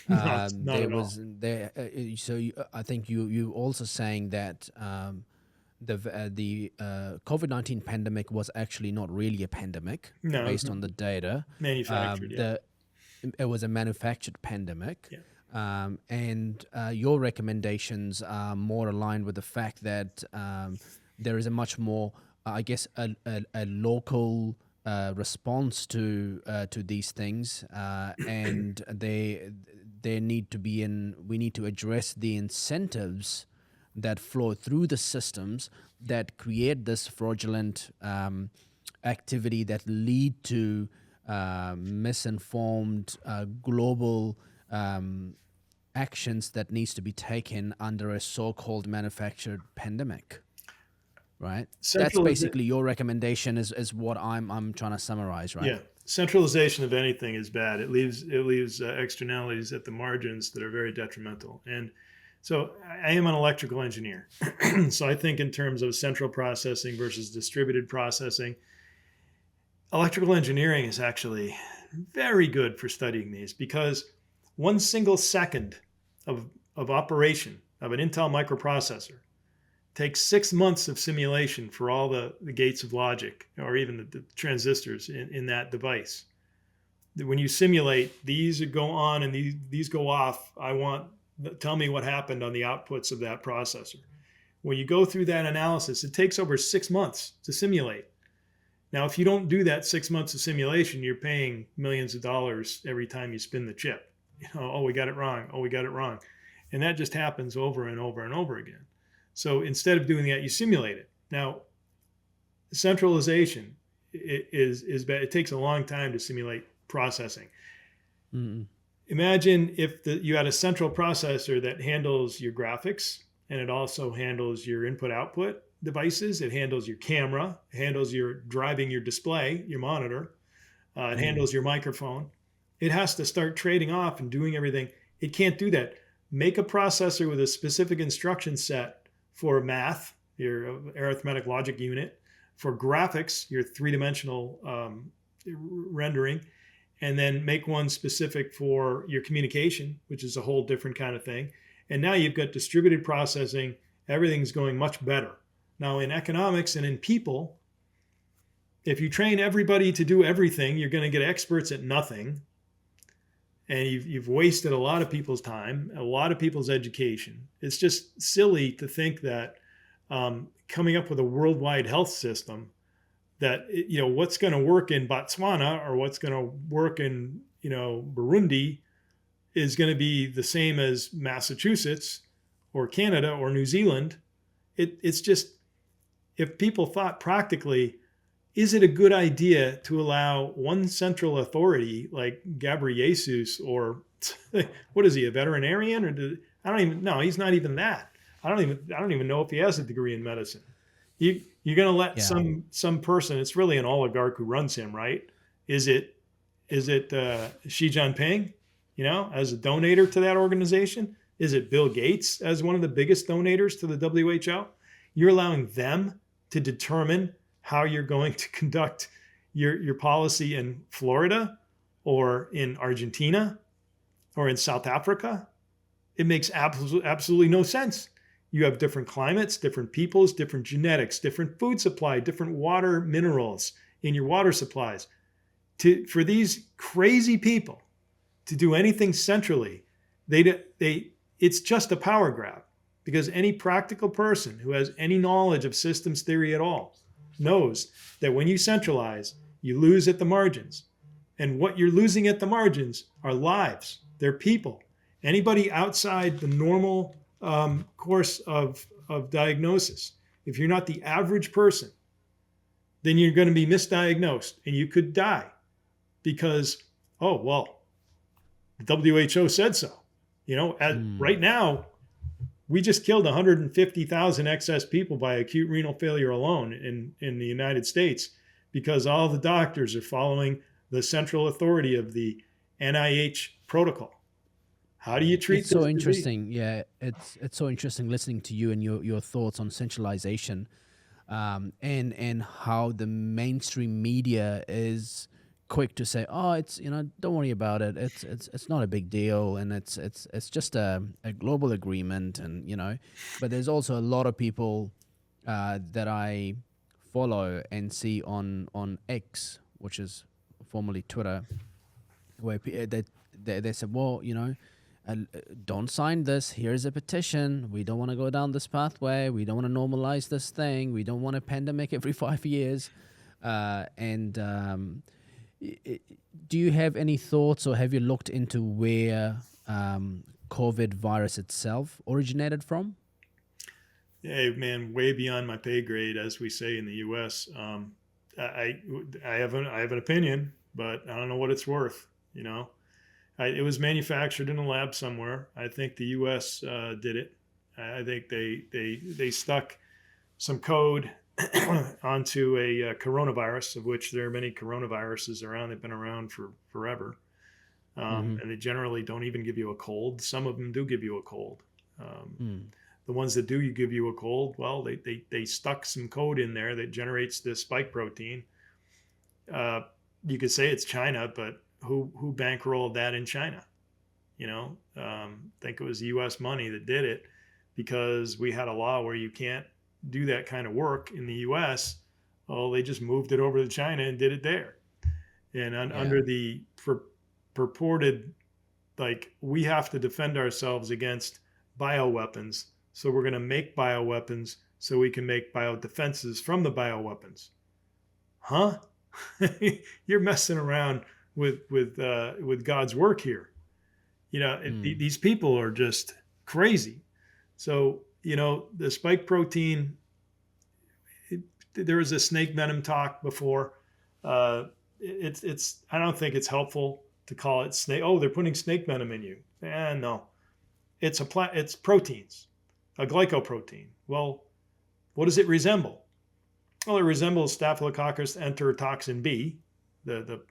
no, not There at all. was there. I think you also saying that the COVID-19 pandemic was actually not really a pandemic No, it was based on the data. manufactured. Yeah, The It was a manufactured pandemic. yeah. And your recommendations are more aligned with the fact that there is a much more, I guess, a local response to these things, and they need to be in. We need to address the incentives that flow through the systems that create this fraudulent activity that lead to misinformed global actions that needs to be taken under a so-called manufactured pandemic, right? That's Centralization. basically your recommendation is what I'm trying to summarize, right? Yeah, centralization of anything is bad. It leaves externalities at the margins that are very detrimental. And so I am an electrical engineer, so I think in terms of central processing versus distributed processing. Electrical engineering is actually very good for studying these because one single second of operation of an Intel microprocessor takes 6 months of simulation for all the gates of logic or even the transistors in that device. When you simulate, these go on and these go off. Tell me what happened on the outputs of that processor. When you go through that analysis, it takes over 6 months to simulate. Now, if you don't do that 6 months of simulation, you're paying millions of dollars every time you spin the chip. Oh, we got it wrong. Oh, we got it wrong. And that just happens over and over and over again. So instead of doing that, you simulate it. Now, centralization is bad. It takes a long time to simulate processing. Mm-mm. Imagine if you had a central processor that handles your graphics and it also handles your input output devices. It handles your camera, it handles your driving your display, your monitor, it Mm. handles your microphone. It has to start trading off and doing everything. It can't do that. Make a processor with a specific instruction set for math, your arithmetic logic unit, for graphics, your three-dimensional rendering, and then make one specific for your communication, which is a whole different kind of thing. And now you've got distributed processing. Everything's going much better. Now, in economics and in people, if you train everybody to do everything, you're going to get experts at nothing. And you've wasted a lot of people's time, a lot of people's education. It's just silly to think that coming up with a worldwide health system that, what's going to work in Botswana or what's going to work in, Burundi is going to be the same as Massachusetts or Canada or New Zealand. It's just, if people thought practically, is it a good idea to allow one central authority like Gabriesus, or what is he, a veterinarian, or I don't even know. He's not even that. I don't even know if he has a degree in medicine. You're going to let Yeah. some person. It's really an oligarch who runs him, right? Is it Xi Jinping, as a donator to that organization? Is it Bill Gates as one of the biggest donators to the WHO? You're allowing them to determine how you're going to conduct your policy in Florida or in Argentina or in South Africa. It makes absolutely no sense. You have different climates, different peoples, different genetics, different food supply, different water minerals in your water supplies. For these crazy people to do anything centrally, it's just a power grab, because any practical person who has any knowledge of systems theory at all knows that when you centralize, you lose at the margins. And what you're losing at the margins are lives, they're people. Anybody outside the normal course of diagnosis, if you're not the average person, then you're going to be misdiagnosed and you could die because, oh, well, the WHO said so. Mm. Right now, we just killed 150,000 excess people by acute renal failure alone in the United States, because all the doctors are following the central authority of the NIH protocol. How do you It's treat so this disease? interesting. Yeah, it's so interesting listening to you and your thoughts on centralization, and how the mainstream media is quick to say, "Oh, it's don't worry about it. It's not a big deal, and it's just a global agreement." And but there's also a lot of people that I follow and see on X, which is formerly Twitter, where they said, well, don't sign this. Here's a petition. We don't want to go down this pathway. We don't want to normalize this thing. We don't want a pandemic every 5 years. And i- i- do you have any thoughts, or have you looked into where COVID virus itself originated from? Hey, man, way beyond my pay grade, as we say in the U.S. I, I have an opinion, but I don't know what it's worth. It was manufactured in a lab somewhere. I think the U.S. Did it. I think they stuck some code onto a coronavirus, of which there are many coronaviruses around. They've been around for forever, Mm-hmm. and they generally don't even give you a cold. Some of them do give you a cold. Um, Mm. the ones that do you give you a cold, well, they stuck some code in there that generates this spike protein. Uh, you could say it's China, but who bankrolled that in China? I think it was U.S. money that did it, because we had a law where you can't do that kind of work in the U.S. Oh, they just moved it over to China and did it there. And Yeah. under the purported, like, we have to defend ourselves against bioweapons, so we're going to make bioweapons so we can make biodefenses from the bioweapons. Huh? You're messing around with God's work here. Mm. These people are just crazy. So the spike protein. It, there was a snake venom talk before. It's I don't think it's helpful to call it snake. Oh, they're putting snake venom in you. No, it's proteins, a glycoprotein. Well, what does it resemble? Well, it resembles Staphylococcus enterotoxin B, the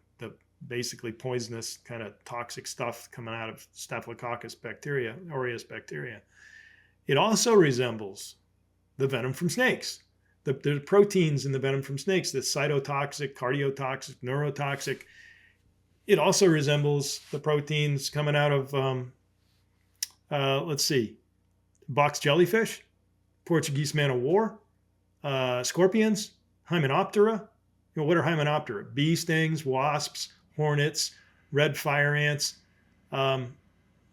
basically poisonous kind of toxic stuff coming out of Staphylococcus bacteria, aureus bacteria. It also resembles the venom from snakes. The proteins in the venom from snakes, the cytotoxic, cardiotoxic, neurotoxic. It also resembles the proteins coming out of, let's see, box jellyfish, Portuguese man of war, scorpions, Hymenoptera. What are Hymenoptera? Bee stings, wasps, hornets, red fire ants. Um,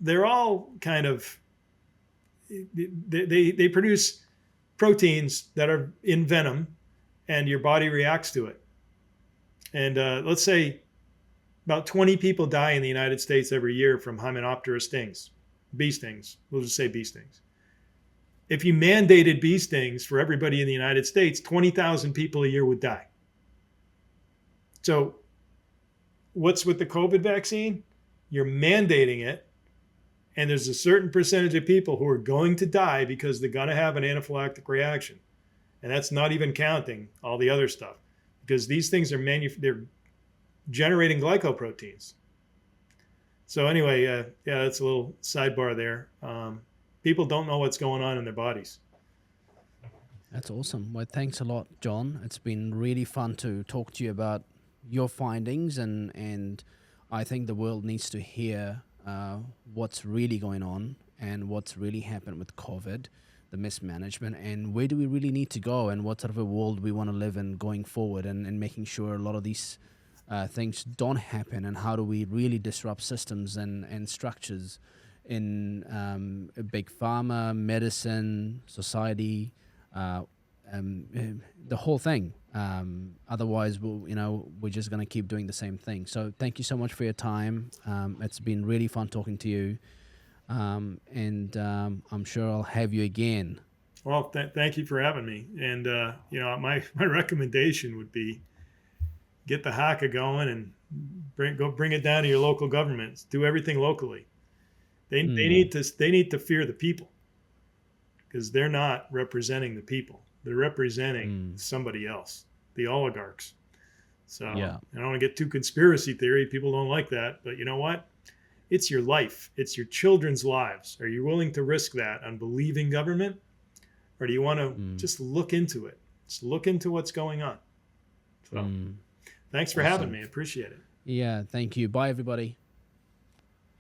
they're all kind of, they produce proteins that are in venom, and your body reacts to it. And let's say about 20 people die in the United States every year from Hymenoptera stings, bee stings. We'll just say bee stings. If you mandated bee stings for everybody in the United States, 20,000 people a year would die. So, what's with the COVID vaccine? You're mandating it, and there's a certain percentage of people who are going to die because they're going to have an anaphylactic reaction. And that's not even counting all the other stuff, because these things are they're generating glycoproteins. So anyway, yeah, that's a little sidebar there. People don't know what's going on in their bodies. That's awesome. Well, thanks a lot, John. It's been really fun to talk to you about your findings, and I think the world needs to hear what's really going on and what's really happened with COVID, the mismanagement, and where do we really need to go, and what sort of a world we want to live in going forward, and making sure a lot of these things don't happen, and how do we really disrupt systems and structures in big pharma, medicine, society, uh, the whole thing. Otherwise, we're just going to keep doing the same thing. So thank you so much for your time. It's been really fun talking to you. And I'm sure I'll have you again. Well, thank you for having me. And my recommendation would be get the haka going and bring it down to your local governments. Do everything locally. Mm, They need to fear the people, because they're not representing the people. They're representing mm, somebody else, the oligarchs. So yeah. I don't want to get too conspiracy theory. People don't like that, but you know what? It's your life. It's your children's lives. Are you willing to risk that on believing government, or do you want to Mm, just look into it? Just look into what's going on. So mm, thanks for having awesome. me. I appreciate it. Yeah. Thank you. Bye, everybody.